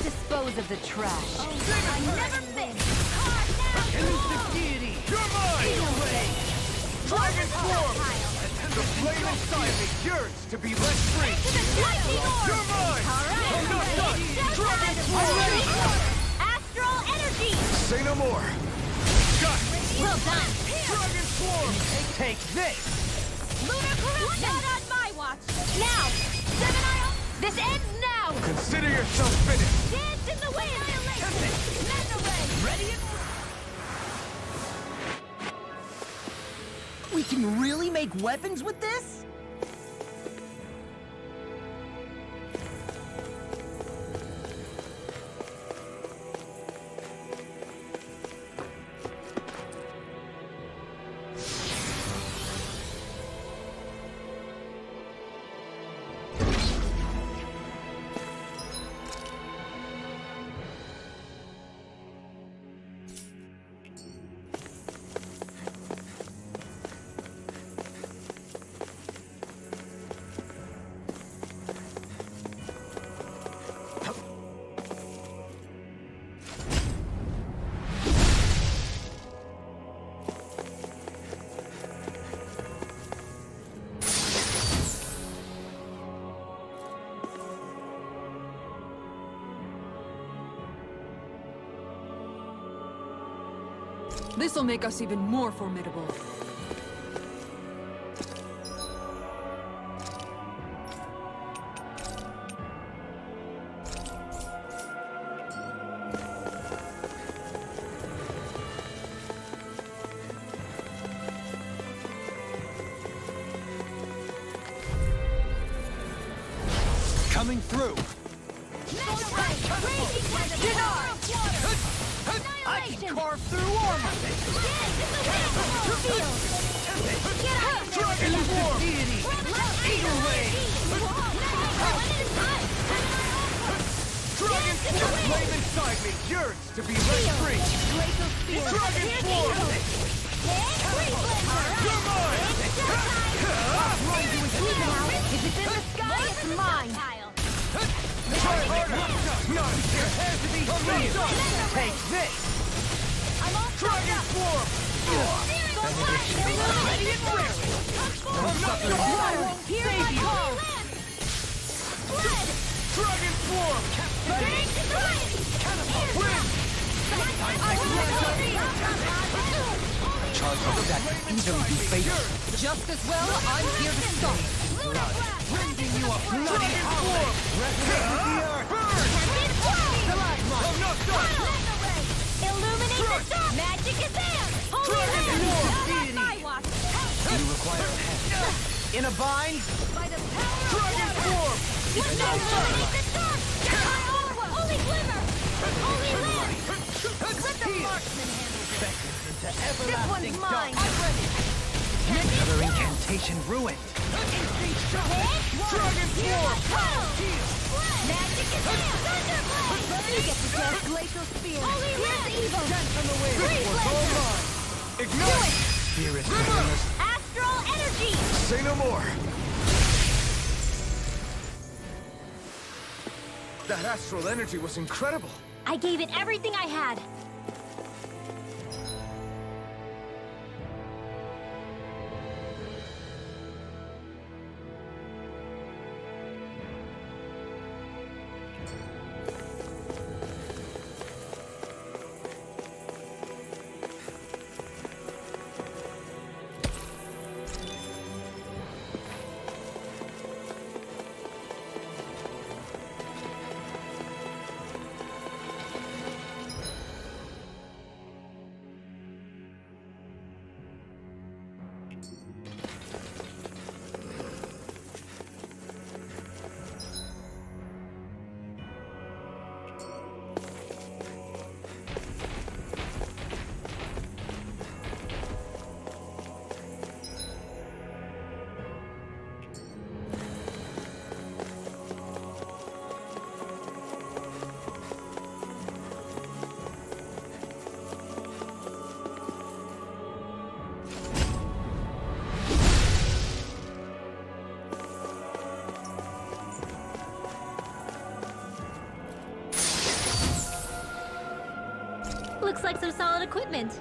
Dispose of the trash. I never miss! Hard now! Elusive deity! You're mine! Dragon Swarm! The flame inside me yearns to be let free! You're mine! I'm not done! Dragon Swarm! Astral energy! Say no more! Got it! Well done! Dragon Swarm! Take this! Lunar corruption! Not on my watch! Now! Seven Isle! This ends now! Consider yourself finished! Dance in the wind! Mega Ray! Ready and... We can really make weapons with this? This'll make us even more formidable. Coming through! I can carve through armor! Dragon Swarm! Eagle Ray! Dragon Swarm! Flame inside me yearns to be let free! Dragon Swarm! You're mine! If it's in the sky, it's mine! Try harder! None! Your hands to be healed! Take this! Dragon Swarm! Ready and ready! I'm not your water! Save you! Dragon Swarm! Win! Charge of that could easily be fatal. Just as well, I'm here to stop. Rending you a bloody Swarm! Burn! I'm not done! Illuminate the dark! Magic is there! Holy Land! Not on my watch! Do you require a hand? In a bind? By the power of Dragon Swarm! illuminate the dark! Holy Glimmer! Holy Land! Let the marksman handle this! This one's mine! Another incantation ruined! Dragon Swarm! Magic is there! Thunderblade! You get to dance glacial spear! Holy Land! Evil! Sent from the wind! This was all mine! Ignite! Spirit witness! Astral energy! Say no more! That astral energy was incredible! I gave it everything I had! Looks like some solid equipment.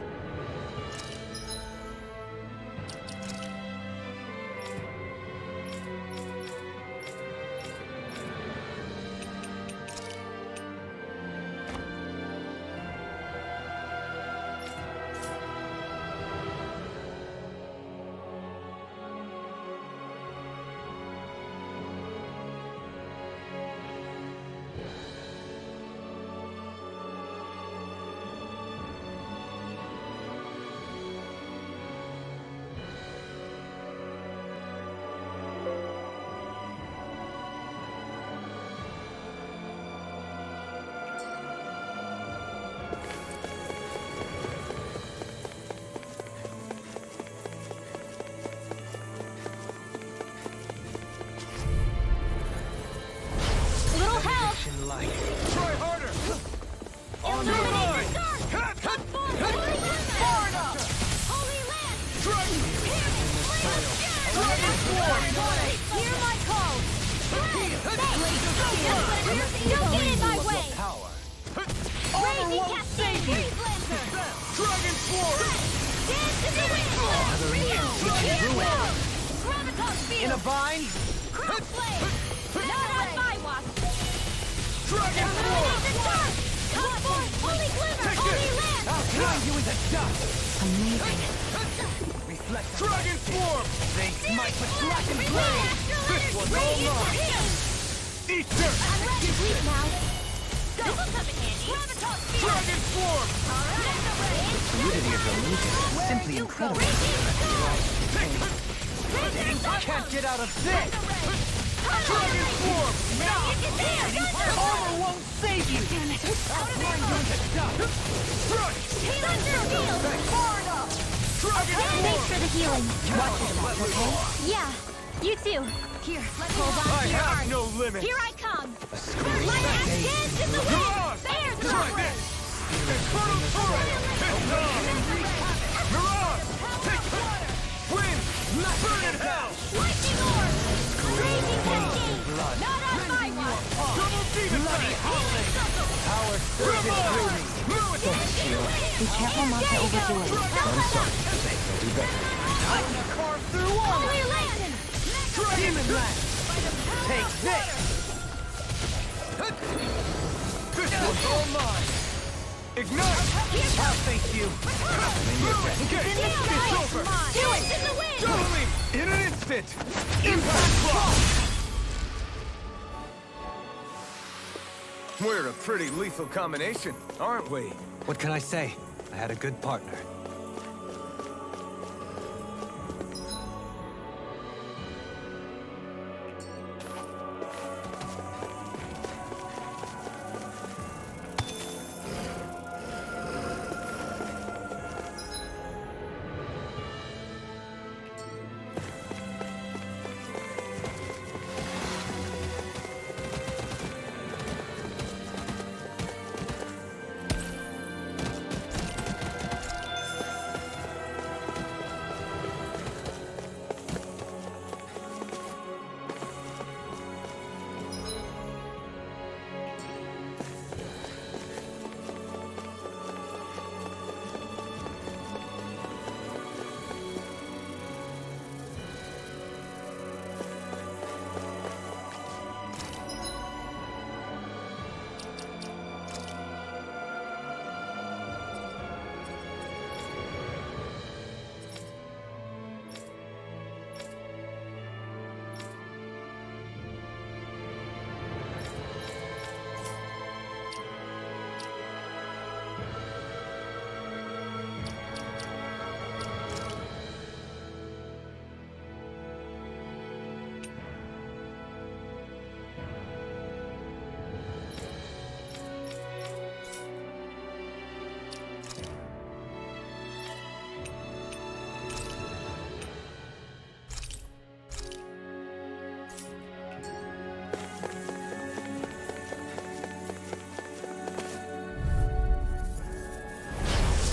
Hear my call! Don't get in my way! Raging Cascade! Freeze Lancer! Dragon Force! Dance in the wind! Graviton Field! In a bind? Crossblade! Not on my watch! Dragon Illuminate the Force! dark! Come forth! Holy Glimmer! Holy Land! I'll grind you into dust! Amazing. Reflect. Dragon Form! They smite with blackened blade! This one's all mine! Eat dirt! I'm ready to sleep now! This will come in handy! Graviton Field! Dragon Form! Alright! Fluidity of the illusion is simply incredible. Can't get out of this! Dragon Form! Armor won't save you! Damn it! I'll grind you into dust! Thrust! Thanks for the healing. Watch your back, okay? Yeah, you too. Here, hold on I to your have heart. no limits! Here I come. My axe dance in the wind. Bear the Try this! Infernal Torrent! It's on! Mirage! Take fire! Wind! Burn in hell! lightning orb. Raging cascade. Not on my watch. Double demon blade! Power surges through me! Be careful not to overdo it. I'm sorry. I'll do better. I can carve through armor! Holy Lantern. Demon Blast! Take this! This one's all mine! Ignite! I'll thank you! Okay, it's over! Do it in the wind. Double leap! In an instant! Impact block! We're a pretty lethal combination, aren't we? What can I say? I had a good partner.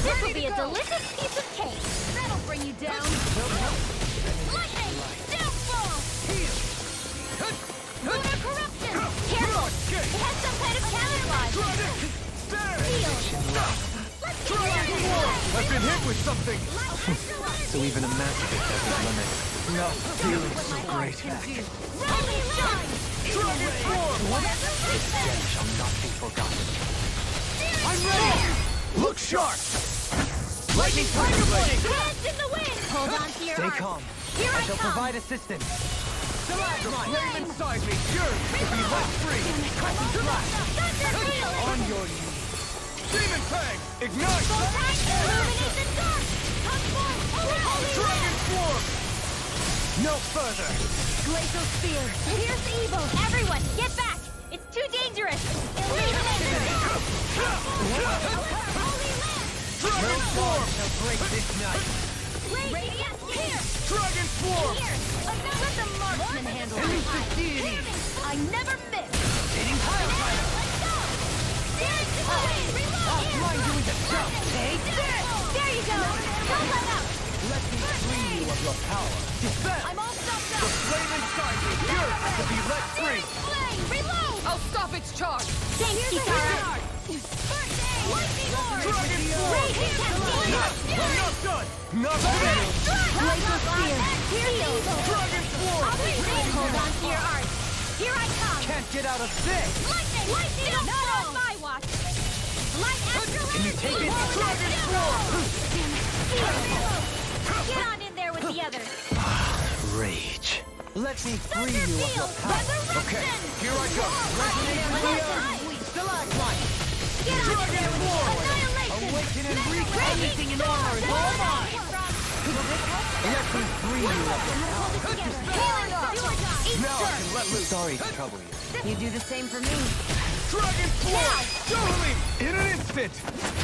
This will be a delicious piece of cake. That'll bring you down. Lightning! Downfall! Lunar corruption! Careful! It has some kind of camouflage. Heal! Let's get I've been hit with something! So even a masochist has his limits. No, feeling so great. Rally shine! Dragon Form! This death shall not be forgotten. I'm ready! Look sharp! Lightning Tiger Blade! Hands in the wind! Hold on to your Stay heart. calm. Here I shall come! provide assistance. The flame inside me yearns to be let free! Crescent Blast! Thunder Field! On your knees! Demon Fang! Ignite! Illuminate the dark! Come forth! Holy Dragon Form! No further! Glacial Spear! Here's evil! Everyone, get back! It's too dangerous! Illuminate the dark! Holy Land! Dragon Form! Shall break this night. Radiant here! Dragon Form! Here! Let the marksman handle it! I never miss! Hitting higher! Let's go! Dance in the wind! Reload! I'll grind you into dust! Take this! There you go! Don't let out! Let me free you of your power. Defend! I'm all stopped The up! flame inside you yearns to be let free! Flame! Reload! I'll stop its charge! Thanks, Kitara. First aid! Lightning Lord! Dragon Sword! Raging Cascade! I'm not done! Not today! Glacial Spear! Heal! Dragon Sword! Hold on to your art! Here I come! Can't get out of this! Lightning! Lightning! Not on my watch! Light Astral Can you take it? Dragon Get on in there with the others. Rage. Let me free you of your power. Okay, here I go. Resonate with the earth. Stalagmite. Get on in Dragon there with Sword. Annihilation! Awaken and wreak everything in honor is all mine. Let me free you of your power. Now I can let loose. Sorry to trouble you. You do the same for me. Dragon Sword! Show me! In an instant!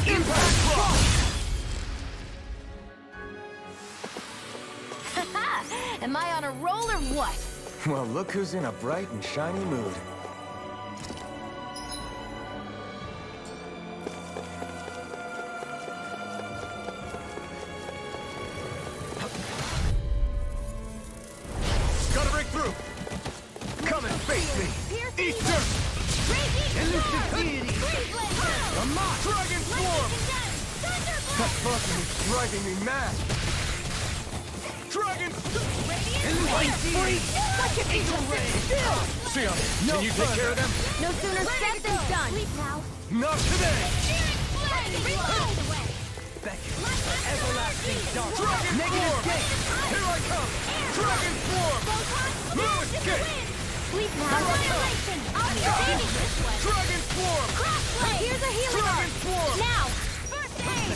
Impact Rock! Am I on a roll or what? Well, look who's in a bright and shiny mood. Gotta break through! Come and face me! Easter! Elusive deity! Amok! Dragon Swarm! That fucking is driving me mad! Dragon! Elusive deity! Such an angel ray! Sion, can you take care of them? No sooner said than done. Not today! Thank you. Everlasting dark! Dragon Swarm! Here I come! Dragon Swarm! No escape! Annihilation! I'll be saving this one. Dragon Swarm! Crossblade! Here's a healing Dragon art. Swarm! Now! First aid!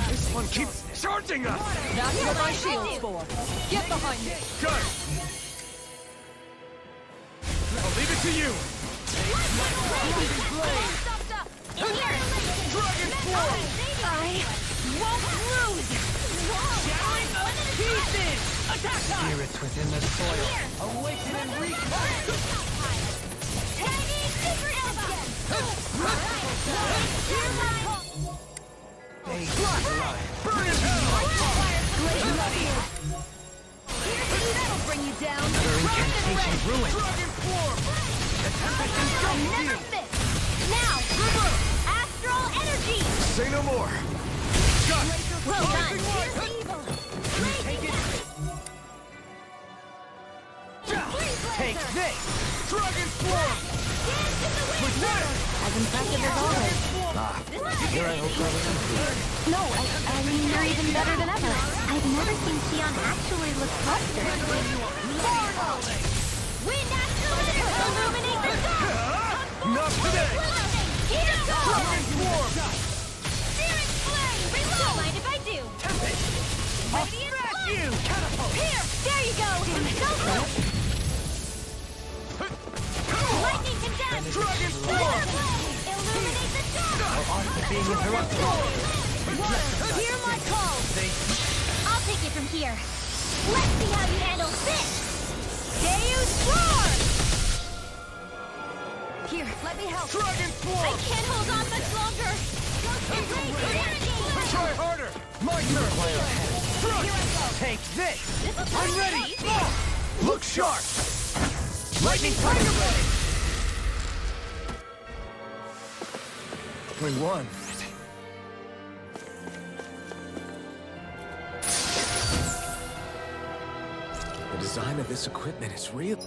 This one keeps charging us! That's what my shield's for. Get behind me. Got it! I'll leave it to you! Dragon Swarm! I won't lose! Pieces! Attack time! Spirits within the soil. Awaken and They burn in hell! That'll bring you down! Another incantation ruined. Dragon Swarm! The tempest engulfs Never you! miss! Now! Astral energy! Say no more! Got it! Well done! Rising light! Here's evil! Take it! Take this! Dragon Swarm! With this! As impressive as always. Here I hope No, I mean, you're even better than ever. I've never seen Xion actually look flustered. Wind astral energy! Illuminate the dark! Not today! Here's Dragon Swarm! Searing flame! Reload! Don't mind if I do! Radiant You! Catapult! Here! There you go! Lightning condemned! Dragon Swarm! Illuminate the dark! being interrupted. Hear my call! I'll take it from here. Let's see how you handle this! Deus Roar! Here, let me help. Dragon Swarm! I can't hold on much longer! Try harder! My turn! Take this! I'm ready! Look sharp! Lightning Tiger Blade! We won. The design of this equipment is real.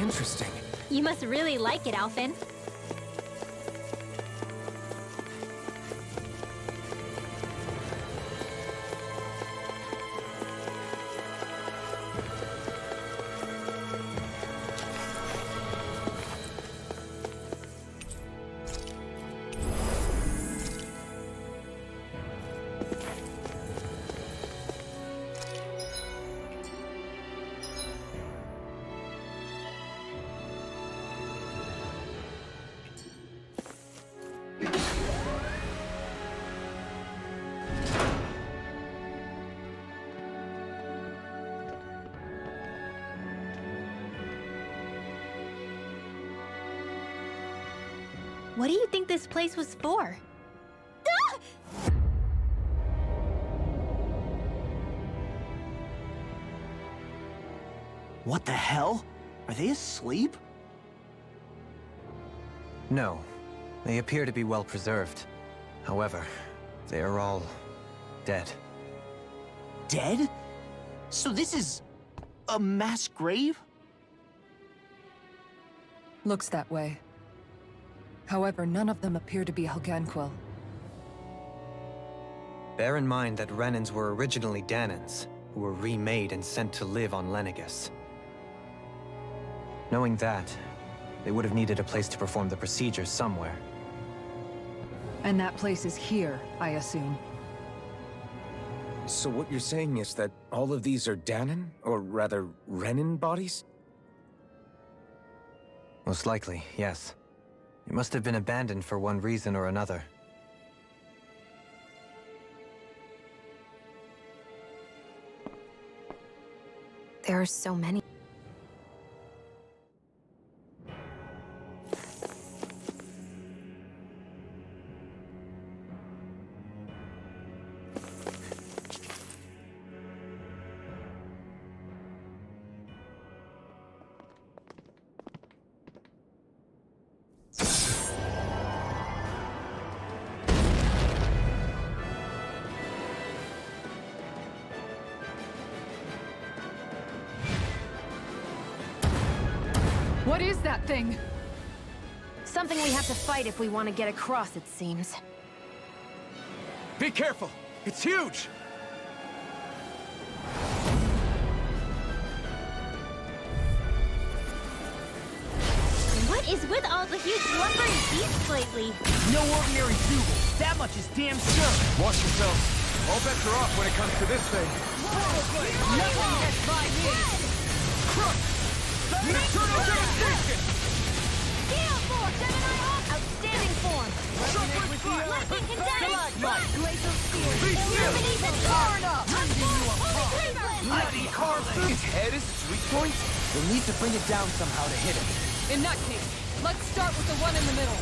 Interesting. You must really like it, Alphen. What do you think this place was for? Ah! What the hell? Are they asleep? No. They appear to be well preserved. However, they are all dead. Dead? So this is a mass grave? Looks that way. However, none of them appear to be Helganquil. Bear in mind that Renans were originally Danans, who were remade and sent to live on Lenegus. Knowing that, they would have needed a place to perform the procedures somewhere. And that place is here, I assume. So what you're saying is that all of these are Danan, or rather, Renan bodies? Most likely, yes. It must have been abandoned for one reason or another. There are so many. What is that thing? Something we have to fight if we want to get across, it seems. Be careful! It's huge! What is with all the huge lumbering beasts lately? No ordinary Dougal. That much is damn sure. Watch yourself. All bets are off when it comes to this thing. Nothing gets by me! Crush! Eternal devastation! Gale Force, Gemini off! Outstanding form! Lightning condense! Glacial Spear! Illuminate the dark! Mighty carve through its head is its weak point? We'll need to bring it down somehow to hit it. In that case, let's start with the one in the middle.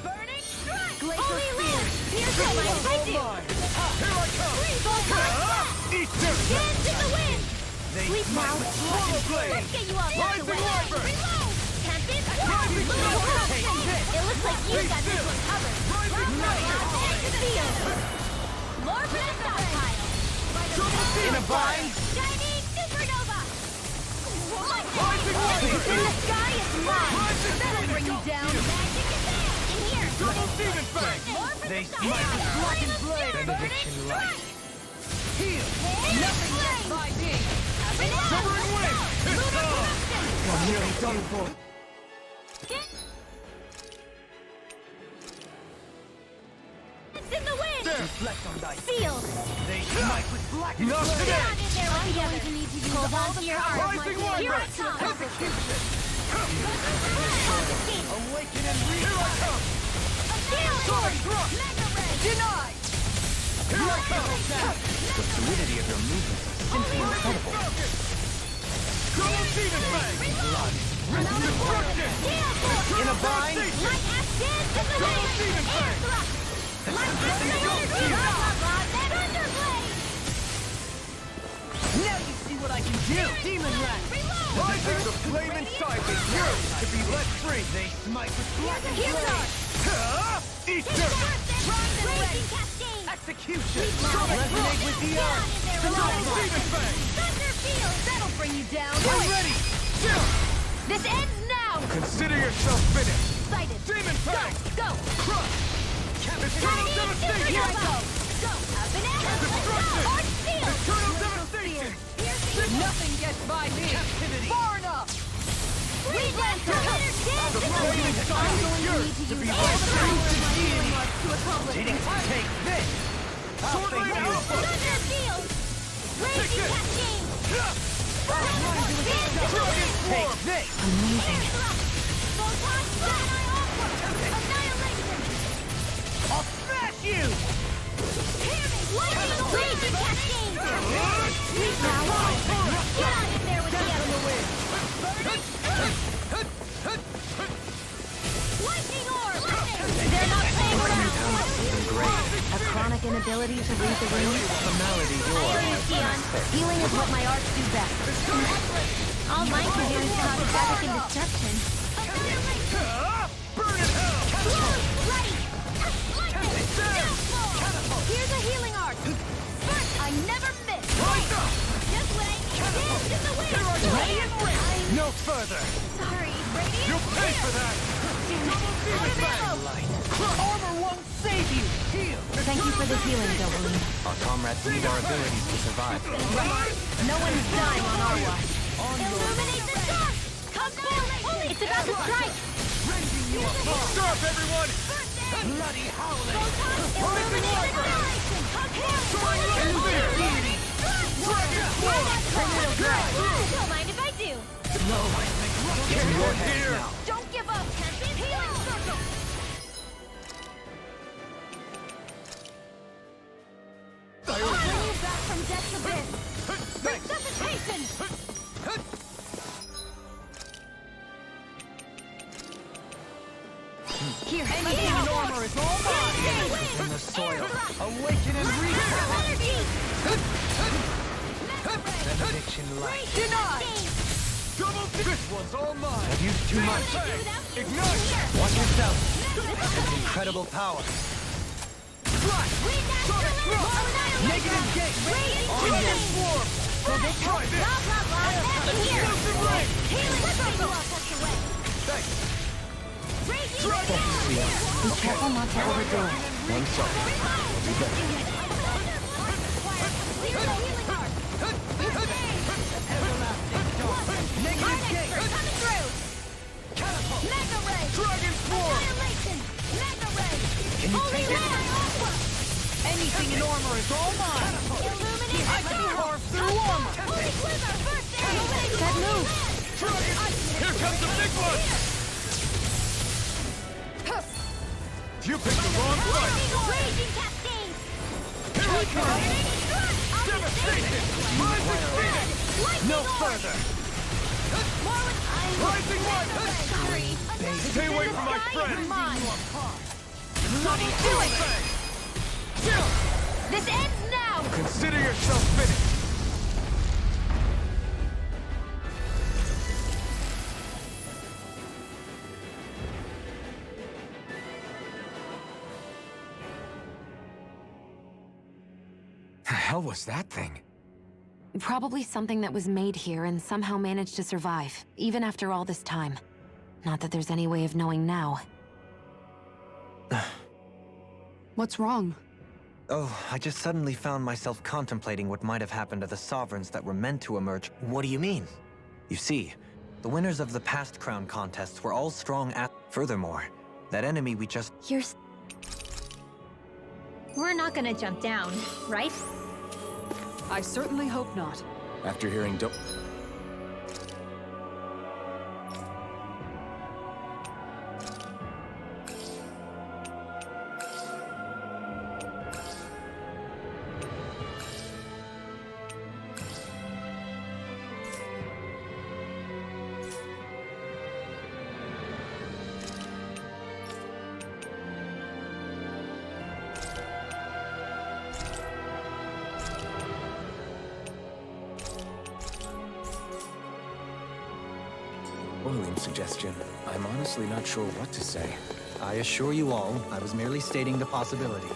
Burning Strike! Glacial Spear! Here's what I do! Here I come! Eat dirt! Dance in the wind! Sleep now! Blade! Let's get you all back to Rising life! Wyvern! Reload! Tempest! Rising Wyvern! It looks like you got this one covered! Take the field! More projectile! In a bind! Shining Supernova! Rising Wyvern! In the sky is mine! Rising That'll bring you down! Magic is there! In here! Double Demon Fang! More for They the smite with black and blade! Benediction light! Heal! Nothing gets by me! Severing Wind! It's on! I'm nearly done for. It's in the wind! Reflect on thy Feel! They smite with black and Get blade! on in there with the others! Hold on to your heart! Rising Here I Wyvern! come! Execution! Awaken and read! Here I come! Gale Sword Force! thrust! Mega Ray! Denied! Here I come! The fluidity of your movements is simply incredible. Double Demon Fang! Destruction! In a bind! Light Axe dance in the Double wind! Demon Air Fang! thrust! Light Axe Thunderblade! Now you see what I can do! Demon Rat! Rising the flame inside me yearns to be let free! They smite with black and blade! Eat dirt! Raging Cascade! Execution! Resonate with the earth! Double Demon Fang! Thunder Field! That'll bring you down! I'm ready! This ends now! Consider yourself finished! Sighted! Demon Fang! Go! Crush! Eternal devastation! Here I go! Go! Up and out! Destruction! Arch Field! Eternal devastation! Nothing gets by me! Captivity! Far enough! Weed Lancer! Dance The in the flame wind! inside is yours to be let free! Take this! Sword Rain Alpha! Thunder Field! Raging Cascade! Take this! Amazing! Photon Gemini Aqua! Annihilation! I'll smash you! Lightning Raging Cascade! Sleep now! Get on in there with the others! Lightning Orb! godlike inability to read the room? The malady Healing is what my arts do best. All mine can do is cause havoc and destruction. Burn in hell! Here's a healing arc. First, I never miss. Rise up! Just wait. Dance in the wind. No further! Sorry, Radiant. You'll pay for that! Double demon bang! Armor won't save you! Heal! Thank you for the healing, Doberman. Our comrades need our abilities to survive. No one's dying on our watch. Illuminate the dark. Come forward. It's about to strike. Stop, everyone! Bloody howling! Illuminate the dark. Don't mind if I do. It's in your hands now. Don't give up. Healing circle. I'll bring you back from death's abyss. Resuscitation. Here, Anything in armor is all mine! In the soil. Awaken and Energy. Benediction light. Denied! This one's all mine! I've used too much. Ignite! Watch yourself. Incredible power. Negative gate! Onward swarm! Try this! Explosive ray! Thanks! be careful not to overdo it. I'm sorry. Negative gate! Dragon swarm! Can you take it? Anything in armor is all mine! I can carve through armor! That move! Here comes the big one! You picked the wrong fight! Here I come! Devastation! Mine succeeded! No further! Rising light! Stay away from my friend! Bloody bang! This ends now! Consider yourself finished! The hell was that thing? Probably something that was made here and somehow managed to survive, even after all this time. Not that there's any way of knowing now. What's wrong? Oh, I just suddenly found myself contemplating what might have happened to the sovereigns that were meant to emerge. What do you mean? You see, the winners of the past crown contests were all strong at... Furthermore, that enemy we just... We're not gonna jump down, right? I certainly hope not. After hearing William's suggestion, I'm honestly not sure what to say. I assure you all, I was merely stating the possibility.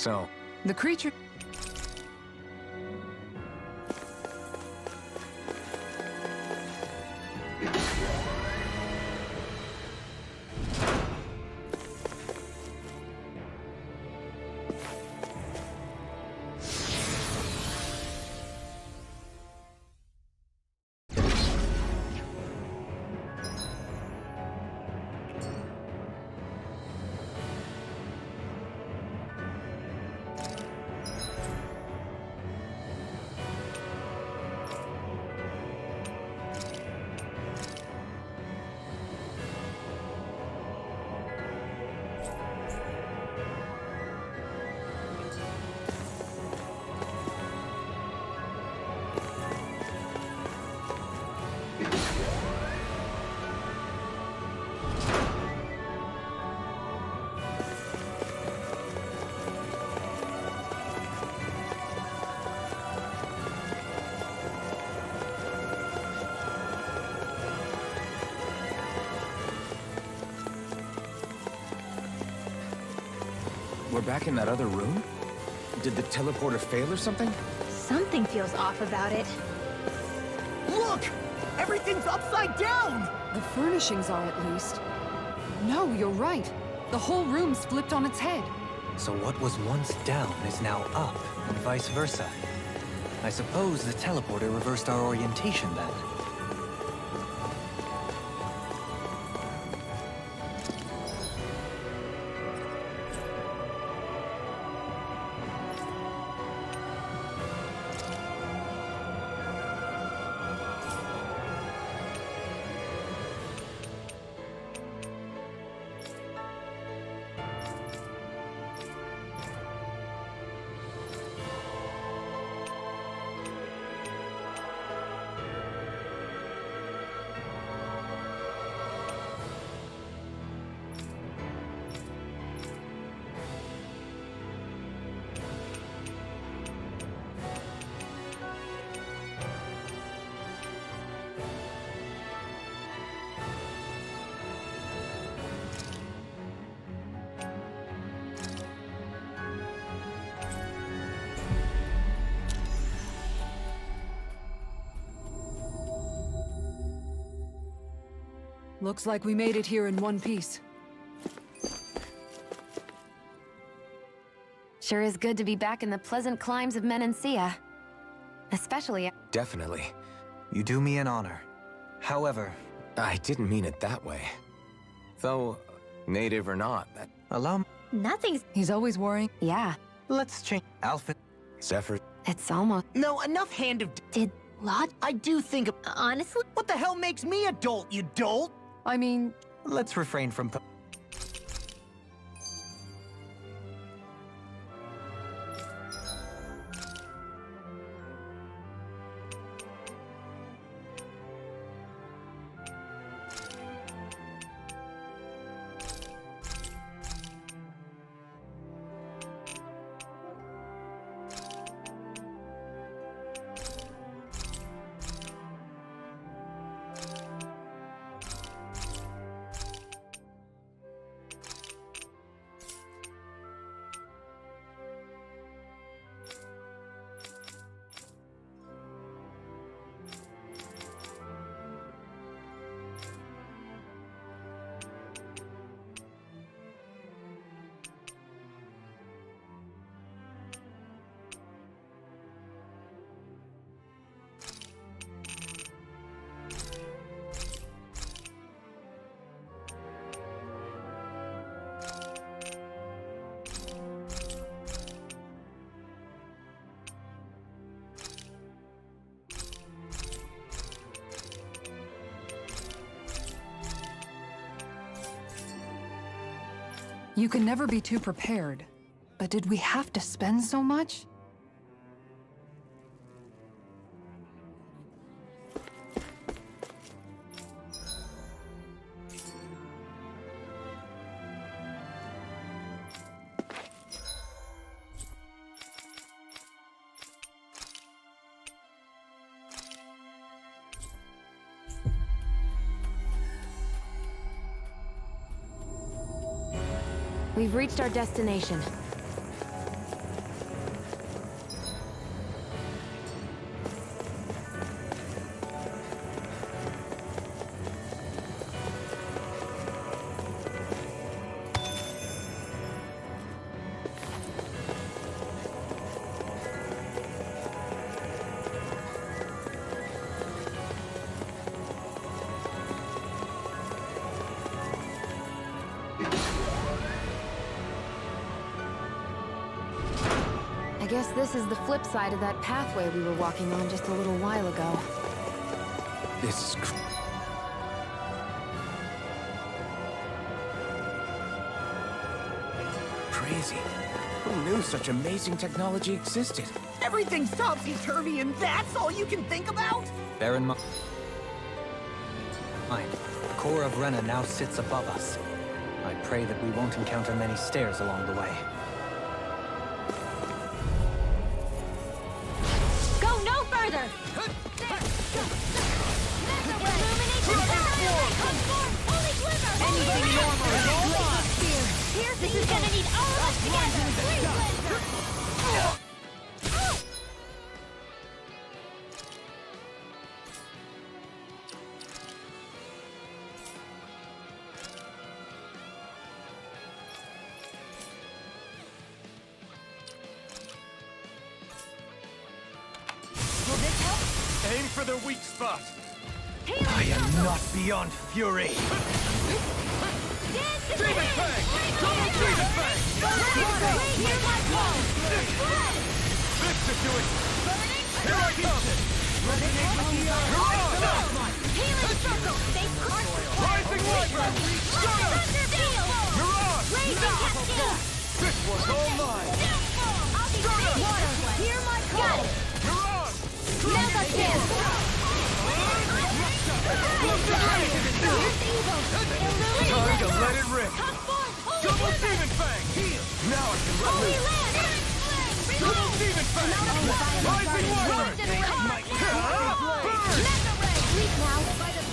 So, The creature... we're back in that other room? Did the teleporter fail or something? Something feels off about it. Look! Everything's upside down! The furnishings are, at least. No, you're right. The whole room's flipped on its head. So what was once down is now up, and vice versa. I suppose the teleporter reversed our orientation then. Looks like we made it here in one piece. Sure is good to be back in the pleasant climes of Menancia. Especially... Definitely. You do me an honor. However... I didn't mean it that way. Though, native or not, that... Allow me... Nothing's... He's always worrying. Yeah. Let's change... Alpha... Zephyr... It's almost... No, enough hand of... Did Lot... I do think of... Honestly? What the hell makes me a dolt, you dolt? I mean... Let's refrain from... You can never be too prepared. But did we have to spend so much? We've reached our destination. guess this is the flip side of that pathway we were walking on just a little while ago. This is crazy. Who knew such amazing technology existed? Everything's topsy-turvy and that's all you can think about? Bear in mind, the core of Rena now sits above us. I pray that we won't encounter many stairs along the way. Go no further! Anything normal is all mine! This is gonna need all of us together! Please, will this help? Aim for the weak spot. I am not beyond fury. Demon Fang! Double Demon Fang! Hear my call! This should do it! Here I come! Resonate with the healing circle! Stay close! Rising Wyvern! Shut up! Mirage! Raging Cascade! This was all mine! I'll be safe! Water! Hear my call! Mirage! Mega Kill! Time to let it rip! Double Demon Fang! Now I can let loose! Double Demon Fang! Rising Wyvern! Burn!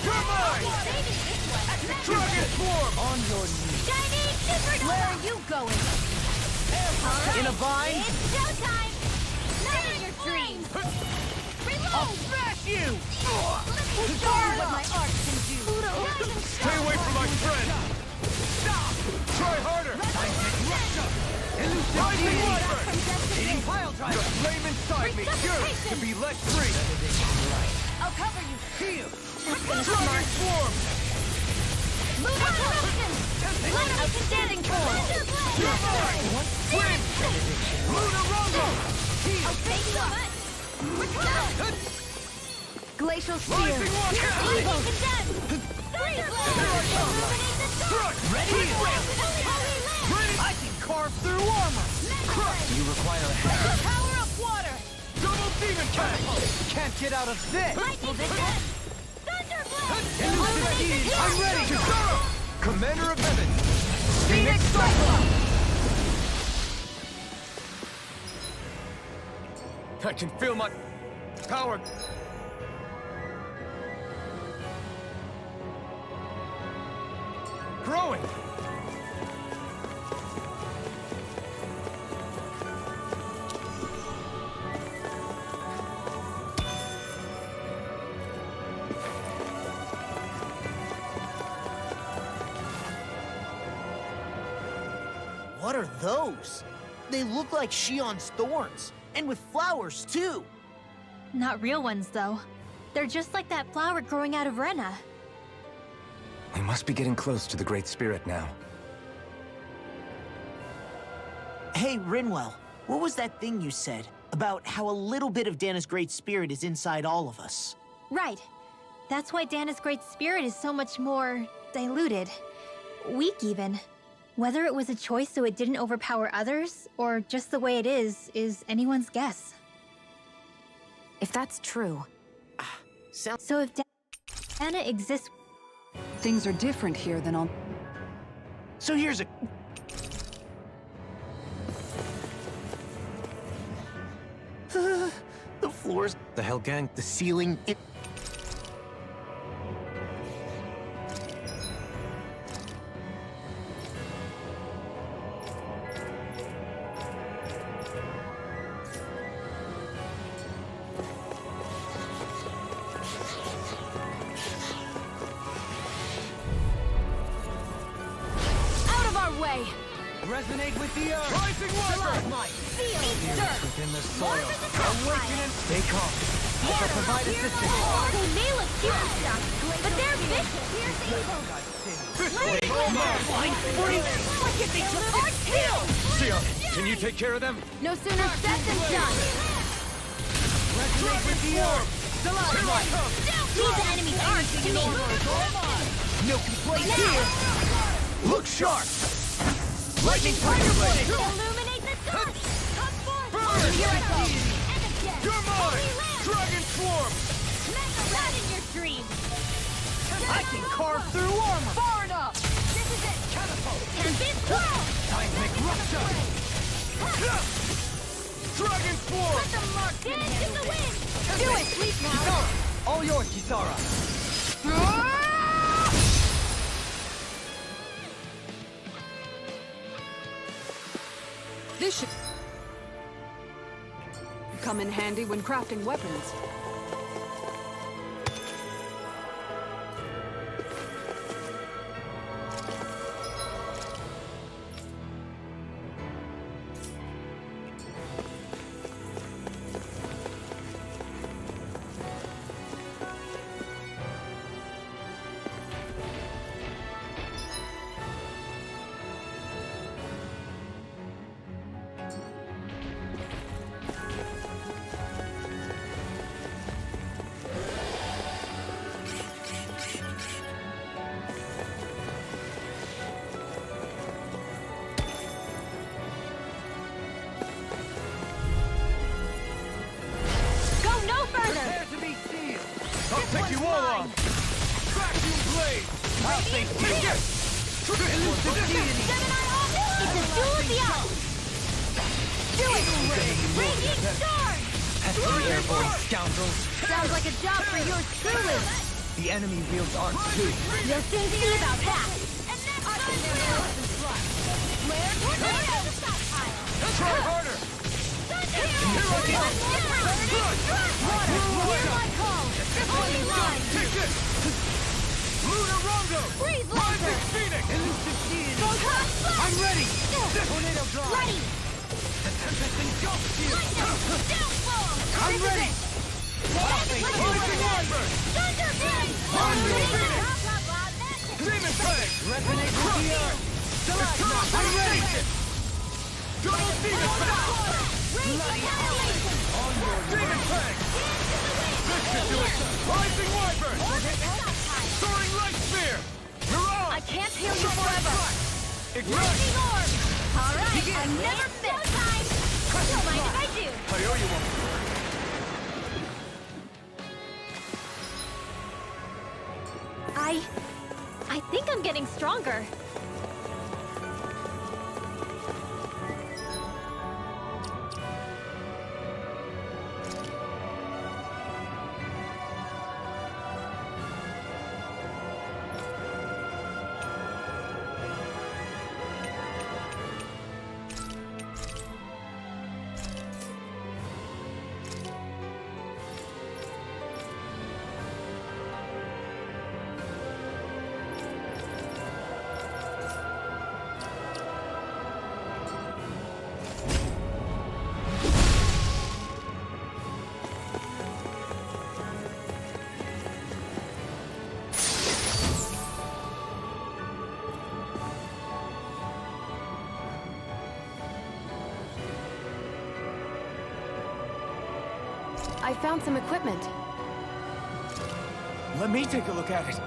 You're mine! Dragon Swarm! On your knees! Shining Supernova! Where are you going? In a vine? It's showtime! Not in your dreams! I'll smash you! Show me what my art can do! Stay away from my friend! Stop! Try harder! Rising Wyvern! Eating pile driver! The flame inside me yearns to be let free! I'll cover you! Heal! Gonna Dragon smart. Swarm! Move on! Light up standing form! You're mine! Wind! Lunar Rumble! I'll take you up! Glacial Spear! Rising Wyvern! Evil condemned! Illuminate the dark! Ready? Ready? I can carve through armor! Crush! You require a The hand. power of water! Double Demon Fang! Can't get out of this! Lightning Descent! Thunderblade! I'm ready! Chisara! Commander of Heaven! Phoenix Cyclops! I can feel my power. Growing! What are those? They look like Shion's thorns, and with flowers too. Not real ones, though. They're just like that flower growing out of Rena. We must be getting close to the Great Spirit now. Hey, Rinwell, what was that thing you said about how a little bit of Dana's Great Spirit is inside all of us? Right. That's why Dana's Great Spirit is so much more diluted. Weak, even. Whether it was a choice so it didn't overpower others, or just the way it is anyone's guess. If that's true... So if Dana exists... Things are different here than on... So here's a... The floors, The Helgang... the ceiling, it... Out of our way! Resonate with the earth! Rising Wyvern! Within the soil. Awaken and stay calm. I shall provide assistance. They may look cute and stuff, but they're vicious. Here's evil. This way! Blind freak! Look at me! Heal! Sia, can you take care of them? No sooner said than done! Resonate with the orb! These enemies aren't to me! No complaints here! Look sharp! Lightning Tiger Blade! Illuminate the dust! Come forth! Burn! Here I go! And again! You're mine! Dragon Swarm! Not in your dreams! I can carve through armor! Far enough! This is it! Catapult! Tempest Swirl! Seismic Rupture! Dragon Swarm! Let the mark dance in the wind! Do it! Sleep now! All yours, Kisara! This should come in handy when crafting weapons. Take you all on! Vacuum Blade! I'll say yes! It's a duel of the eyes! Do it! Raging Storm! Pesky airborne scoundrels! Sounds like a job for yours truly! The enemy wields arms too. You'll soon see about that! Try harder! Only line! Take this! Lunar Rondo! Freeze Rising laser! Phoenix! I'm ready! Tornado drive! Ready! The Tempest engulfs you! Downfall! I'm ready! Rising Wyvern! Thunderblade! Demon Plague! Resonate with the earth! I'm ready! Double Demon Plague! Demon Plague! This should do it! Rising Wyvern! Soaring Light Spear! You're on! I can't heal you forever! Ignite! Lightning orb! Alright, I never miss! Don't mind if I do! I owe you one. I think I'm getting stronger. I found some equipment. Let me take a look at it.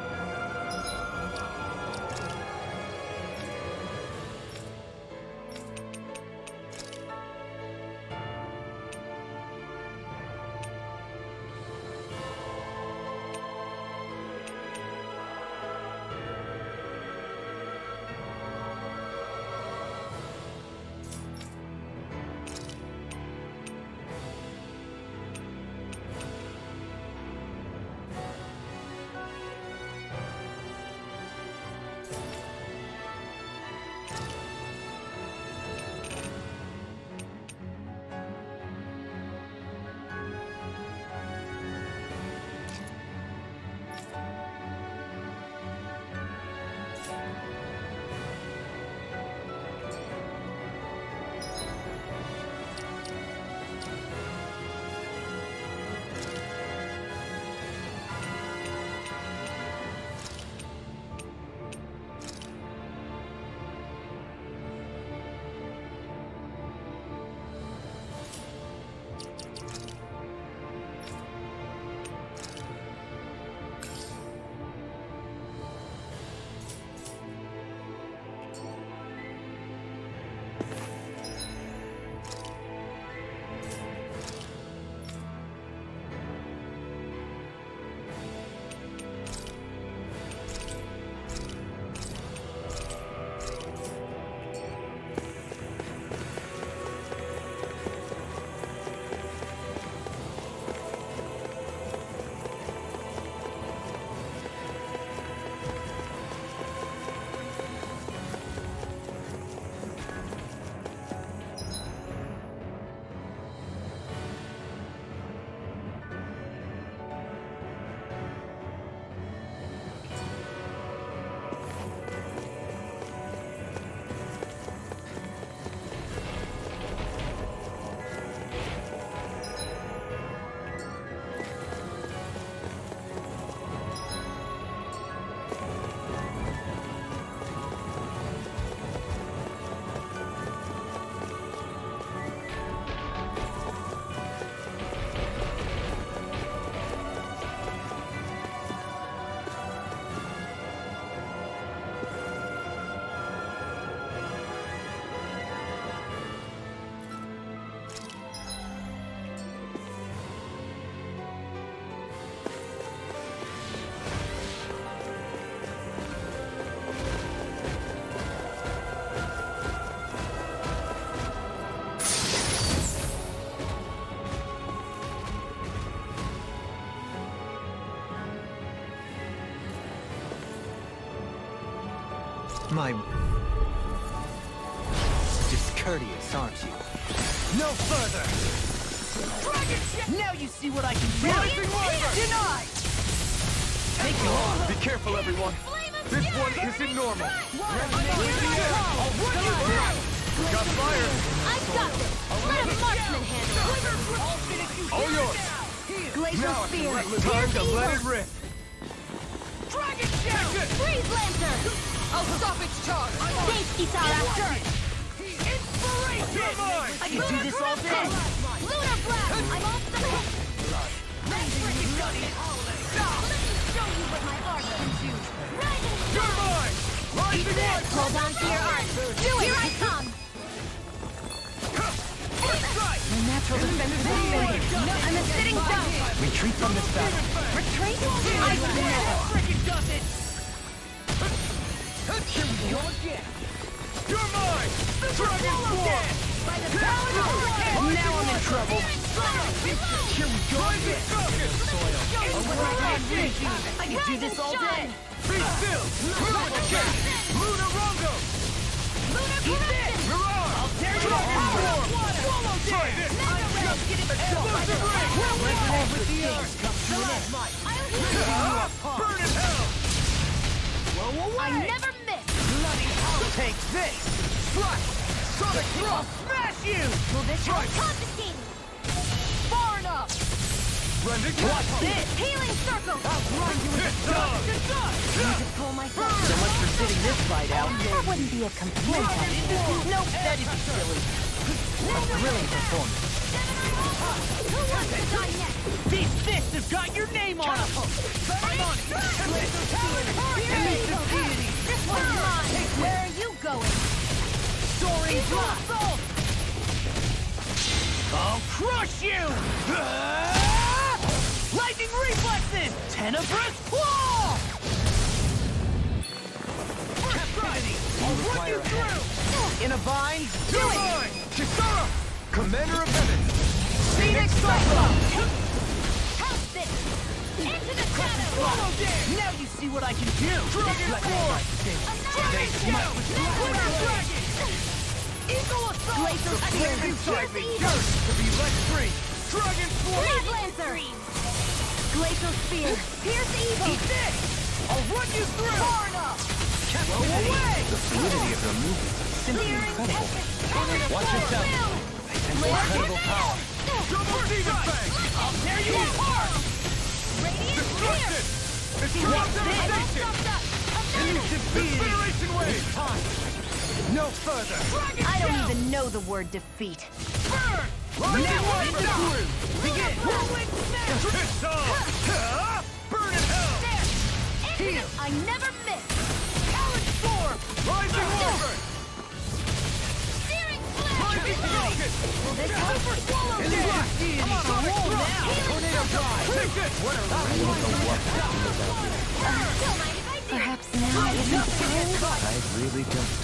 My... discourteous, aren't you? No further! Dragon shit! Now you see what I can do! Denied! Take it on! Be careful, everyone! This one isn't normal! I'll run you through! Got fire! I've got this! Let a marksman handle it! All yours! Glacial spear! Time to let it rip! Dragon shell! Freeze lancer! I'll stop its charge! Safety after! You're mine! I can do this all day! Lunar blast! I'm off the hook! Let me show you what my art can do! You're mine! Rising one! Hold on to your art! Do it! Here I come! My natural defense is fading. I'm a sitting duck! Retreat from this battle. Retreat? I would never! Freaking does it! Here we go again! You're mine! Dragon Form! By the power of Hurricane! Now I'm in trouble! Here we go again! I can do this all day! Be still! Lunar Rongo! Lunar corruption! Mirage! I'll tear you apart! Try this! With the earth comes to an end. I'll heal you! Burn in hell! Blow away! I never miss! Bloody hell! Take this! Thrust! Sonic thrust! Smash you! Will this help? Confiscating! Far enough! Rending Watch this! Healing circle! I'll grind you into dust! Need to pull myself. So much for sitting this fight out. That wouldn't be a complaint. Nope, that is silly. Brilliant performance. Who wants to die next? These fists have got your name on them! I'm on it! This one's mine! Where are you going? Soaring blast! I'll crush you! Lightning reflexes! Tenebrous claw! Captivity! I'll run you through! In a bind? Do it! Kisara! Commander of Heaven! Phoenix Cyclops! How's this? Into the shadows! Now you see what I can do! Dragon Force! They smite with dragon! Eagle Assault! Glacial spear! Inside me! Yours to be let free! Dragon Force! Freeze lancer! Glacial spear! Pierce evil! Eat this! I'll run you through! Far enough! Blow away! The fluidity of your movement is simply incredible. Watch yourself! Incredible power! Double Demon Fang! I'll tear you apart! Radiant spear! It's one devastation! Elusive Incineration Wave! Time! No further! I don't even know the word defeat. Burn! Now I'm in the groove! Begin! Whirlwind Smash! It's on! Burn in hell! There! Heal! I never miss! Talon Storm! Rising Wyvern! Steering flare! Rising Rocket! Will this help? Super Swallow Deity! I'm on a roll now! Tornado Drive! Take this! What a Perhaps now isn't time? I really don't.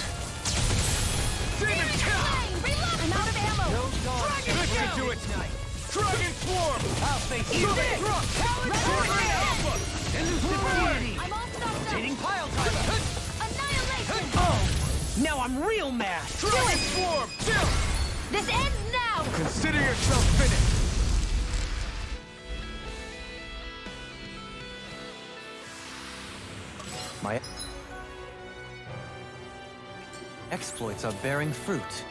Demon Kill! I'm out of ammo! This should do it! Dragon Swarm! I'll face you! Talon Tornado Alpha! Elusive Deity! I'm all stocked up! Rotating Pile Driver! Annihilation! Oh! Now I'm real mad! Dragon Swarm! Chill! This ends now! Consider yourself finished! My exploits are bearing fruit.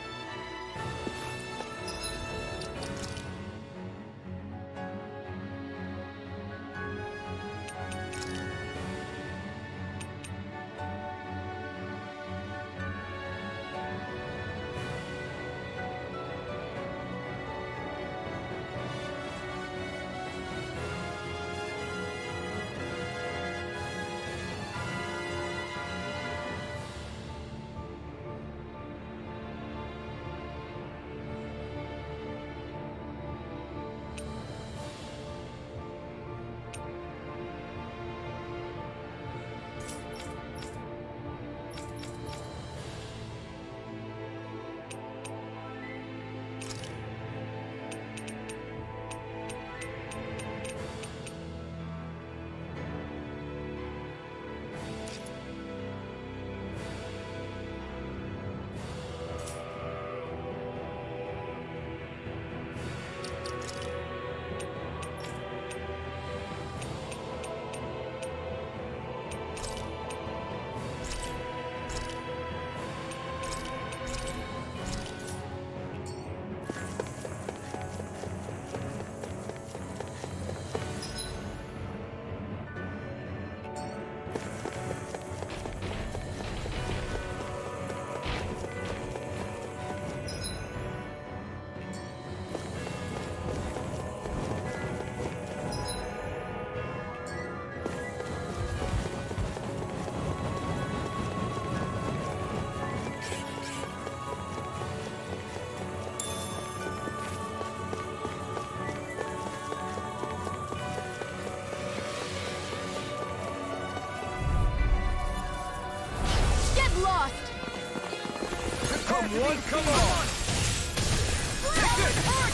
Come one, come on!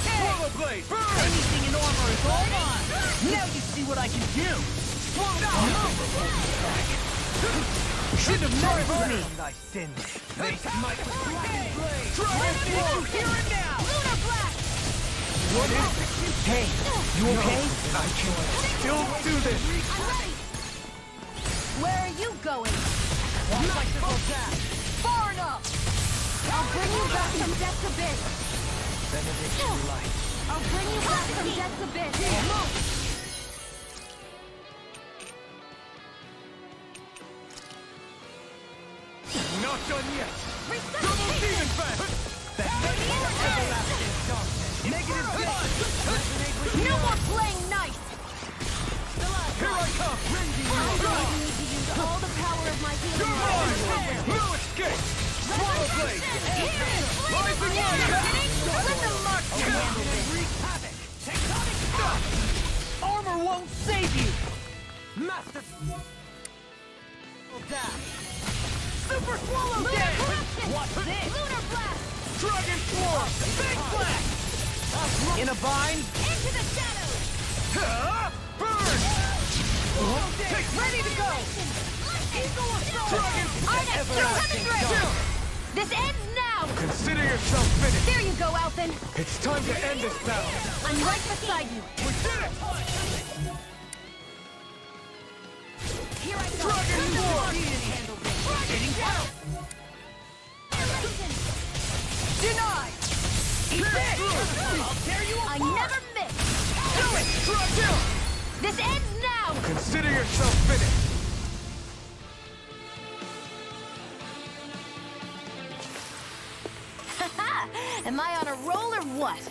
Swallow blade! Burn! Anything in armor is all mine! Now you see what I can do! Should have never me! Thy sins! Face might with blackened blade! Dragon here and now! Lunar blast! What is it? Hey, you okay? I can still do this! I'm ready! Where are you going? Far enough! I'll bring you back from Death's Abyss! Benediction light. I'll bring you back from Death's Abyss! Not done yet! Double demon fast! Everlasting darkness! Negative death! No more playing nice! Here I come! I need to use all the power of my healing You're mine! No escape! Swallow blade! Rising light! Let them march down! Wreak havoc! Tectonic stop! Armor won't save you! Master... Down! Super swallow Lunar dead! corruption! What's this? Lunar blast! Dragon swarm! Big blast! In a bind? Into the shadows! Burn! Ready to go! Dragon! Arnex, you're coming through! This ends now! Consider yourself finished! There you go, Alphen! It's time to end this battle! I'm right beside you! We did it! Here I go! Dragon swarm! Getting down! Denied! Eat this! I'll tear you apart! I never miss! Do it! Dragon! This ends now! Consider yourself finished! Haha! Am I on a roll or what?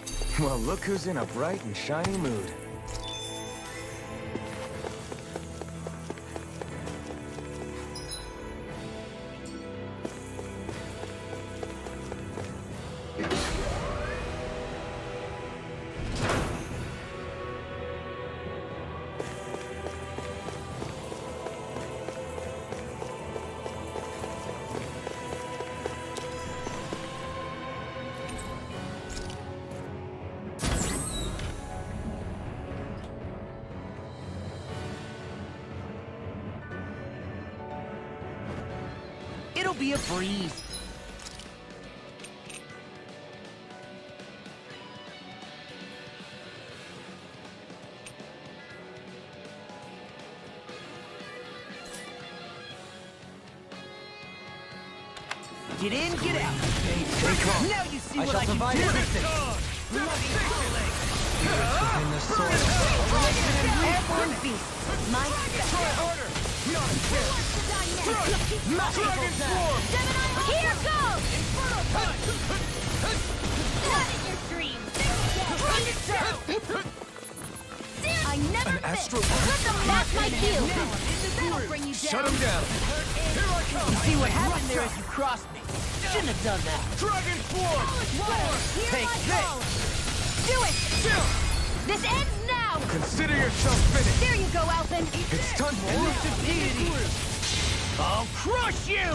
Well, look who's in a bright and shiny mood. It'll be a breeze. Get in, get out. Now you see what I can do. In the sword. Airborne beast. My order. Dragon swarm! Here goes! Not in your dreams! Bring it down! I never miss! Let them match my cue! That'll bring you down! Shut him down! Here I come! You see what happened there as you crossed me? Shouldn't have done that. Dragon swarm! Take this! Do it! This ends now! Consider yourself finished! There you go, Alphen! It's time for elusive deity! I'll crush you!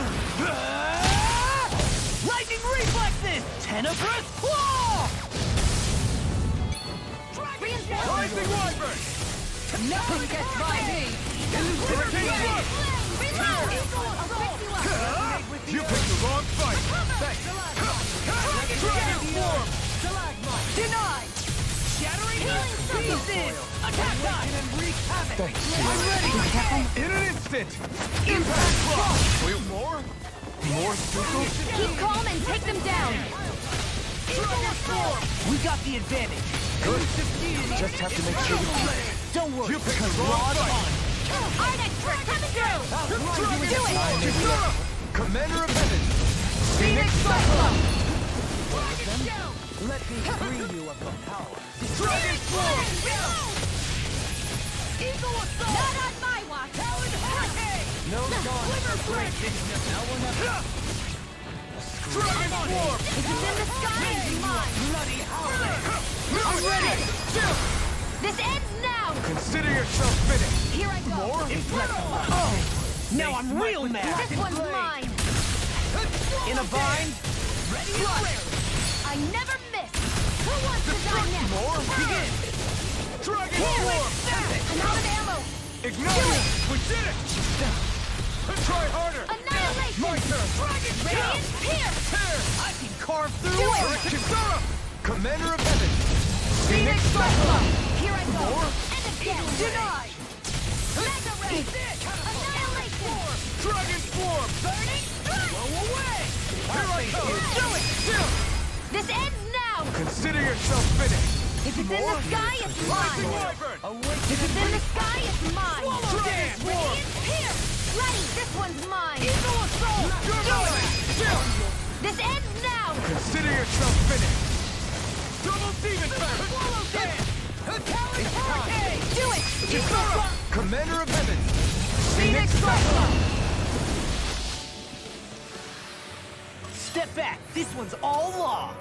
Lightning reflexes! Tenebrous claw! Rising wyvern! Nothing gets by me! Hurricane Reload! I'll fix you up! You picked the wrong fight! Thanks! Dragon swarm! Denied! Shattering pieces! Attack time! Thanks. I'm ready! In an instant! Impact block! Wait, more? More circles? Keep calm and take them down! Dragon swarm! We got the advantage. Good. Just have to make sure we keep it. Don't worry. You picked the wrong fight! Arnex, we're coming through! Do it! Commander of Heaven! Phoenix Cyclone! Let me free you of the power. Dragon swarm! Eagle assault! Not on my watch! Talon hurricane! No dawn for great victim. Now we'll have Dragon swarm! If it's in the sky, it's mine! Bloody howler! I'm ready! This ends now! Consider yourself finished. Here I go! More? Oh! Now I'm real mad! This one's mine! In a bind? Ready and rare. I never miss. Who wants to die next? More begin. Dragon Form. I'm out of ammo. Ignite. We did it. Try harder. Annihilation. My turn. Dragon Radiant pierce. Tear. I can carve through. Do it. Kisara. Commander of Heaven. Phoenix Cyclone. Here I go. More. And again. Denied. Mega Ray. Annihilation. Dragon Form. Burning strike. Blow away. Here I come. Do it. Still. This ends now. Consider yourself finished. If it's in the sky, it's mine. If it's in the sky, it's mine. Dragon Form. Radiant pierce. Ready. This one's mine. Eagle Assault. Do it. Still. This ends now. Consider yourself finished. Double Demon Fang. Swallow dance. It's time. Do it. Kisara. Commander of Heaven. Phoenix Cyclone. Step back. This one's all law.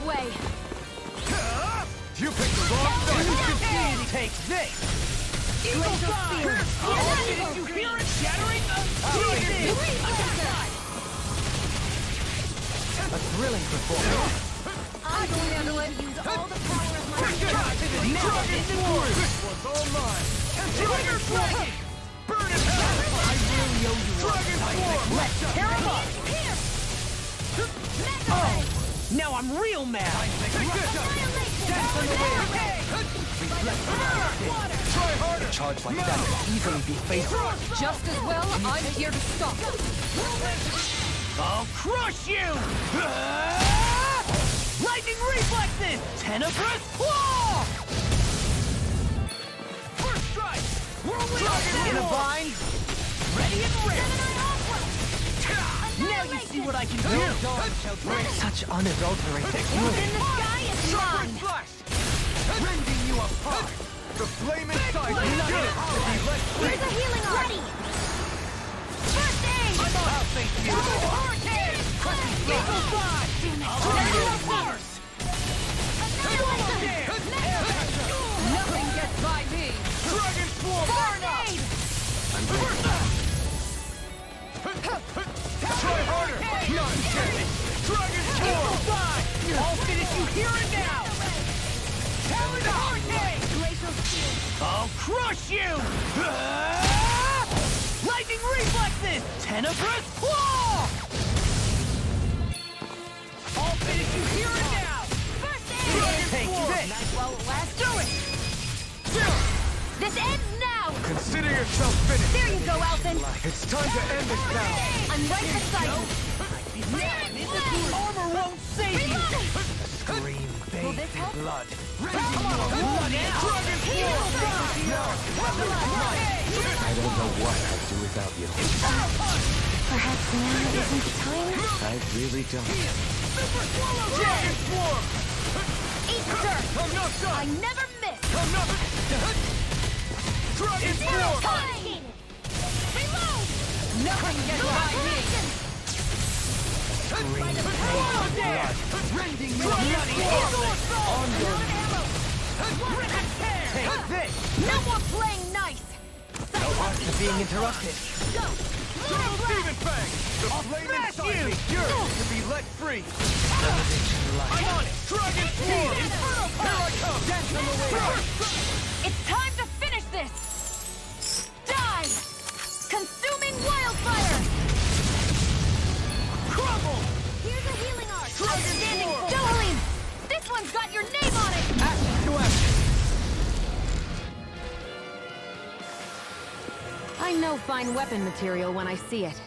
Way. You picked the wrong side. Take this. Eagle Fire. Did you hear it shattering? A thrilling performance. I'm going to use all the power of my Dragon Form. This one's all mine. Dragon Dragon. Burn it hell. I really owe you Dragon Form. Let's tear him up. Oh. Now I'm real mad. That's on the way. Try harder. Charge like that could easily be fatal. Just as well, I'm here to stop. I'll crush you. Lightning reflexes. Tenebrous claw. First strike. Whirlwind in a bind. Ready and ready. Now you see what I can do. Such unadulterated In fury. the sky, it's mine. Flash. Rending you apart. The flame inside is not it to be let free. Here's a healing art. Ready. First aid. I'll face you. Hurricane. Eagle Fly. I'll force. Nothing gets by me. Dragon Swarm. First aid. Try harder. Nonsense. Dragon Swarm. I'll finish you here and now. Talon Hurricane. I'll crush you. Lightning reflexes. Tenebrous claw. I'll finish you here and now. First aid. Take this. Nice while it lasts. Do it. This ends now. Consider yourself finished. There you go, Alphen. It's time to end this now. I'm right beside you. Armor won't save you. Scream bathed in blood. I don't know what I'd do without you. Perhaps now isn't the time? I really don't. Dragon Swarm! Eat dirt. I never miss. Dragon Swarm! Reload. Nothing gets by me. Rending your bloody on your Take this! No more playing nice. No heart to being interrupted. Go. Demon Fang! The flame inside me yearns to be let free! I'm on it! Dragon Swarm! Here I come! Dance on the way! It's time to finish this. Die. Consuming wildfire. Crumble! Here's a healing art. Dragon Outstanding. Swarm! Dohalim. This one's got your name on it. Action to action! I know fine weapon material when I see it.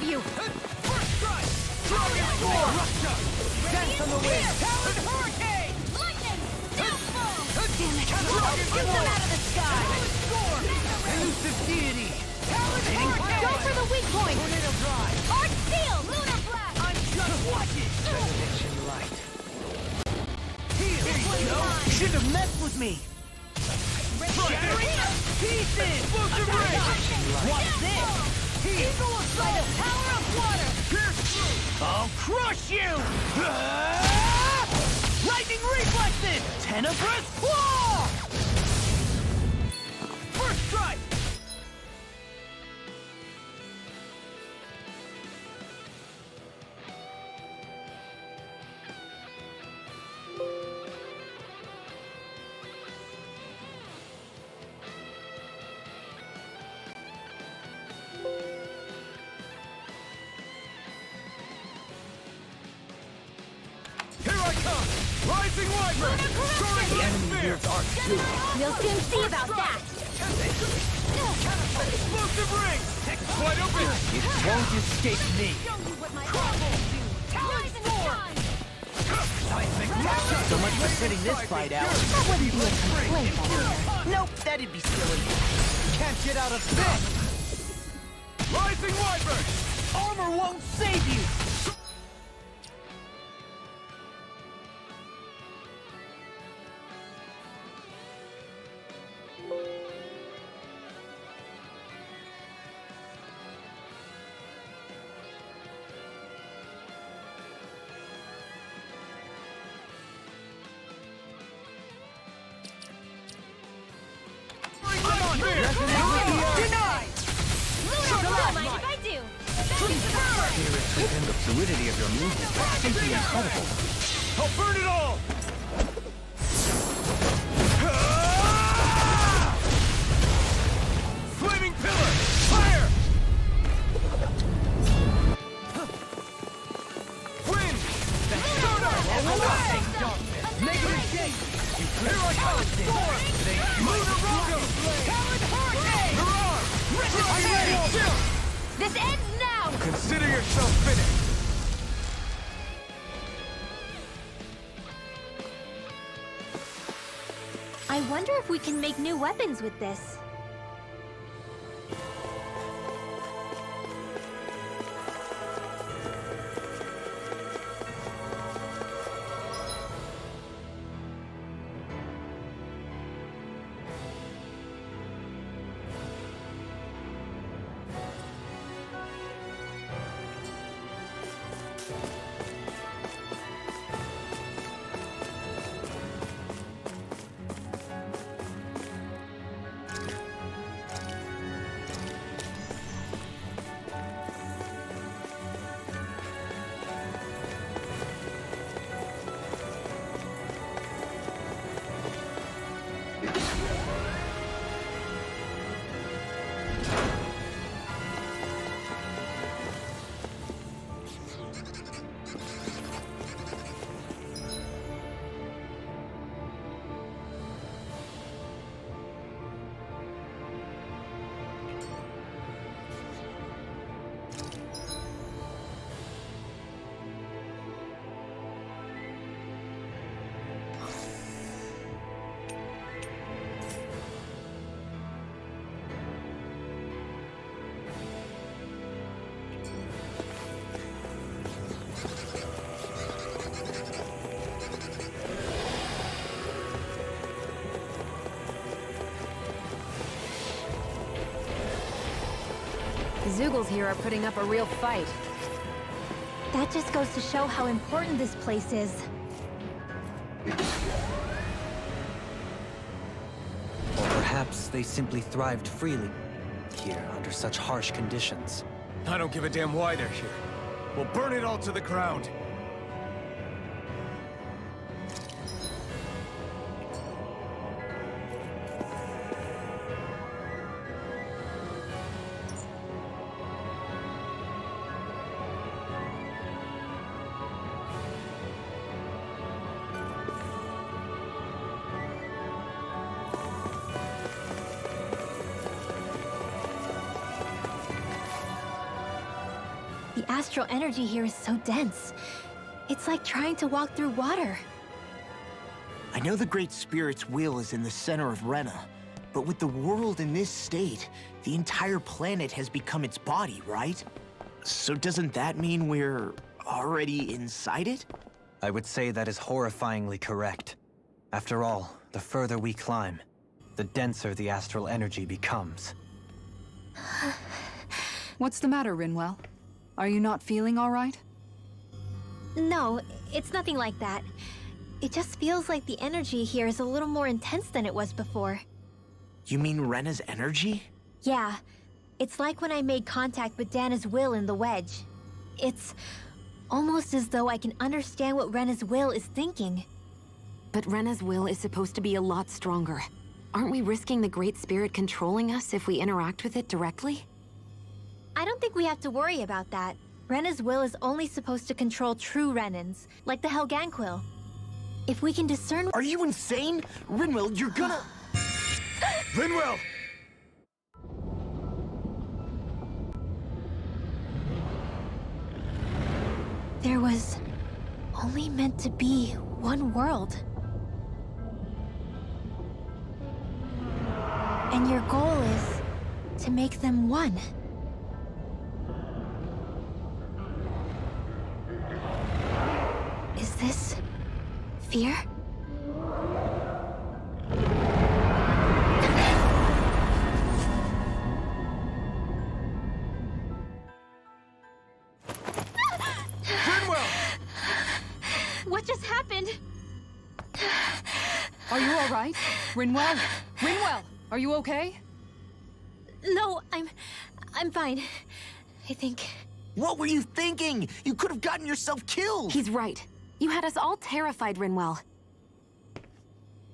save you! First strike! Dragon Form! Dance on the wind! Talon Hurricane! Lightning! Downfall! Damn it! Shoot them out of the sky! Storm! Elusive Deity! Talon Hurricane! Go for the weak point! Tornado Drive! Arch Steel! Lunar Blast! I'm just watching! Benediction Light! Here you go! Shouldn't have messed with me! Shattering pieces! Explosive ray! What's this? Eagle Assault! By the power of water! Pierce through! I'll crush you! Lightning reflexes! Tenebrous claw! First strike! Here I come! Rising Wyvern! The enemy here's Arc 2! We'll soon see about that! Explosive ring! Wide open! It won't escape me! So much for sitting this fight out. That wouldn't be a complaint, I hear. Nope, that'd be silly. Can't get out of this! Rising Wyvern! Armor won't save you! Denied! Lunar Blast! Mind if I do? Spirit and the fluidity of your movement are simply incredible. I'll burn it all! Flaming pillar! Fire! Wind! Away! Negative gate! Here I come! Storm! Lunar Rocket! Talon Hurricane! Mirage! I'm ready! This ends now! Consider yourself finished! I wonder if we can make new weapons with this. The Zoogles here are putting up a real fight. That just goes to show how important this place is. Or perhaps they simply thrived freely here under such harsh conditions. I don't give a damn why they're here. We'll burn it all to the ground. astral energy here is so dense. It's like trying to walk through water. I know the Great Spirit's will is in the center of Rena, but with the world in this state, the entire planet has become its body, right? So doesn't that mean we're already inside it? I would say that is horrifyingly correct. After all, the further we climb, the denser the astral energy becomes. What's the matter, Rinwell? Are you not feeling all right? No, it's nothing like that. It just feels like the energy here is a little more intense than it was before. You mean Rena's energy? Yeah. It's like when I made contact with Dana's will in the wedge. It's almost as though I can understand what Rena's will is thinking. But Rena's will is supposed to be a lot stronger. Aren't we risking the Great Spirit controlling us if we interact with it directly? I don't think we have to worry about that. Rena's will is only supposed to control true Renans, like the Helganquil. If we can discern— Are you insane? Rinwell, you're gonna— Rinwell! There was only meant to be one world. And your goal is to make them one. Is this fear? What just happened? Are you all right? Rinwell? Rinwell, are you okay? No, I'm fine. I think. What were you thinking? You could have gotten yourself killed! He's right. You had us all terrified, Rinwell.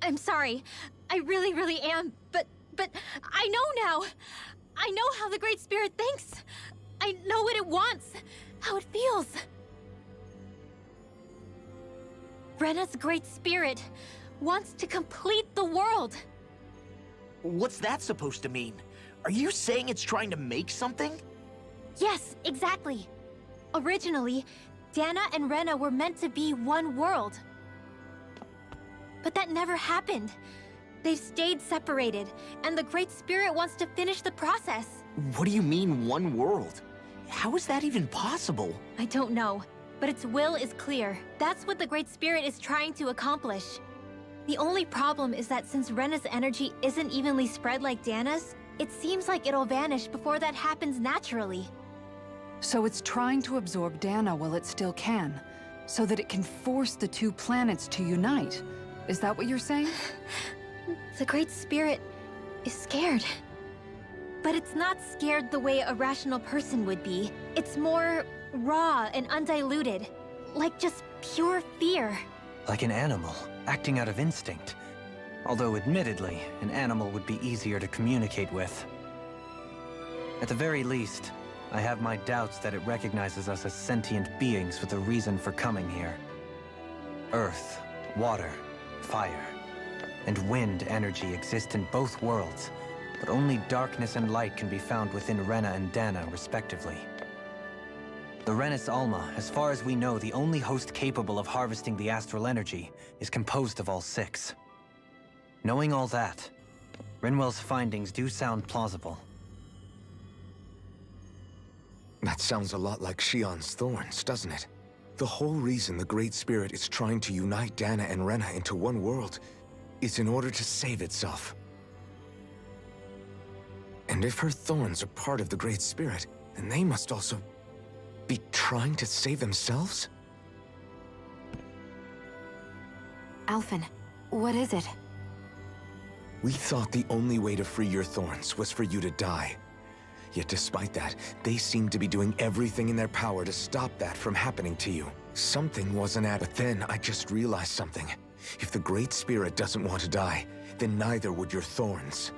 I'm sorry. I really am. But I know now. I know how the Great Spirit thinks. I know what it wants, how it feels. Rena's Great Spirit wants to complete the world. What's that supposed to mean? Are you saying it's trying to make something? Yes, exactly. Originally, Dana and Rena were meant to be one world. But that never happened. They've stayed separated, and the Great Spirit wants to finish the process. What do you mean, one world? How is that even possible? I don't know, but its will is clear. That's what the Great Spirit is trying to accomplish. The only problem is that since Rena's energy isn't evenly spread like Dana's, it seems like it'll vanish before that happens naturally. So it's trying to absorb Dana while it still can, so that it can force the two planets to unite. Is that what you're saying? The Great Spirit is scared. But it's not scared the way a rational person would be. It's more raw and undiluted, like just pure fear. Like an animal, acting out of instinct. Although admittedly, an animal would be easier to communicate with. At the very least, I have my doubts that it recognizes us as sentient beings with a reason for coming here. Earth, water, fire, and wind energy exist in both worlds, but only darkness and light can be found within Rena and Dana, respectively. The Renis Alma, as far as we know, the only host capable of harvesting the astral energy, is composed of all six. Knowing all that, Rinwell's findings do sound plausible. That sounds a lot like Shion's thorns, doesn't it? The whole reason the Great Spirit is trying to unite Dana and Rena into one world is in order to save itself. And if her thorns are part of the Great Spirit, then they must also be trying to save themselves? Alphen, what is it? We thought the only way to free your thorns was for you to die. Yet despite that, they seem to be doing everything in their power to stop that from happening to you. Something wasn't but then I just realized something. If the Great Spirit doesn't want to die, then neither would your thorns.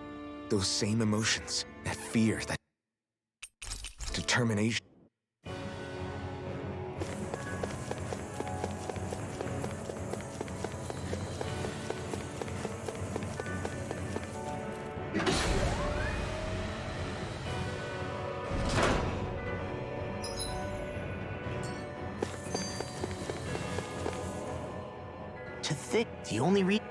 Those same emotions, that fear, that determination. The only reason...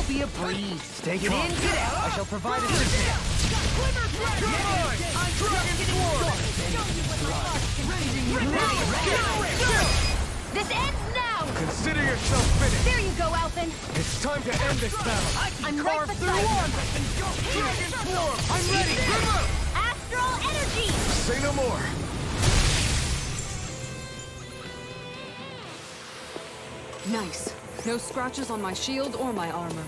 Be a breeze. Stay get in, get out. I shall provide assistance. This ends now! Consider yourself finished. There you go, Alphen. It's time to end this battle. I'm right beside you. Dragon form. I'm ready. Astral energy! Say no more. Nice. No scratches on my shield or my armor.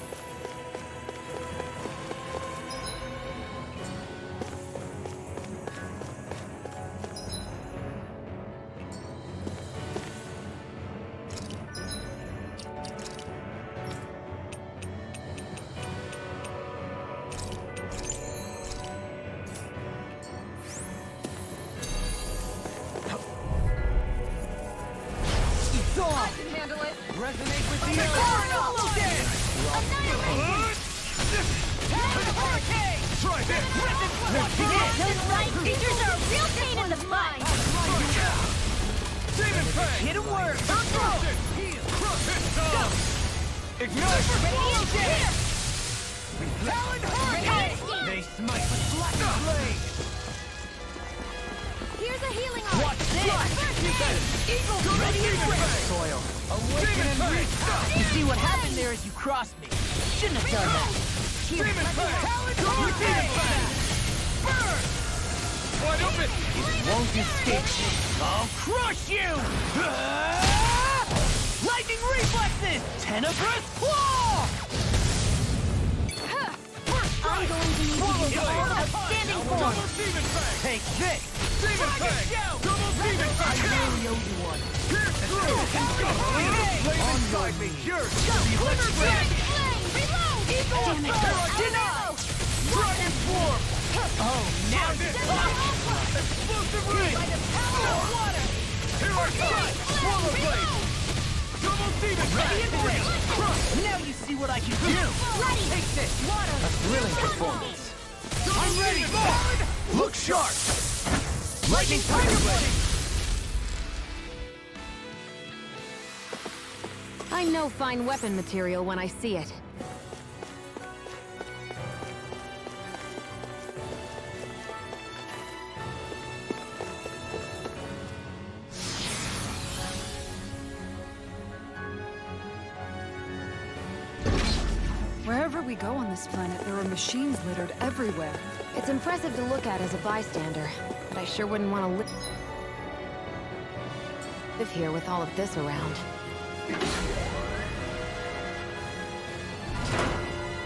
Resonate with the earth! Try this! Those light creatures are a real pain in the butt! Demon Fang! Hit a word! Ignite! Radiant here! Talon Hurricane! They smite with black blade! Here's a healing arm! Watch this! Eagle Radiant soil! Awaken and restart! You see what happened there is you crossed me. Shouldn't have done that. Demon Fang! Talon Hurricane! Burn! Wide open! It won't escape me. I'll crush you! Lightning reflexes! Tenebrous claw! I'm going to need to use all outstanding form! Take this! Demon Fang! Double Demon Fang! I really owe you one. Pierce through! Flame inside me! Yours! Glimmer Flame! Reload! Eagle Damn it! Deny! Dragon Form! Oh, now this this Explosive ring! By the power of water! Here I come! Swallow Blade! Double Demon Radiant Fang! ring! Now you see what I can do! Ready! Take this! Water! A thrilling performance! I'm ready! Look sharp! Lightning Tiger Blade! I know fine weapon material when I see it. Wherever we go on this planet, there are machines littered everywhere. It's impressive to look at as a bystander, but I sure wouldn't want to live here with all of this around.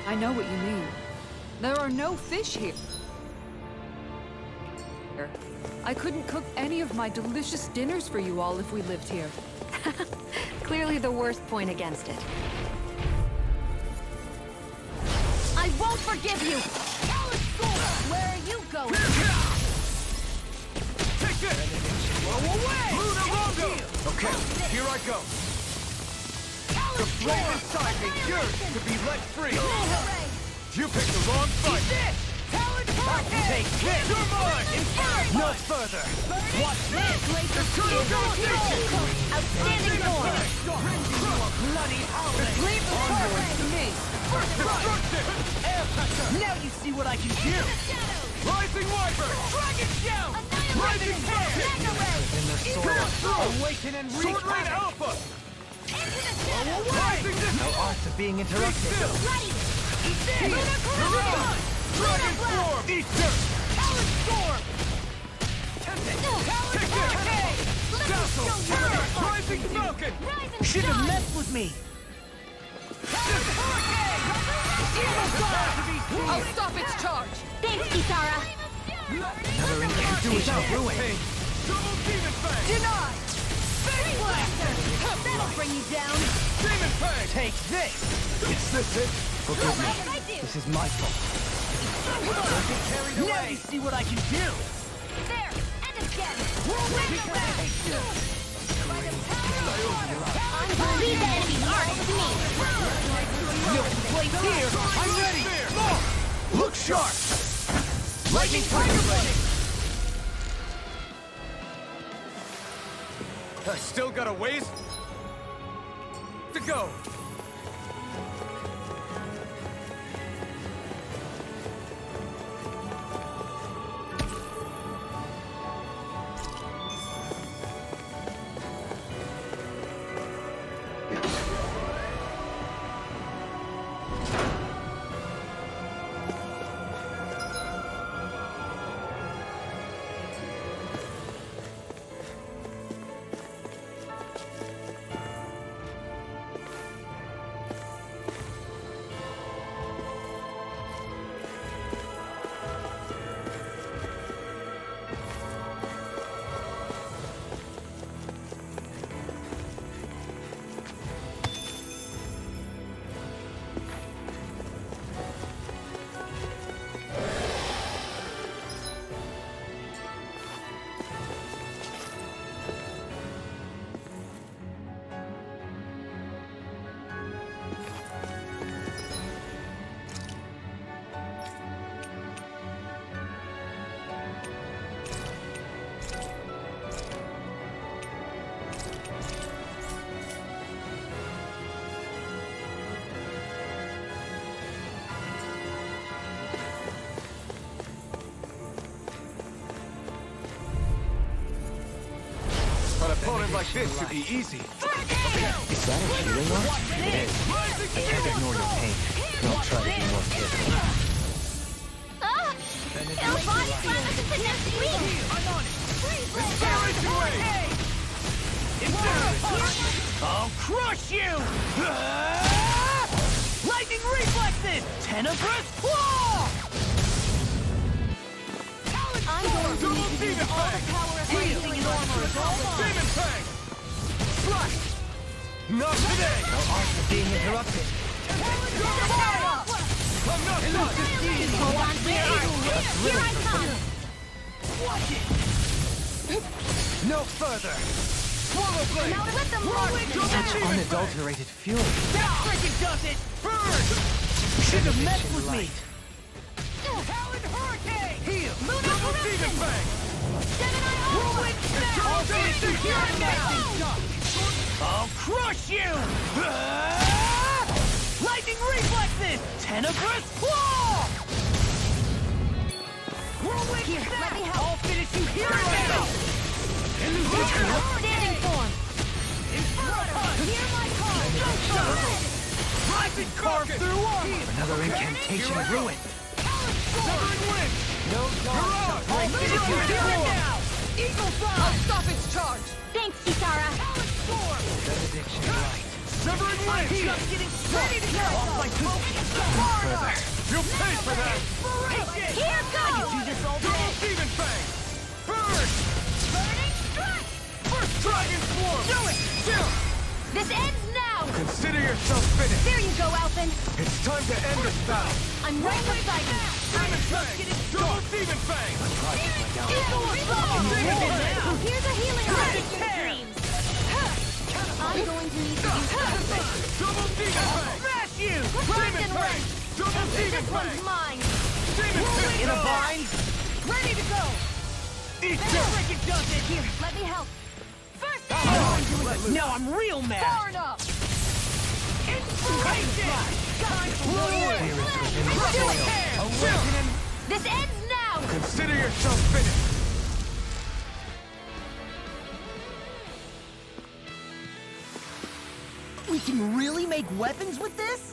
I know what you mean. There are no fish here. I couldn't cook any of my delicious dinners for you all if we lived here. Clearly the worst point against it. I won't forgive you! Where are you going? Take this! Blow away! Lunarongo! Okay, here I go. The flame inside me yearns to be let free. You picked the wrong fight. Take this! You're mine! No further! Watch this! Eternal domination! Outstanding form! Bloody howling! Leave the perfect to me! Destruction! Air pressure! Now you see what I can do! Rising Wyvern! Dragon Shout! Rising Hand! In the sword. Awaken and reach! Sword Rain Alpha! Rising Distance! No art of being interrupted. Ready! Eat this! Mirage! Dragon Form! Eat dirt! Talon Storm! Tempest! Take this! Dazzle! Rising Falcon! Should have messed with me. I'll stop its charge! Thanks, Kisara! Another incantation of ruin. Double Demon Fang! Denied! Space Blaster! That'll bring you down! Demon Fang! Take this! Is this it? Forgive me. What did I do? This is my fault. Don't get carried away! Now you see what I can do. There! And again! Whirlwind Attack! Leave the enemy's art to me! No complaints here. I'm ready. More! Look sharp! Lightning Tiger Blade! I still got a ways to go. An opponent like this should be easy. Is that a healing art? It is. I can't ignore your pain. Don't try to be more careful. Ah! It'll body slam us into next week! I'm on it! Incineration Wave! I'll crush you! Lightning reflexes! Tenebrous claw! I'm going to Double need to use Demon all the Fang! power of my healing armor is all mine! Demon Fang! Slash! Not today! No art of being interrupted. I'm not done! Hold on to your arm! Here I come! Watch it! No further! Swallow Blade! Now let them mark! Such unadulterated fury. That freaking does it! Burn! Should have messed with me! Talon Hurricane! Heal! Double Demon Fang! Gemini Alpha! Eternal Domination! I'll crush you! Lightning reflexes! Tenebrous claw! Whirlwind Here, let me help! I'll finish you here and now! Outstanding form! Hear my call! Go for it! I can carve through armor! Another incantation ruined. Severing wind! No dog shall break I'll this do it ground. now! Eagle fly! I'll stop its charge! Thanks, Kisara. Benediction right. Severing wind! Just getting ready to go! Off my foot! Far enough! You'll pay for that! Here goes! Do this all Double day! demon fang! Burn! Burning strike! First dragon swarm! Do it! Chill! This ends now! Consider yourself finished! There you go, Alphen. It's time to end this battle! I'm right beside you. Demon fang! Double demon fang! Eagle assault! Here's a healing rod in your dreams. I'm going to need to use something. Double demon fang! Smash you! Demon fang! Double demon This one's fang! mine. Demon fang! In a bind! Ready to go! Eat That this! freaking does it! Here, let me help. First Now I'm real mad! far enough. Inspiration! Time for war! Awakening! This ends now. Consider yourself finished! We can really make weapons with this?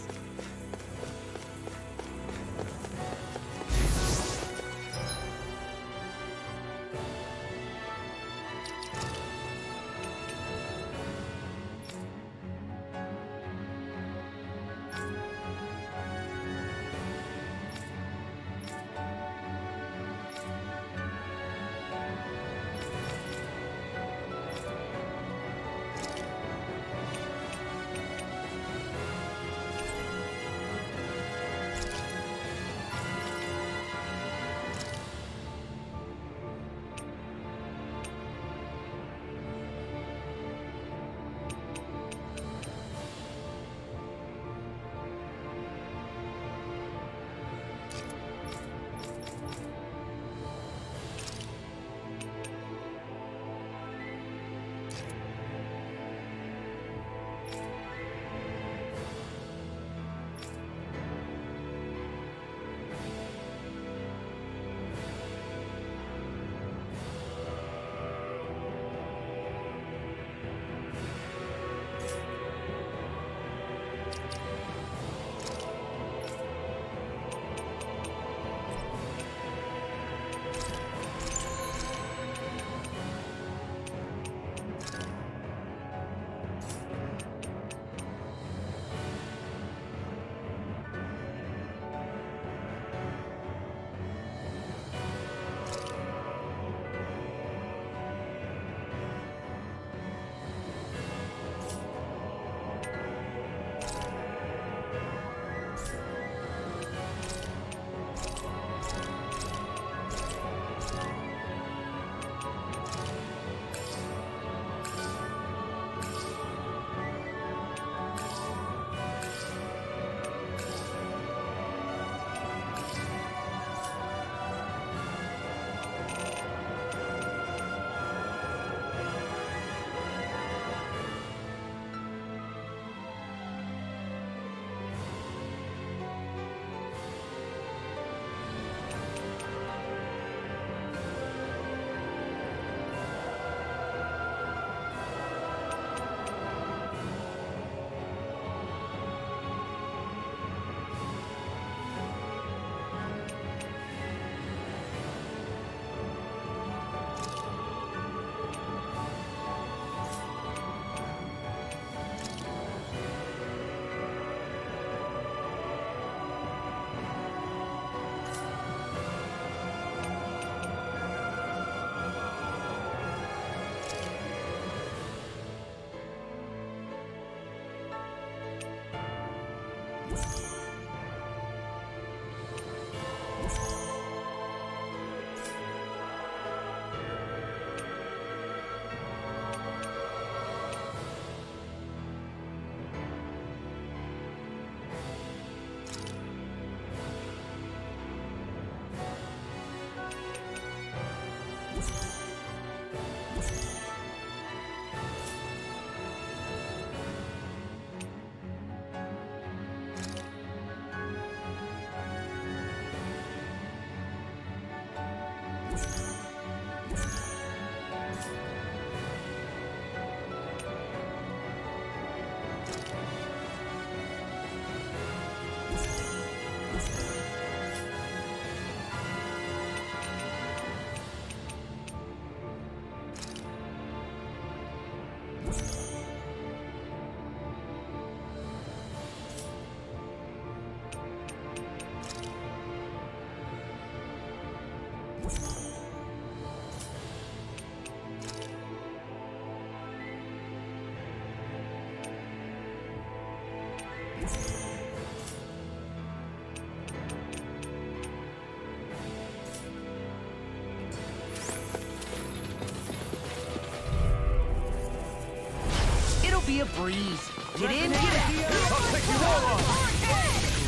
It'll be a breeze. Get in, get out. I'll take you all on.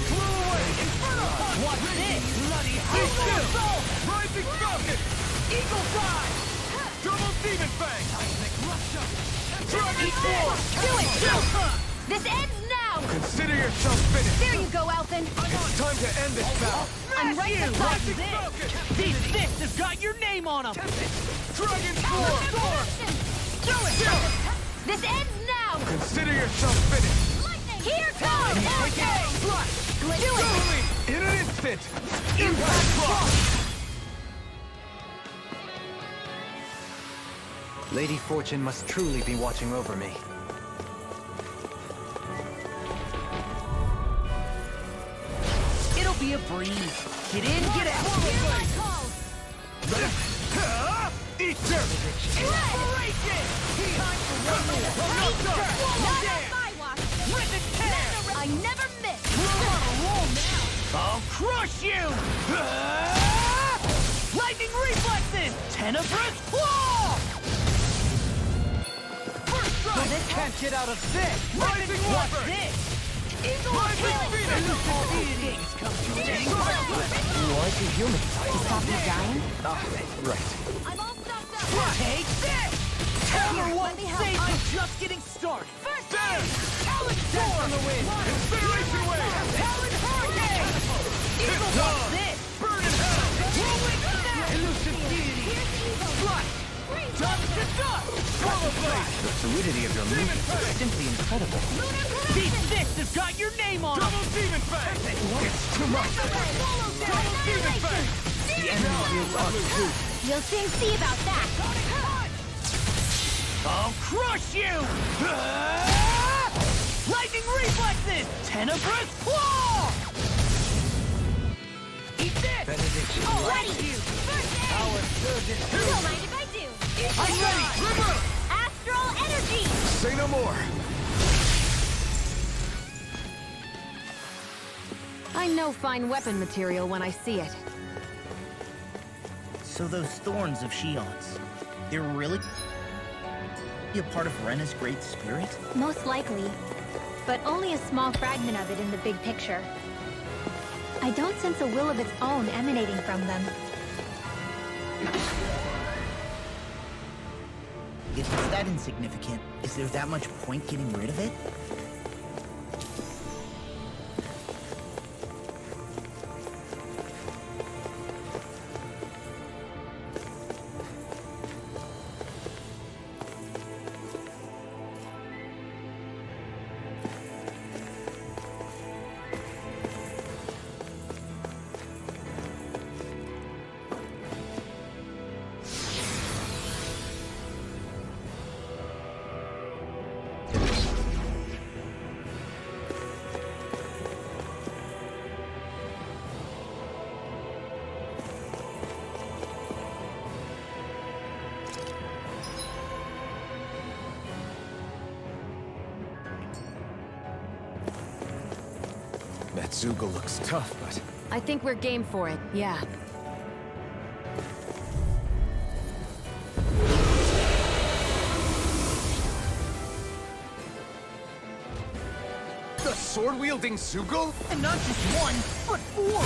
Flew away. Inferno. Watch this. Bloody hell. Rising Falcon. Eagle Fly. Double Demon Fang. Dragon Force. Do it! This ends now! Consider yourself finished. There you go, Alphen. It's time to end this battle. I'm right beside you. These fists have got your name on them. Dragon Force. Do it. This ends now! Consider yourself finished. Lightning! Here comes! Flash. Do it. In an instant. Impact Block. Lady Fortune must truly be watching over me. It'll be a breeze. Get in, get out. Hear my call! Eat dirt. Inspiration. Time for one more. Not on my watch! Rip and tear. I never miss! We're on a roll now. I'll crush you. Lightning reflexes. Tenebrous claw. First strike. Can't get out of this. Rising Watch this. Rising Phoenix. All these things come to me. Was he human? To stop you dying? Right. I'm all stopped up! Take this. Hammer won't save. I'm just getting started. First There. Talon Storm on the wind. Incineration Wave. Talon Hurricane. Eagle Watch this. Burn in hell. Rolling snap. Elusive Deity. Strike. Dust to dust. Swallow Blade. The fluidity of your movement is simply incredible. These fists have got your name on them. Double Demon Fang. It's too much. Double Demon Fang. The enemy is on too. You'll soon see about that! I'll crush you! Lightning reflexes! Tenebrous claw! Eat this! Benediction. Alrighty! First aid! Our surgeon. Don't mind if I do! I'm ready! River! Astral energy! Say no more! I know fine weapon material when I see it. So those thorns of Shion's, they're really a part of Rena's great spirit? Most likely. But only a small fragment of it in the big picture. I don't sense a will of its own emanating from them. If it's that insignificant, is there that much point getting rid of it? That Zoogle looks tough, but... I think we're game for it, yeah. The sword-wielding Zoogle? And not just one, but four!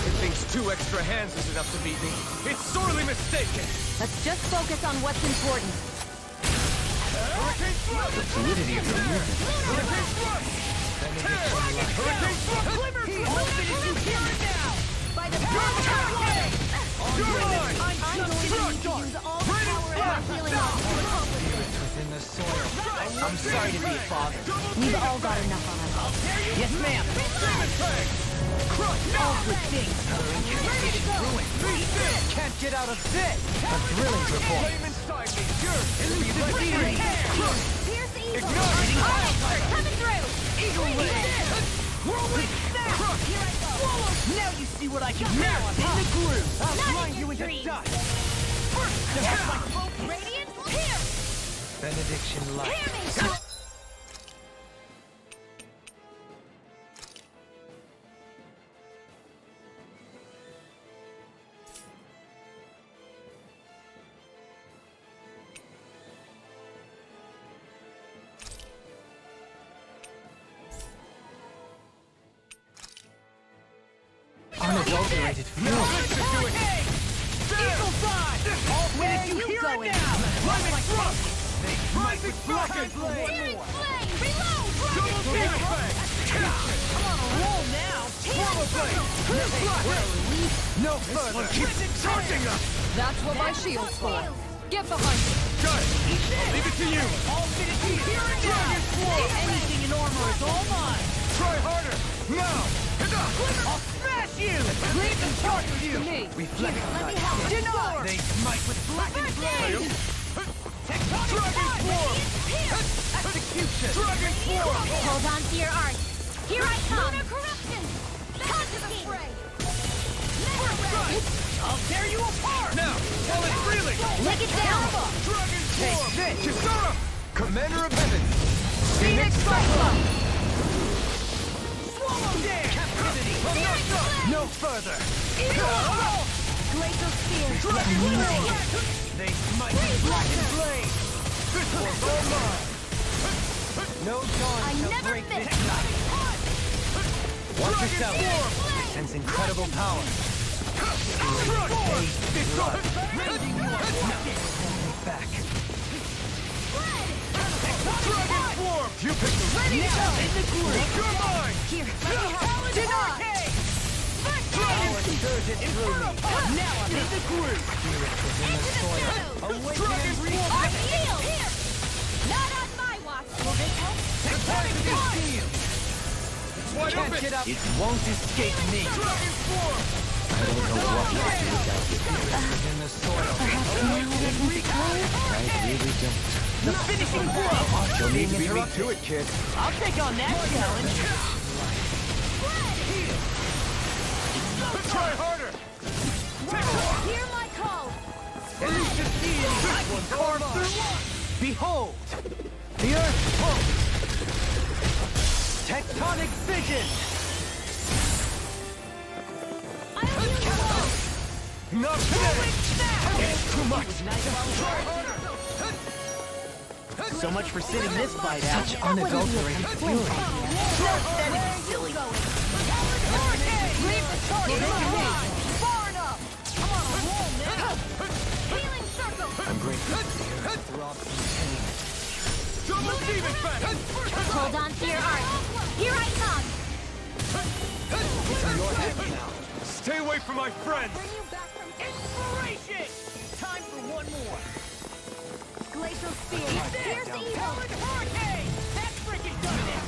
It thinks 2 extra hands is enough to beat me. It's sorely mistaken! Let's just focus on what's important. Hurricane Thrust! The fluidity of your movement. Hurricane Thrust! Hurricane Thrust! Glimmer Thrust! Finish you here and now! By the Hurricane! You're mine! I'm going to need to use all the power of my healing arts to accomplish this. Within the soil. I'm sorry to be a father. We've all got enough on us. Yes, ma'am. Crush all good things! Ruin. Can't get out of this! A thrilling performance. Flame inside me! You're elusive deity! Pierce evil! Ignore it! Onyx, coming through! Eagle Wave! Whirlwind Snap! Here I go! Now you see what I can do! Now I'm in the groove! I'll Not grind in you your into dreams. dust! First, that's my cloak! Radiant, here! Benediction light. Hear me! unadulterated fury. Eagle side! Where you hear it now! Lightning struck! Rising blackened blade! Searing flame! Reload! Double searing flame! I'm on a roll now! Portal blade! No further! One keeps charging us! That's what my shield's for. Get behind me. Got it! I'll leave it to you! All fitted to here and now! Anything in armor is all mine! Try harder! Now! I'll smash you! Leave them charge with you! Reflect. Let me help. Deny! They smite with blackened blade! Tectonic Dragon form! Swarm! Execution! Dragon Swarm! Hold on to your art. Here I come. Lunar corruption. Confiscate. I'll tear you apart! Now! Tell it freely! Lick it down. Dragon Take Swarm! this! Kisara! Commander of Heaven! Phoenix Cyclone! Swallow dare! Captivity! No further! Glacial spear. Dragon Blade! They smite with blackened blade! This one's all mine! No dawn I shall never break miss. this night! Watch yourself! Flame. Sense incredible power! Rending you unnoticed! Back! Dragon Swarm! You picked the Ready to go! In the group! You're mine! Here. Let me help. Deny! Power surges through me! Now I'm in the group! Awaken and breathe! I heal. Here. Not on my watch. Will this help? Tectonic steel! Wide Can't open! get up! It won't escape me. Dragon Swarm! I don't know what to do without you. In the soil! Perhaps now we can play? I really don't. The finishing blow! You'll need to beat me to it, kid. I'll take on that challenge! Try harder! Hear my call. Elusive deity! This one's carved through! Behold! The Earth pulse! Tectonic vision! Not today! It's too much! So much for sitting this fight out. Such unadulterated fury. That is silly. Leave the target behind. Far enough. I'm on a roll now. Healing circle. I'm grateful for the earth throbs in pain. Double demon fang! Hold on to your art. Here I come. Stay away from my friends! Inspiration! Time for one more. Glacial spear. Here's the evil. Hurricane! That's freaking done it!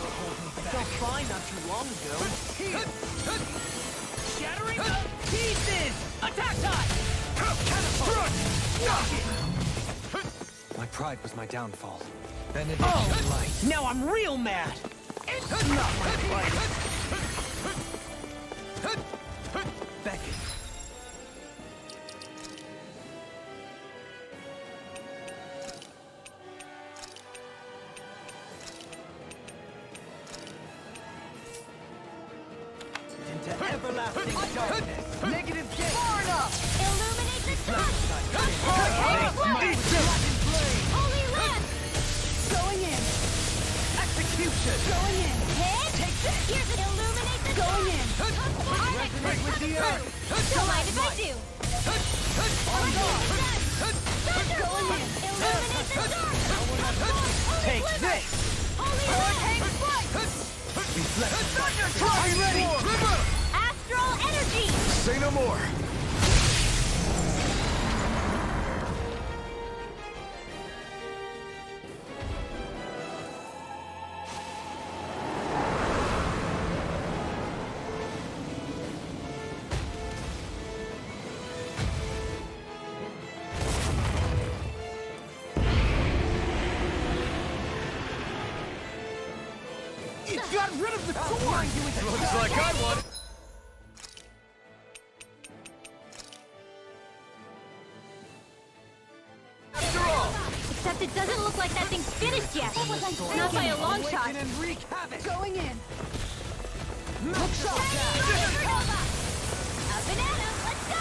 Felt fine not too long ago. Shattering the pieces! Attack time! My pride was my downfall. Then Now I'm real mad! It's not my fight! Beckett. Into everlasting darkness! Negative gate! Far enough! Illuminate the sun. Holy lance. Going in! Execution! Going in. Hit. Take this! Here's an illuminate the sun. Going in! I'm Resonate with the earth! Don't mind if I do. On guard! Going in. Illuminate the dark. Take this! Holy lance. Are you ready? Astral energy. Say no more! It got rid of the sword! Looks like I won! After all! Except it doesn't look like that thing's finished yet. Not by a long shot. And wreak havoc! Going in. Look shot! A banana. Let's go.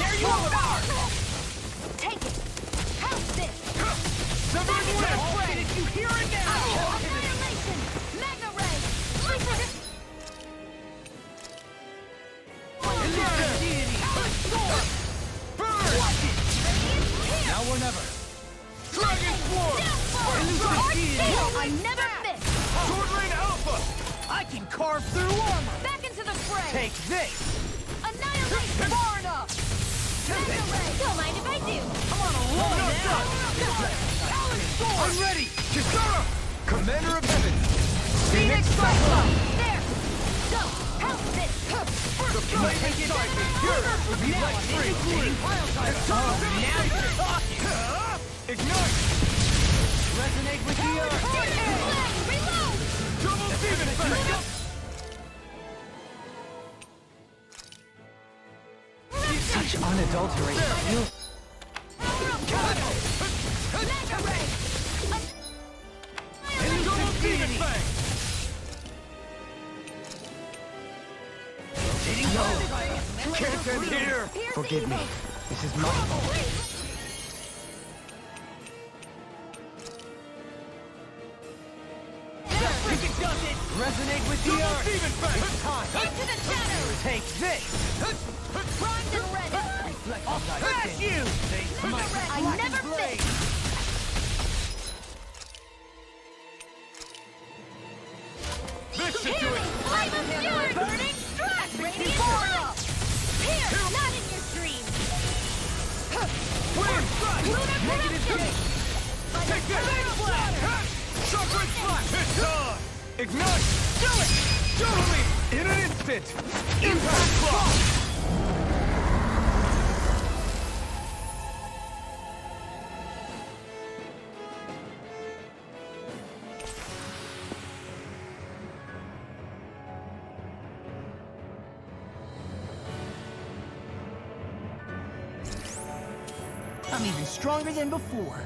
tear you apart! Take it! How's this? Severing wind! Did you hear it now? Annihilation! Mega Ray! Listen! Now or never. Dragon Swarm! I never miss! Sword Rain Alpha! I can carve through armor! Back into the fray! Take this! Annihilation! Far enough! Mega Ray! Don't mind if I do! I'm on a roll now! I'm ready! Kisara! Commander of Heaven! Phoenix Cyclone! There! Go! How's this? The flaming siphon! Yours will be like free! Now you're talking! Ignite! Resonate with the earth! Reload! Double demon effect! Such unadulterated skill. Mega Ray! Double demon effect! Can't end here! Forgive me. This is my fault. Resonate with the earth! It's time! Into the shadows! Take this! Primed and ready! I'll smash you! I never miss! This should do it! I'm obscured! Burning strike! Radiant aura! Here! Not in your dreams! Wind! Lunar Negative corruption! gate! Take this! Chakra slash! It's on! Ignite! Do it! Totally! In an instant! Impact clock! I'm even stronger than before.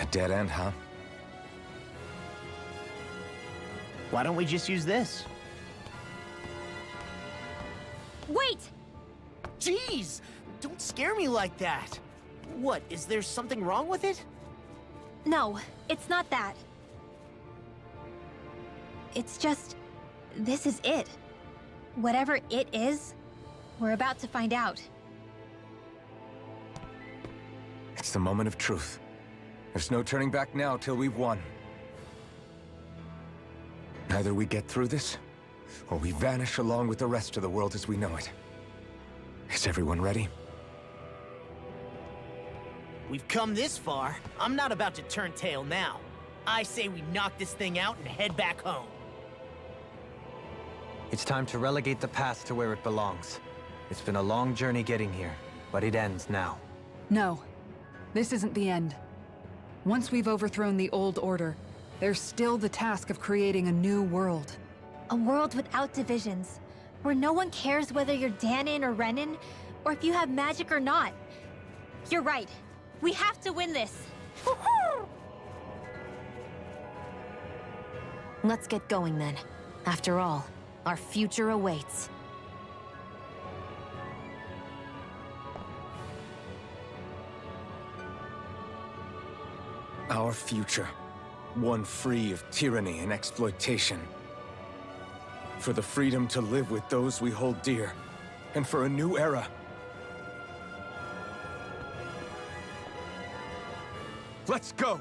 A dead end, huh? Why don't we just use this? Wait! Jeez! Don't scare me like that! What, is there something wrong with it? No, it's not that. It's just... this is it. Whatever it is, we're about to find out. It's the moment of truth. There's no turning back now till we've won. Either we get through this, or we vanish along with the rest of the world as we know it. Is everyone ready? We've come this far. I'm not about to turn tail now. I say we knock this thing out and head back home. It's time to relegate the past to where it belongs. It's been a long journey getting here, but it ends now. No, this isn't the end. Once we've overthrown the old order, there's still the task of creating a new world. A world without divisions, where no one cares whether you're Danon or Renan, or if you have magic or not. You're right. We have to win this. Let's get going then. After all, our future awaits. Our future. One free of tyranny and exploitation. For the freedom to live with those we hold dear. And for a new era. Let's go!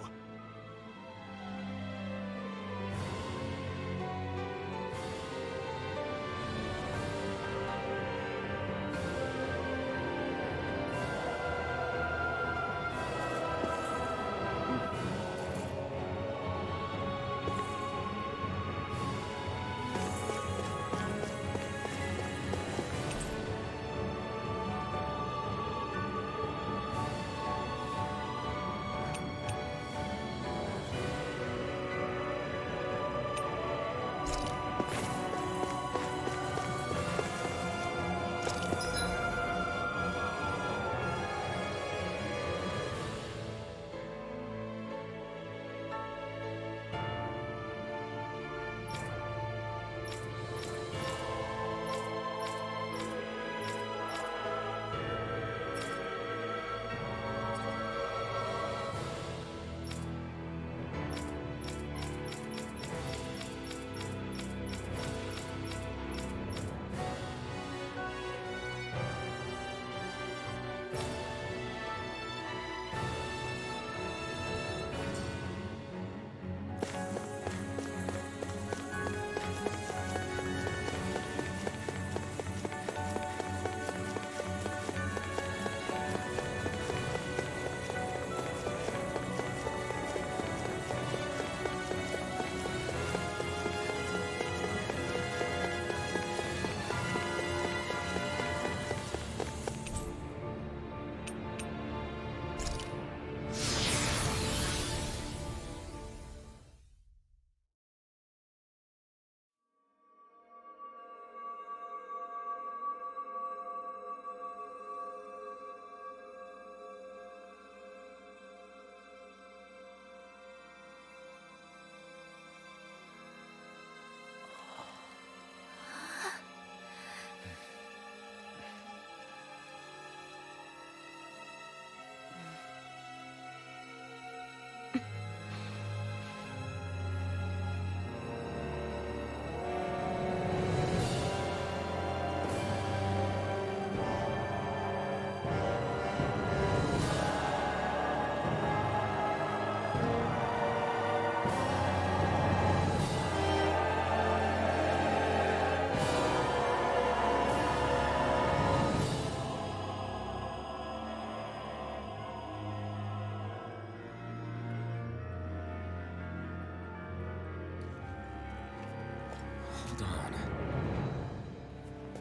Hold on.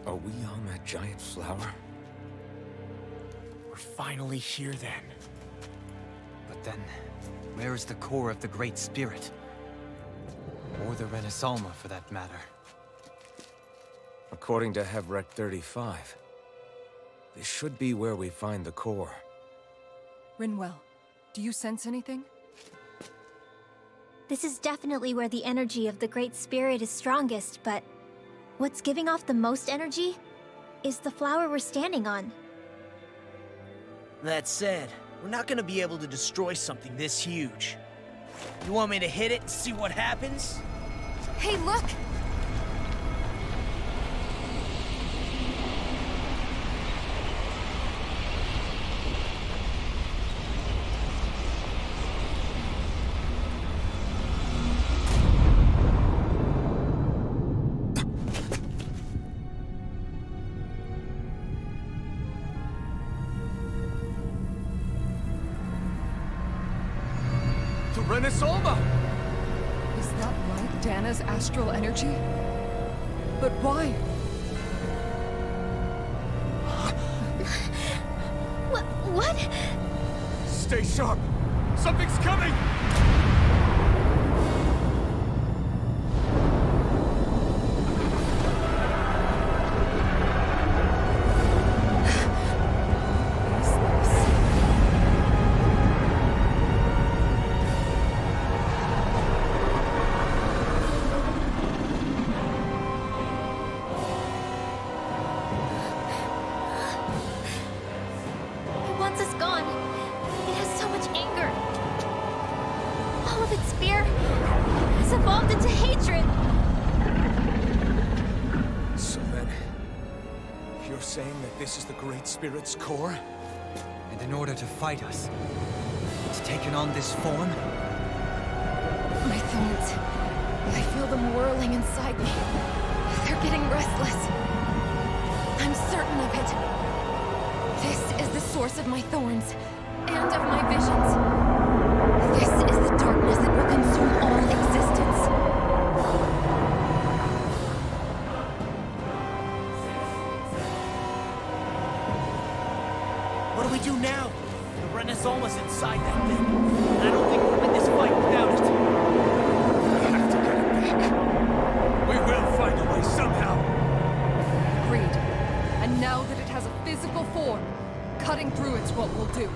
Are we on that giant flower? We're finally here then. But then, where is the core of the Great Spirit? Or the Renaissance, for that matter? According to Hevrek 35, this should be where we find the core. Rinwell, do you sense anything? This is definitely where the energy of the Great Spirit is strongest, but what's giving off the most energy is the flower we're standing on. That said, we're not gonna be able to destroy something this huge. You want me to hit it and see what happens? Hey, look! Renasolma! Is that right? Dana's astral energy? But why? What? Stay sharp! Something's coming! It wants us gone. It has so much anger. All of its fear has evolved into hatred. So then, you're saying that this is the Great Spirit's core? And in order to fight us, it's taken on this form? My thorns. I feel them whirling inside me. They're getting restless. I'm certain of it. This is the source of my thorns, and of my visions. This is the darkness that will consume all existence. What do we do now? The Renasolma's inside that thing. I don't think we'll win this fight without it. We have to get it back. We will find a way somehow. Agreed. And now that it has a physical form, cutting through it's what we'll do.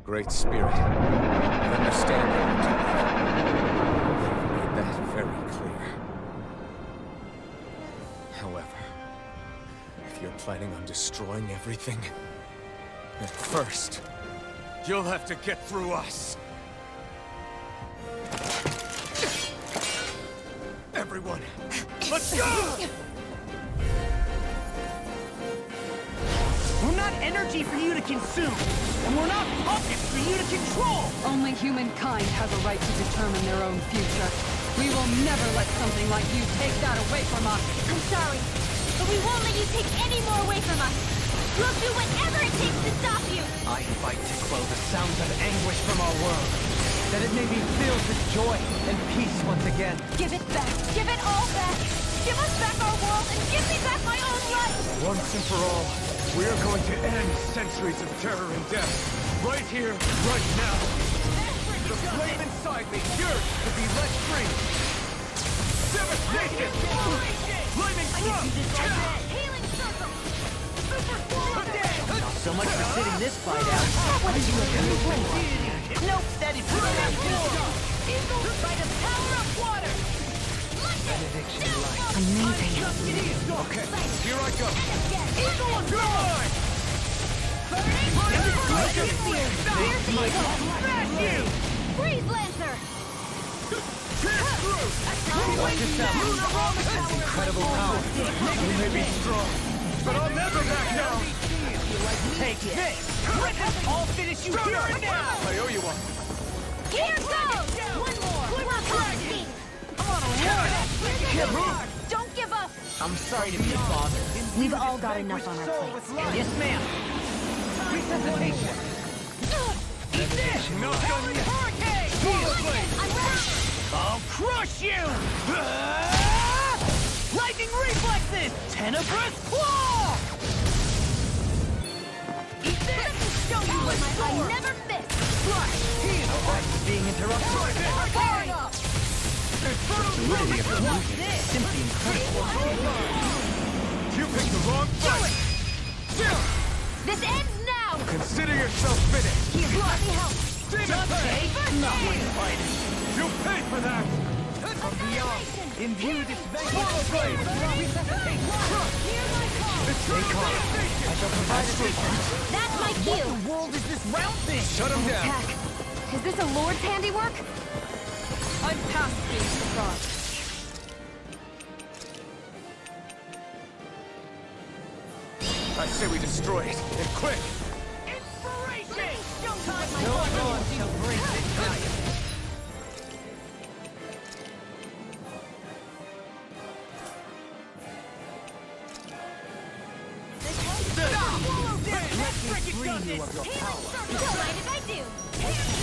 Great Spirit, I understand you want to live. You've made that very clear. However, if you're planning on destroying everything, then first, you'll have to get through us. Everyone, let's go! We're not energy for you to consume, and we're not puppets for you to control! Only humankind has a right to determine their own future. We will never let something like you take that away from us. I'm sorry, but we won't let you take any more away from us. We'll do whatever it takes to stop you. I fight to quell the sounds of anguish from our world, that it may be filled with joy and peace once again. Give it back. Give it all back. Give us back our world and give me back my own life. Once and for all, we are going to end centuries of terror and death. Right here, right now. The flame inside me yearns to be let free. Devastation! Flaming thrust! Healing circle. Super swallow. Not so much for sitting this fight out. What did you have to do? Nope, that is Eagle by the power of water. Amazing. Okay, here I go. Eagle of You're mine! Smash you! Freeze Lancer. Watch yourself. That's incredible power. You may be strong, but I'll never back down! Take this! I'll finish you here and now! I owe you one. Here goes. One more. Dragon. Don't give up. I'm sorry to be a bother. We've all got enough on our plates. Yes, ma'am. Resuscitation. Eat this! Not done yet. Hurricane! I'll crush you! Lightning reflexes! Tenebrous claw! Eat this! Show you what I never miss! Flush! That's being interrupted. Hurricane! The fluidity of the movement is simply incredible. You picked the wrong fight! This ends now! Consider yourself finished! Here, let me help. Demon Pay! Not worth fighting! You paid for that! From beyond, imbue this Swallow blade! Stay calm. I shall provide assistance. That's my What cue. the world is this round thing? Shut him down! Heck, is this a Lord's handiwork? I'm past being surprised. I say we destroy it, and quick! Inspiration! Showtime, my No boy! one shall break this giant! Let me free you of your power. Don't mind if I do.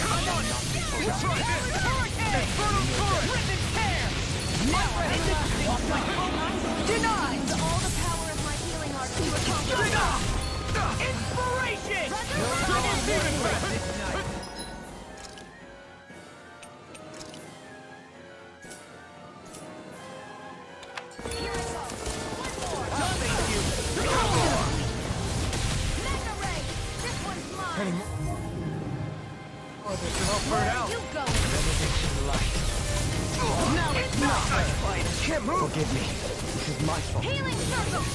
Come on! We'll try this! Infernal Torrent! Rip and tear! Now denied! All the power of my healing art to accomplish. Inspiration! Forgive me. This is my fault. Healing circle!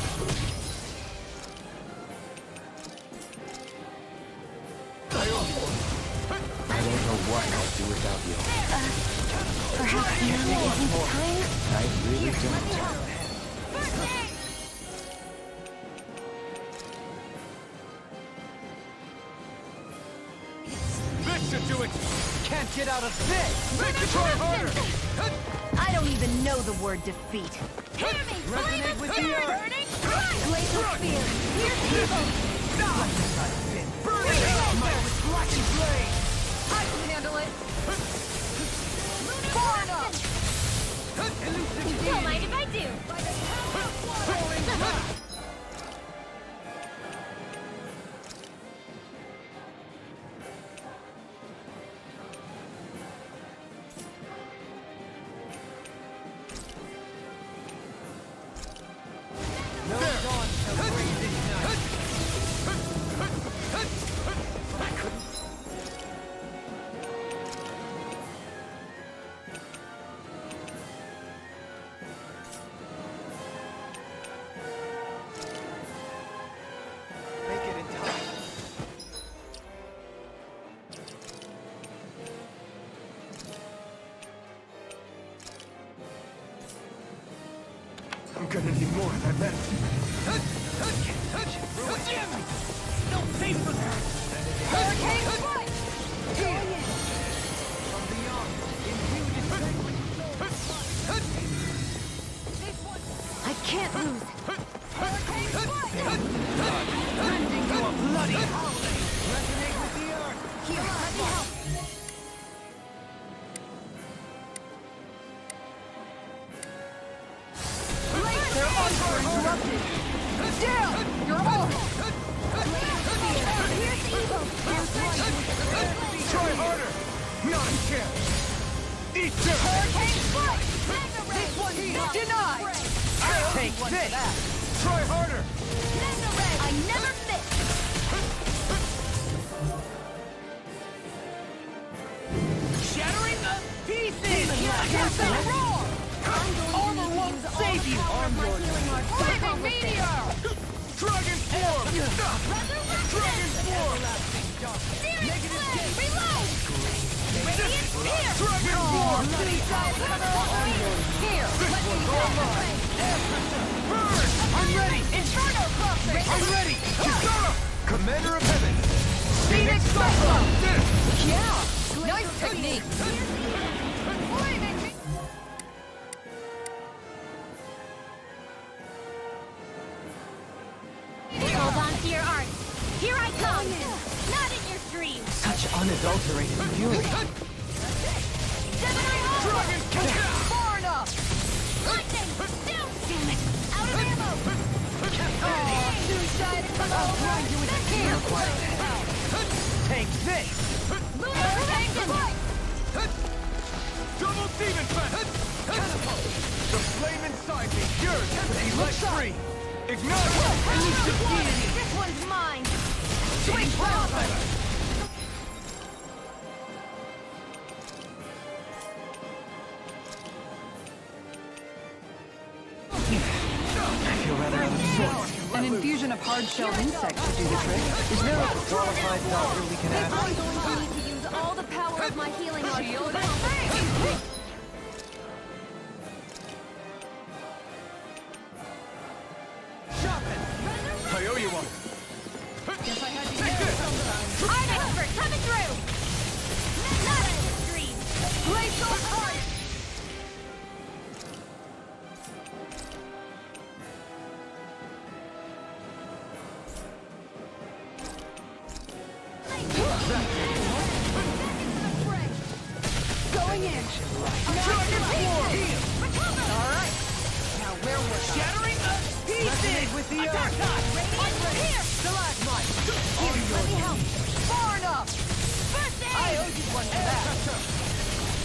I don't know what I'd do without you. Perhaps now isn't the time? I really don't. First aid! Listen to it! Can't get out of this! Make it try harder! I don't even know the word defeat. Hear me! Resonate with the earth! Burning Christ! Laser spear! Here's evil! Burn it out! My reflecting blade! I can handle it. Far enough! Don't mind if I do! Make it in time. I'm gonna need more of that medicine. No pay for that! Hurricane strike! From beyond, imbued in sacred I can't lose! Hurricane strike! rending you a bloody howling! Resonate with the earth! Here, let me help! Their arms are interrupted. Down! You're off! Here's evil! Try harder! Not a chance! Eat this! Hurricane strike! This one's denied! Take this! Try harder! I never miss! Shattering the pieces! Here's the roar! Armor won't save you! Flaming meteor! Dragon form! Dragon form! Searing flame! Reload! Radiant spear! Dragon form! Here! Let me Burn! I'm ready! Inferno crossing! I'm ready! Kisara! Commander of Heaven! Phoenix Cyclone! This! Yeah! Nice technique! Hold on to your art! Here I come! Not in your dreams! Such unadulterated fury. Gemini Hawk! Dragon kick! Far enough! Lightning! Down! Damn it! Out of ammo! Two-sided blow! Take this! Lunar Protection! Double demon fest! Catapult! The flame inside me yearns to be let free! Ignite! Elusive deity! This one's mine! Swing round! I feel rather out of sorts. An infusion of hard-shelled insects should do the trick. Is there a qualified doctor we can ask? I'm going to need to use all the power of my healing art to accomplish. I owe you one. Going in. Alright. Now where was shattering pieces with the attack time. Here. Stalagmite. Here, let me help. Far enough. First aid. I owe you one for that.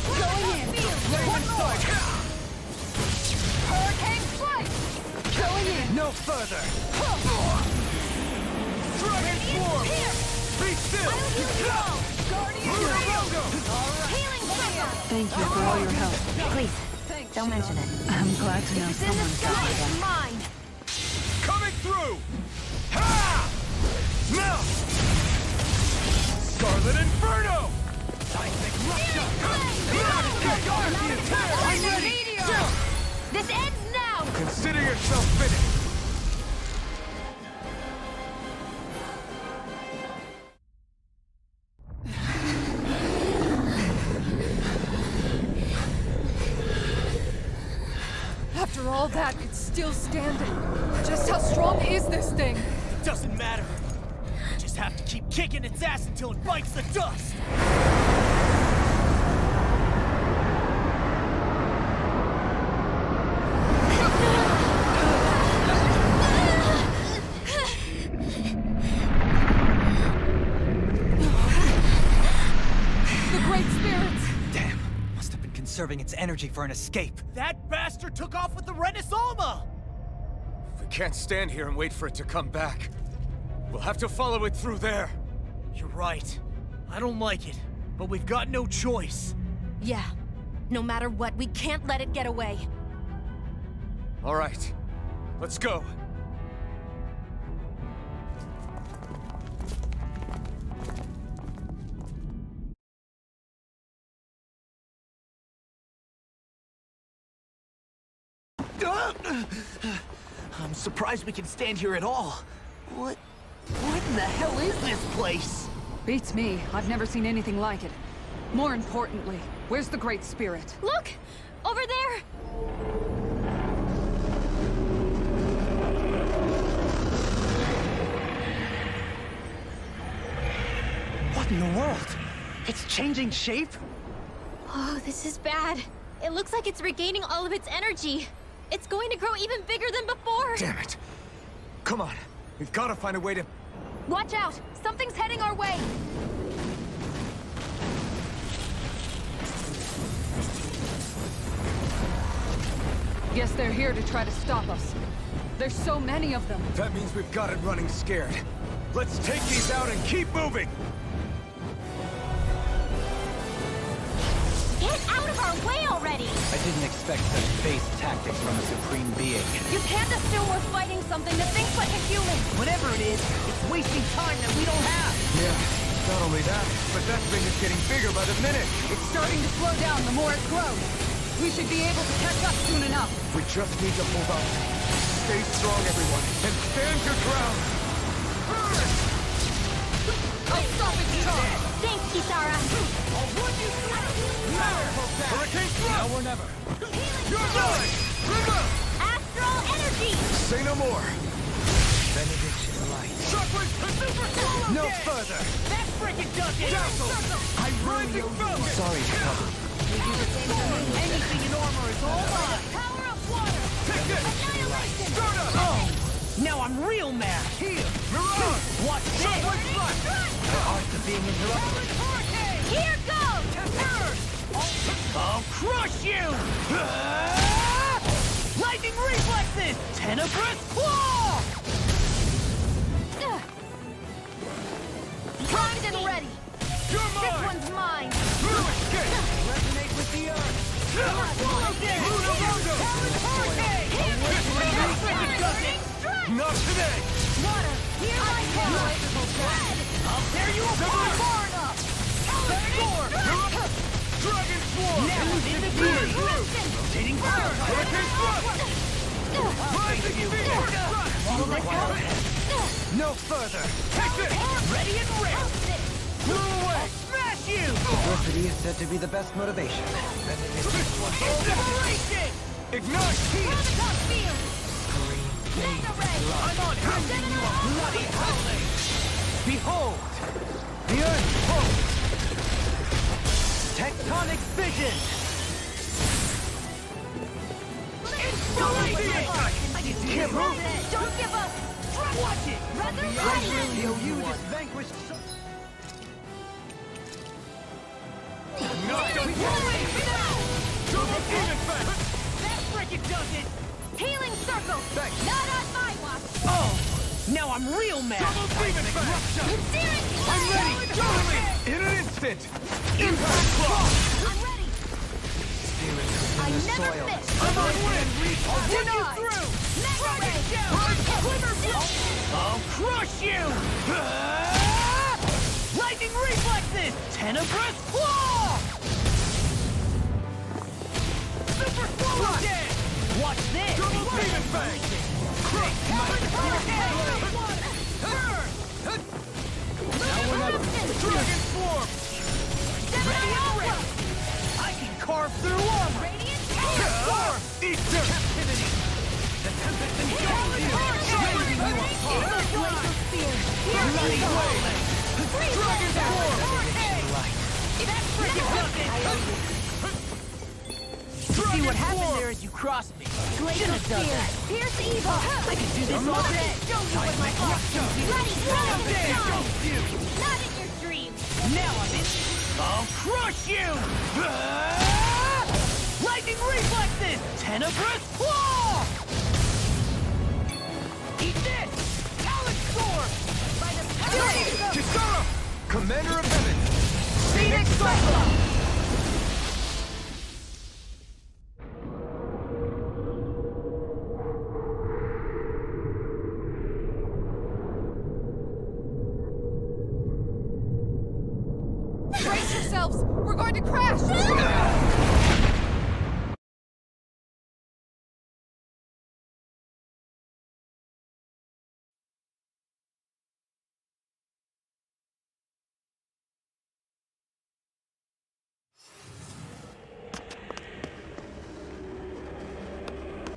Going in. One more. Hurricane strike. Going in. No further. Dragon swarm. Be still. Thank you for all your help. Please, don't mention it. I'm glad to know someone's got my back. Mine. Coming through. Ha! Now. Scarlet Inferno. I'm ready. This ends now. Consider yourself finished. After all that, it's still standing. Just how strong is this thing? Doesn't matter. Just have to keep kicking its ass until it bites the dust. The Great Spirits! Damn. Must have been conserving its energy for an escape. That bastard took off with the Renaissama! We can't stand here and wait for it to come back. We'll have to follow it through there. You're right. I don't like it, but we've got no choice. Yeah. No matter what, we can't let it get away. All right. Let's go. I'm surprised we can stand here at all. What in the hell is this place? Beats me. I've never seen anything like it. More importantly, where's the Great Spirit? Look! Over there! What in the world? It's changing shape? Oh, this is bad. It looks like it's regaining all of its energy. It's going to grow even bigger than before. Damn it. Come on. We've got to find a way to... Watch out! Something's heading our way! Guess they're here to try to stop us. There's so many of them. That means we've got it running scared. Let's take these out and keep moving! Get out of our way already! I didn't expect such base tactics from a supreme being. You can't assume we're fighting something that thinks like a human! Whatever it is, it's wasting time that we don't have. Yeah, not only that, but that thing is getting bigger by the minute. It's starting to slow down the more it grows. We should be able to catch up soon enough. We just need to hold on. Stay strong, everyone, and stand your ground! I'll stop its charge! Thanks, Kisara! I'll run you through! Hurricane Thrust! Now or never. You're mine! Remember! Astral energy! Say no more! Benediction light. Shockwave to super solo! No further! That freaking does it! Dazzle! I really owe you. Sorry to trouble. Anything in armor is all mine! Power of water! Take this! Annihilation! Stardust! Oh! Now I'm real mad! Here! Mirage! Watch this! Shockwave Flash! The art of being interrupted. Here goes! I'll crush you! Lightning reflexes! Tenebrous claw! Primed and ready! You're This mine! one's mine! Blue escape! Resonate with the earth! Not today! Water! Here I come! I'll tear you apart! Far enough! Dragon Swarm! Now I'm in the beauty! Rotating burn! Hurricane Thrust! Rising Phoenix! No further! Take this! Ready and ready! Blew away! Smash crush you! Adversity is said to be the best motivation. Inspiration! Ignite heat! Top field! I'm on hounding you a bloody howling! Behold! The earth pulse! Tectonic vision! Inspiration! Don't give up! Watch it! Resurrection! You just vanquished so... Not done! Double demon fast! That frickin' does it! Healing circle! Not on my watch! Oh! Now I'm real mad! Double demon fast! I'm ready! Totally! In an instant! Impact clock! I'm ready! I never miss! I'm on win! I'll get you through! I'll crush you! Lightning reflexes! Tenebrous claw! Super slow again! Watch this! Double demon fang! Now we're not... Dragon swarm! I can carve through armor! Radiant Swarm! Easter! Captivity! The tempest and raising you apart! Bloody wave! Dragon swarm! That's freaking See what happened there as you crossed me. Glacial spear! Pierce evil! I can do this all day. Show you what my awesome bloody sword is! Not in your dreams! Now I'm in. I'll crush you! Lightning reflexes! Tenebrous claw! Eat this! Talent sword! By the power of the... Kisara! Commander of Heaven! Phoenix Cyclops! Brace yourselves! We're going to crash!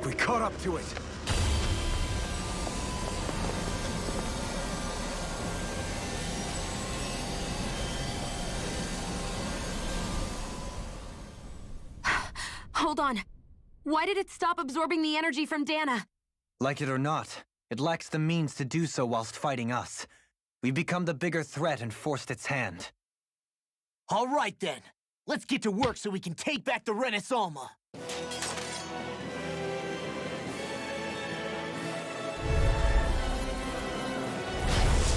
We caught up to it. Hold on. Why did it stop absorbing the energy from Dana? Like it or not, it lacks the means to do so whilst fighting us. We've become the bigger threat and forced its hand. All right then. Let's get to work so we can take back the Renaissance.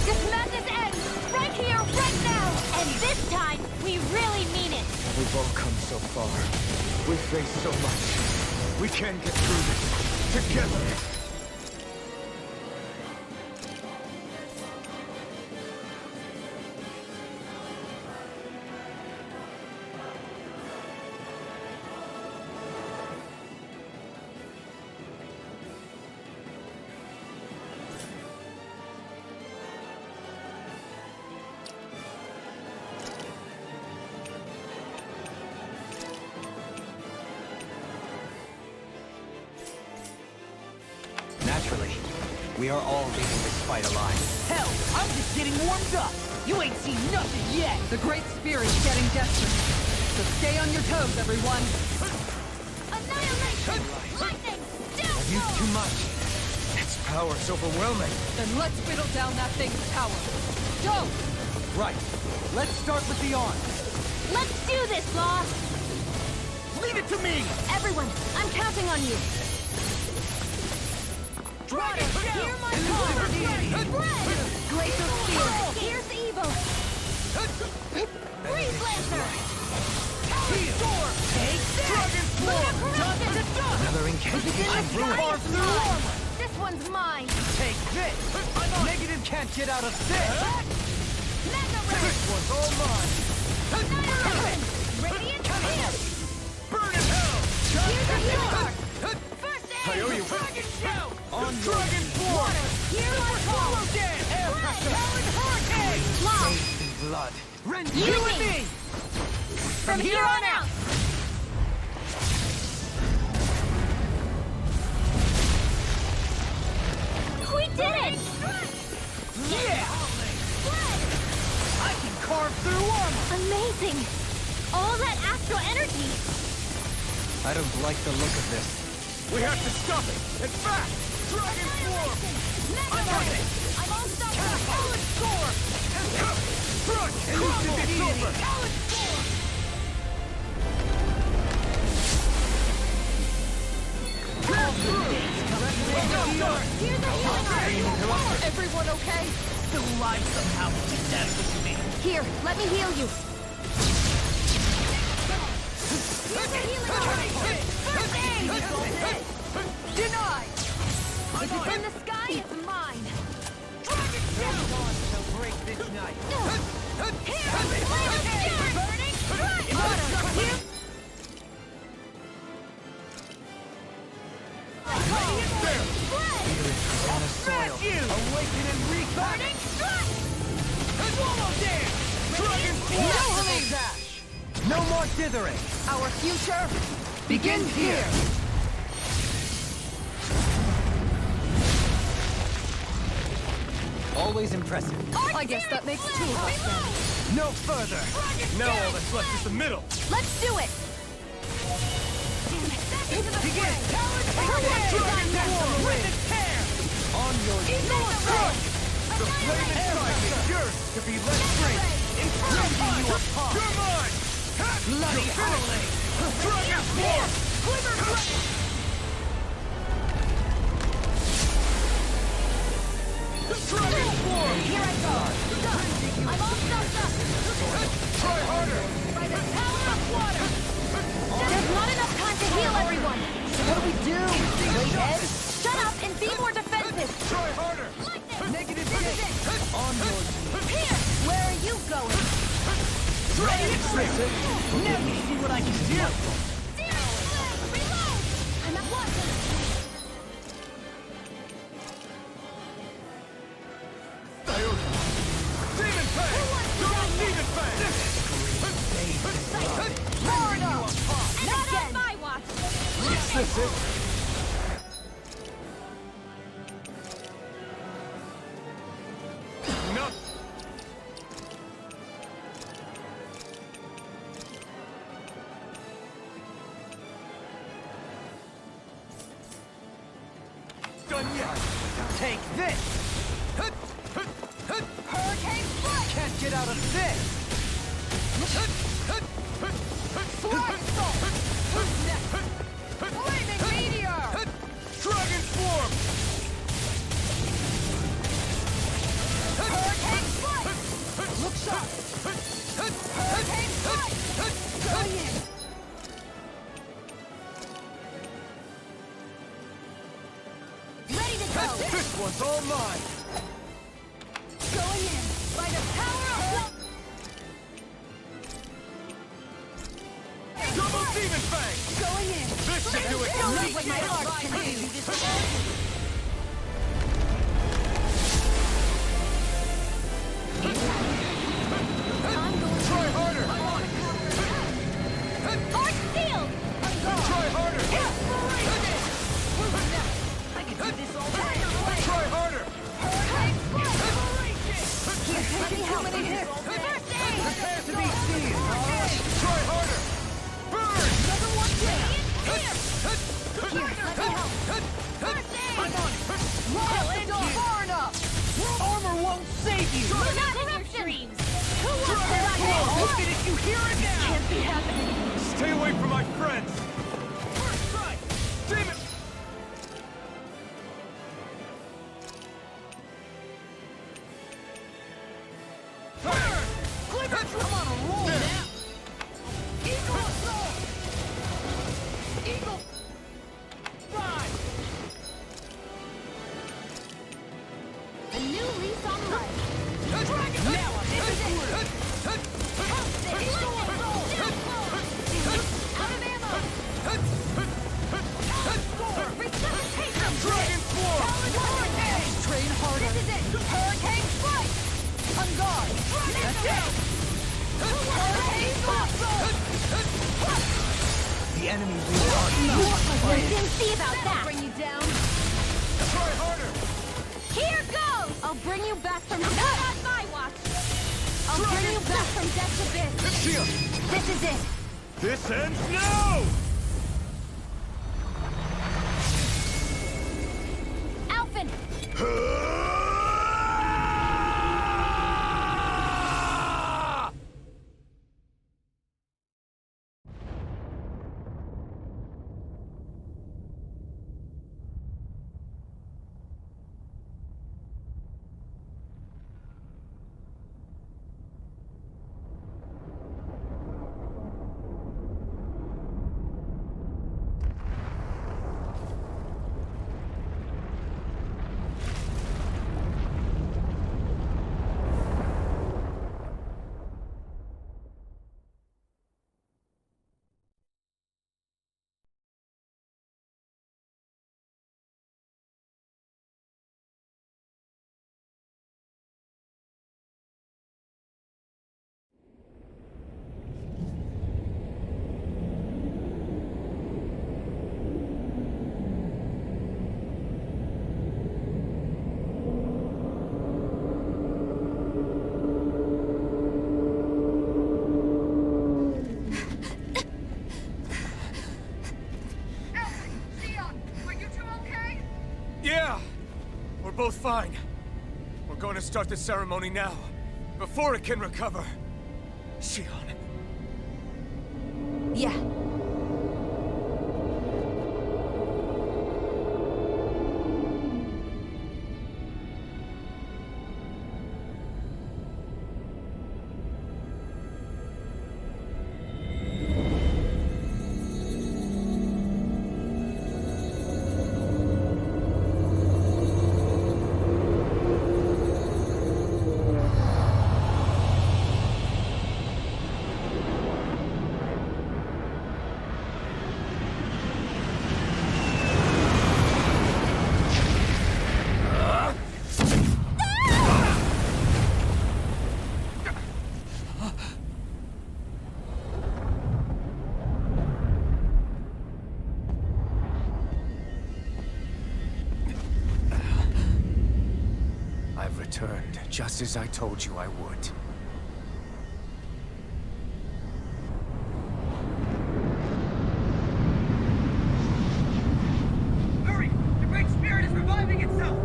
This madness ends! Right here, right now! And this time, we really mean it! We've all come so far. We've faced so much. We can get through this together. Naturally, we are all leaving this fight alive. Hell, I'm just getting warmed up. You ain't seen nothing yet. The Great Spear is getting desperate. So stay on your toes, everyone. Annihilation! Lightning! Down! Used too much. Its power's overwhelming. Then let's whittle down that thing's power. Go! Right. Let's start with the arm. Let's do this, Law! Leave it to me! Everyone, I'm counting on you. Dragon! Hear my call! Glacial spear. Here's evil! Freeze Lancer! Storm! Take this! Dragon Swarm! Dust to dust! Another incantation. Carve through armor! This one's mine! Take this! Negative can't get out of this! Mega Ray! This one's all mine! Annihilation! Radiant Spear! Burn in hell! Here's the healer! First aid! I owe you. Dragon Shout! On Dragon Swarm! Water! Hear my call! Swallow Dan! Air pressure! Talon Hurricane! Law! Blood. Rend You you and and me! From here on out! We did it! Yeah! I can carve through armor! Amazing! All that astral energy! I don't like the look of this. We have to stop it! And fast! Dragon form! I'm on it! I'm all stuck up! Talent sword! Crush! Crumble! It's over! Talent sword! Here's a healing art! Everyone okay? Still alive somehow, which is adequate to me. Here, let me heal you. Here's a healing art! First aid! Denied! If it's in the sky, it's mine! Dragon shield! Shall break this night. Here! Flame of fury! Burning strike! Here! Smash you! Awaken and refight! Burning strike! Swallow dance! Dragon No form! hello dash! No more dithering! Our future begins here! Always impressive. I guess that makes two of us then. No further! Now all that's left is the middle! Let's do it! Begin! Dragon form! Rip and tear! On your Eagle assault! The flame and strike is yours to be let free! Infernal You are caught! You're mine! Bloody howling! Dragon form! Quiver blade! Dragon form! Here I go! I'm all stuffed up! Try harder! By the power of water! There's not enough time to heal everyone! What do we do? Wait, Ed? Shut up and be more defensive! Try harder! Like this! Negative This is gate! it! On your Here! Where are you going? Dragon Crimson! Now you see what I can do! Reload! I'm at one! Demon Fang! Double Demon Fang! Power up! Not on my watch! Is this it? Enough! Done yet! Take this! Hurricane strike! Can't get out of this! Flying Salt! Who's next? Flaming Meteor! Dragon form! Hurricane Strike! Look sharp! Hurricane Strike! Going in! Ready to go! This one's all mine! Going in! By the power of Double Demon Fang! Going in! This should do it! Don't know what my heart can do! Try harder! Arch sealed! Try harder! I can do this all day! Try harder! Here, take me how many hits? First aid! Prepare to be seen! Try harder! Burn! Another one down! Here! Let me help! First aid! I'm on it! Roll it far enough! Armor won't save you! We're not in your dreams! Who wants to run Look at it, you hear it now! Can't be happening! Stay away from my friends! First strike! Demon! Burn! Glitter! I'm on a roll now! Eagle assault! Eagle! Rise! A new lease on life! Dragon! Now I'm in the word! Eagle assault! Out of ammo! Resuscitation! Dragon form! Hurricane! Train harder! This is it! Hurricane strike! On guard! That's it! Hurricane assault! the enemy we are. We didn't see about that. Bring you down. Try harder! Here goes! I'll bring you back from death. Not on my watch. I'll bring you back from death to this. Shield! This is it. This ends now! Alphen! Yeah! We're both fine. We're going to start the ceremony now, before it can recover. Shion. Yeah. I've returned, just as I told you I would. Hurry! The Great Spirit is reviving itself!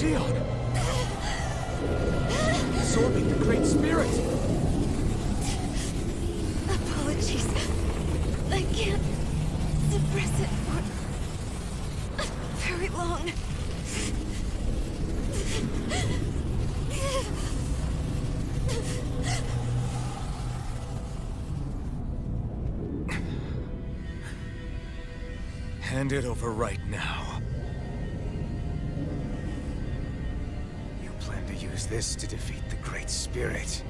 Shion! Absorbing the Great Spirit! Apologies. I can't suppress it for very long. Hand it over right now. You plan to use this to defeat the Great Spirit.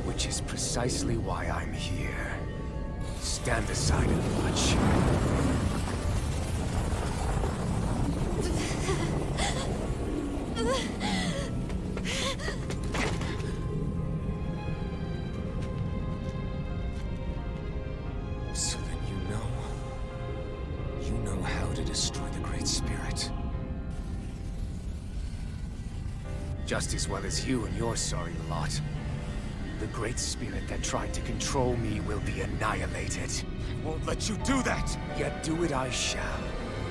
Which is precisely why I'm here. Stand aside and watch. So then you know how to destroy the Great Spirit. Just as well as you and your sorry lot. The Great Spirit that tried to control me will be annihilated. I won't let you do that! Yet do it I shall.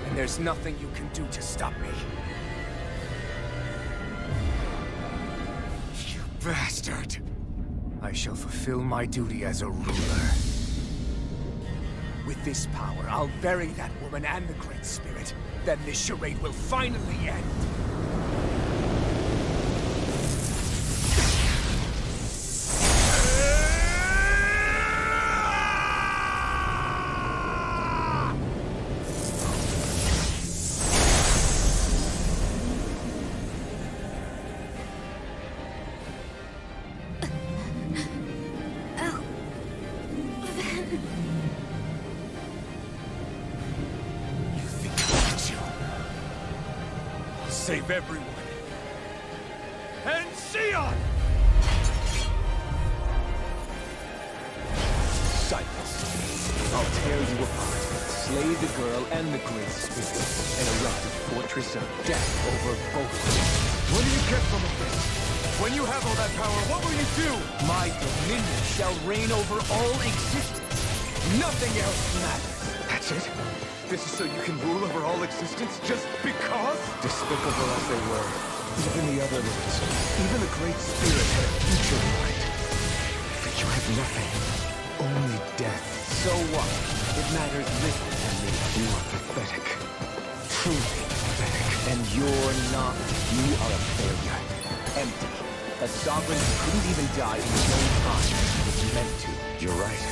And there's nothing you can do to stop me. You bastard! I shall fulfill my duty as a ruler. With this power, I'll bury that woman and the Great Spirit. Then this charade will finally end. save everyone. And Sion! Cyprus, I'll tear you apart, slay the girl and the Great Spirit, and erect a fortress of death over both. What do you get from this? When you have all that power, what will you do? My dominion shall reign over all existence. Nothing else matters. That's it? This is so you can rule over all existence just because? Despicable as they were, even the other lords, even the Great Spirit had a future in mind. But you have nothing. Only death. So what? It matters little to me. You are pathetic. Truly pathetic. And you're not. You are a failure. Empty. A sovereign who couldn't even die in his own time. Was meant to. You're right.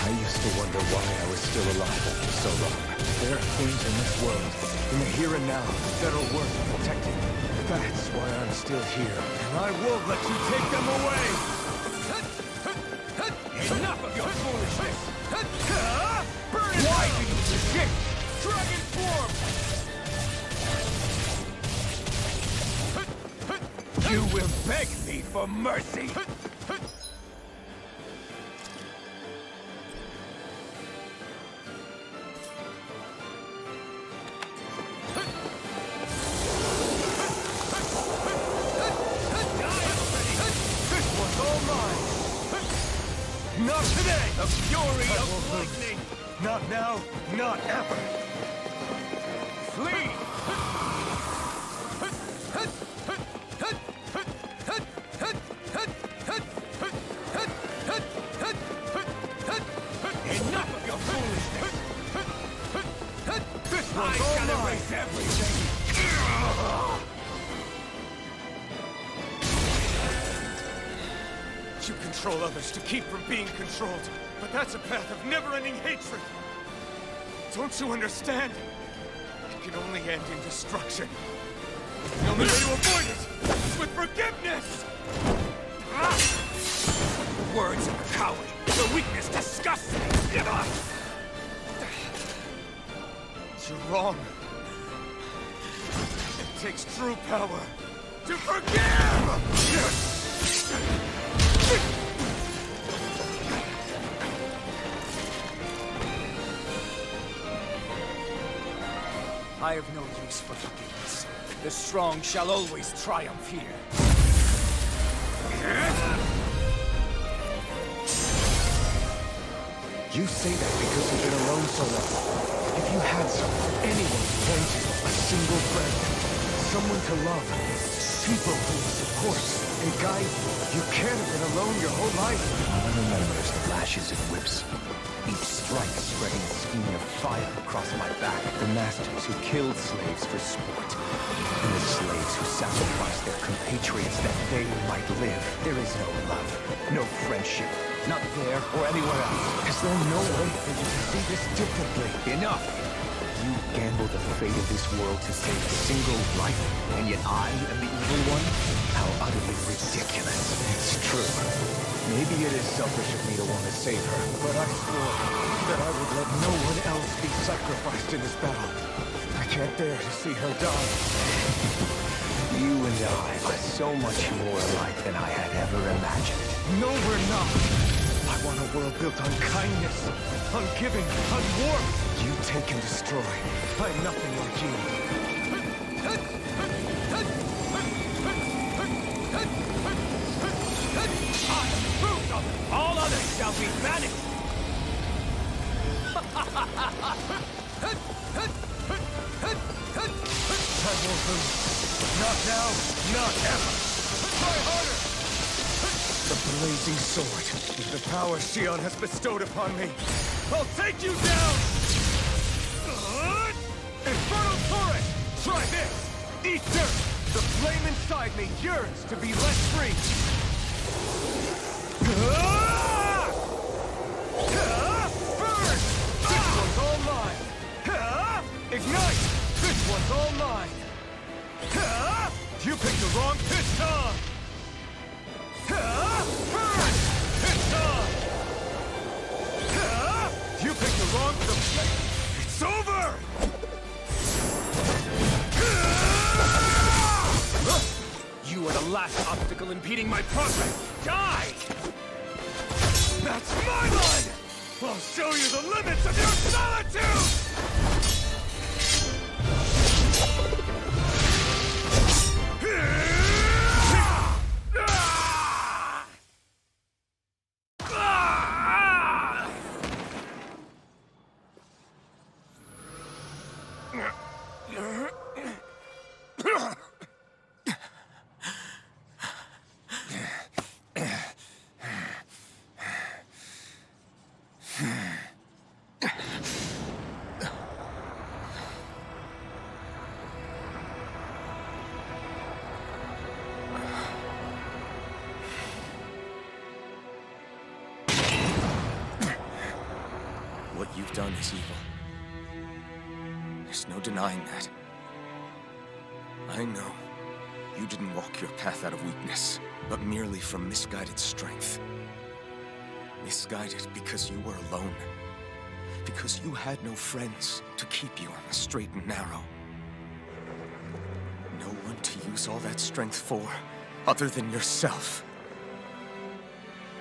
I used to wonder why I was still alive after so long. There are things in this world, in the here and now, that are worth protecting. That's why I'm still here. And I won't let you take them away! Enough of your foolishness! Burn it! Why do you resist? Dragon form! You will beg me for mercy! Not today! The fury of lightning! Not now, not ever! Flee! Enough of your foolishness! This one's all mine! Erase everything! You control others to keep from being controlled, but that's a path of never-ending hatred. Don't you understand? It can only end in destruction. The only way to avoid it is with forgiveness! The words of a coward. The weakness disgusts me. You're wrong. It takes true power to forgive! I have no use for forgiveness. The strong shall always triumph here. You say that because you've been alone so long. If you had someone, anyone to point to, a single friend, someone to love, people who will support and guide you, you can't have been alone your whole life. No one remembers the lashes and whips. Each strike spreading a skein of fire across my back. The masters who killed slaves for sport. And the slaves who sacrificed their compatriots that they might live. There is no love, no friendship. Not there or anywhere else. Is there no way for you to see this differently? Enough! You gambled the fate of this world to save a single life, and yet I am the evil one? How utterly ridiculous. It's true. Maybe it is selfish of me to want to save her, but I swore that I would let no one else be sacrificed in this battle. I can't bear to see her die. You and I are so much more alike than I had ever imagined. No, we're not. I want a world built on kindness, on giving, on warmth. You take and destroy. I'm nothing like you. I am fruit of all others shall be banished! I won't lose. Not now, not ever. Try harder! The blazing sword, with the power Sion has bestowed upon me. I'll take you down! Infernal Torrent! Try this! Eat dirt! The flame inside me yearns to be let free! Burn! This one's all mine! Ignite! This one's all mine! You picked the wrong piston! Burn! Piston! You picked the wrong... It's over! last obstacle impeding my progress. Die! That's my line! I'll show you the limits of your solitude! What you've done is evil. There's no denying that. I know you didn't walk your path out of weakness, but merely from misguided strength. Misguided because you were alone. Because you had no friends to keep you on the straight and narrow. No one to use all that strength for, other than yourself.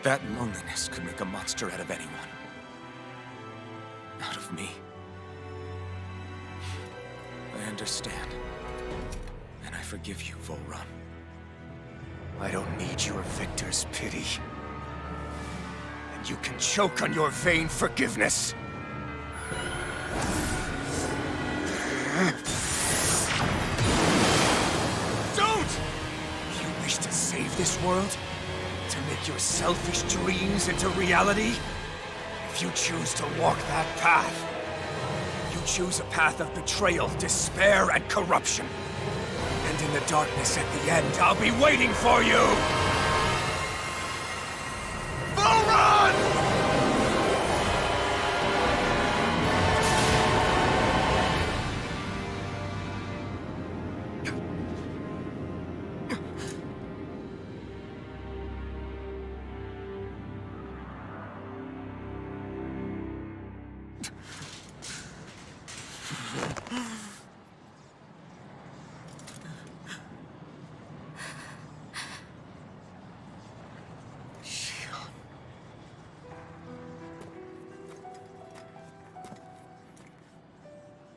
That loneliness could make a monster out of anyone. Out of me. I understand. And I forgive you, Volron. I don't need your victor's pity. And you can choke on your vain forgiveness. Don't! You wish to save this world? To make your selfish dreams into reality? If you choose to walk that path, you choose a path of betrayal, despair, and corruption. And in the darkness at the end, I'll be waiting for you! Volron!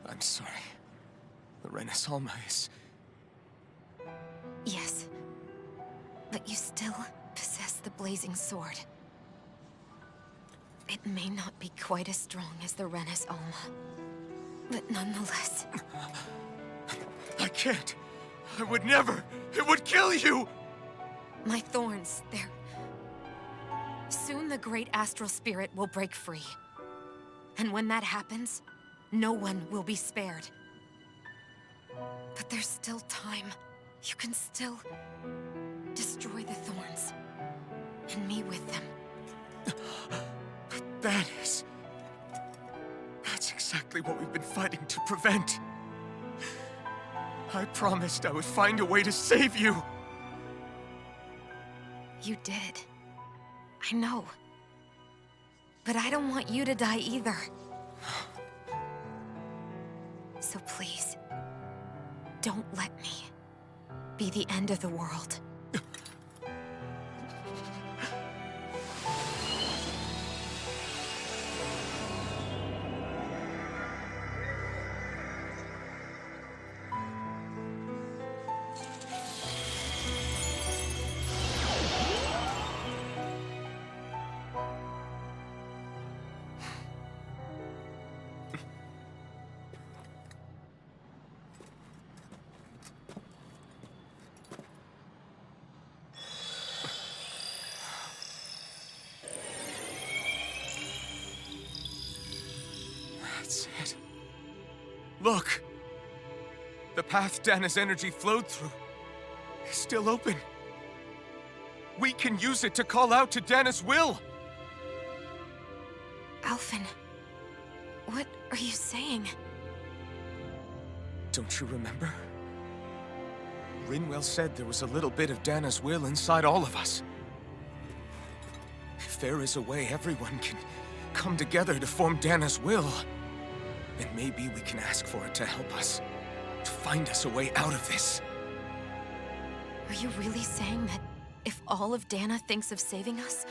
I'm sorry. The Renis Alma is... Yes. But you still possess the blazing sword. It may not be quite as strong as the Renis Alma, but nonetheless... I can't! I would never! It would kill you! My thorns, they're... Soon the great astral spirit will break free. And when that happens, no one will be spared. But there's still time. You can still destroy the thorns. And me with them. But that's exactly what we've been fighting to prevent. I promised I would find a way to save you. You did. I know. But I don't want you to die either. So please, don't let me be the end of the world. That's it. Look! The path Dana's energy flowed through is still open. We can use it to call out to Dana's will! Alphen, what are you saying? Don't you remember? Rinwell said there was a little bit of Dana's will inside all of us. If there is a way everyone can come together to form Dana's will, then maybe we can ask for it to help us, to find us a way out of this. Are you really saying that if all of Dana thinks of saving us,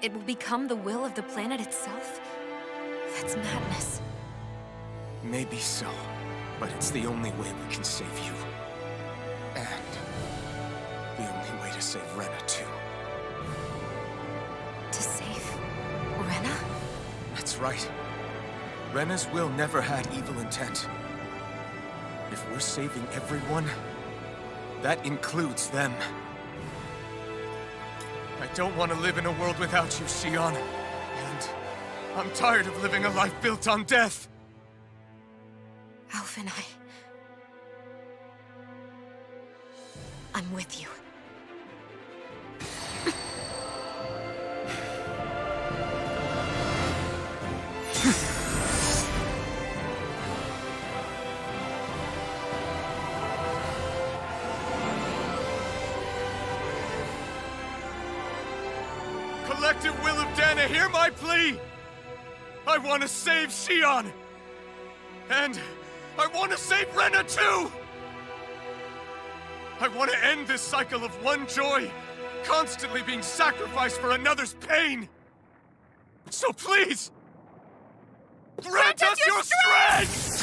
it will become the will of the planet itself? That's madness. Maybe so, but it's the only way we can save you. And the only way to save Rena, too. To save Rena? That's right. Rena's will never had evil intent. If we're saving everyone, that includes them. I don't want to live in a world without you, Xion. And I'm tired of living a life built on death. Alph and I'm with you. Collective will of Dana, hear my plea! I want to save Xion! And I want to save Rena too! I want to end this cycle of one joy, constantly being sacrificed for another's pain! So please, grant us your strength!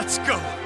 Let's go!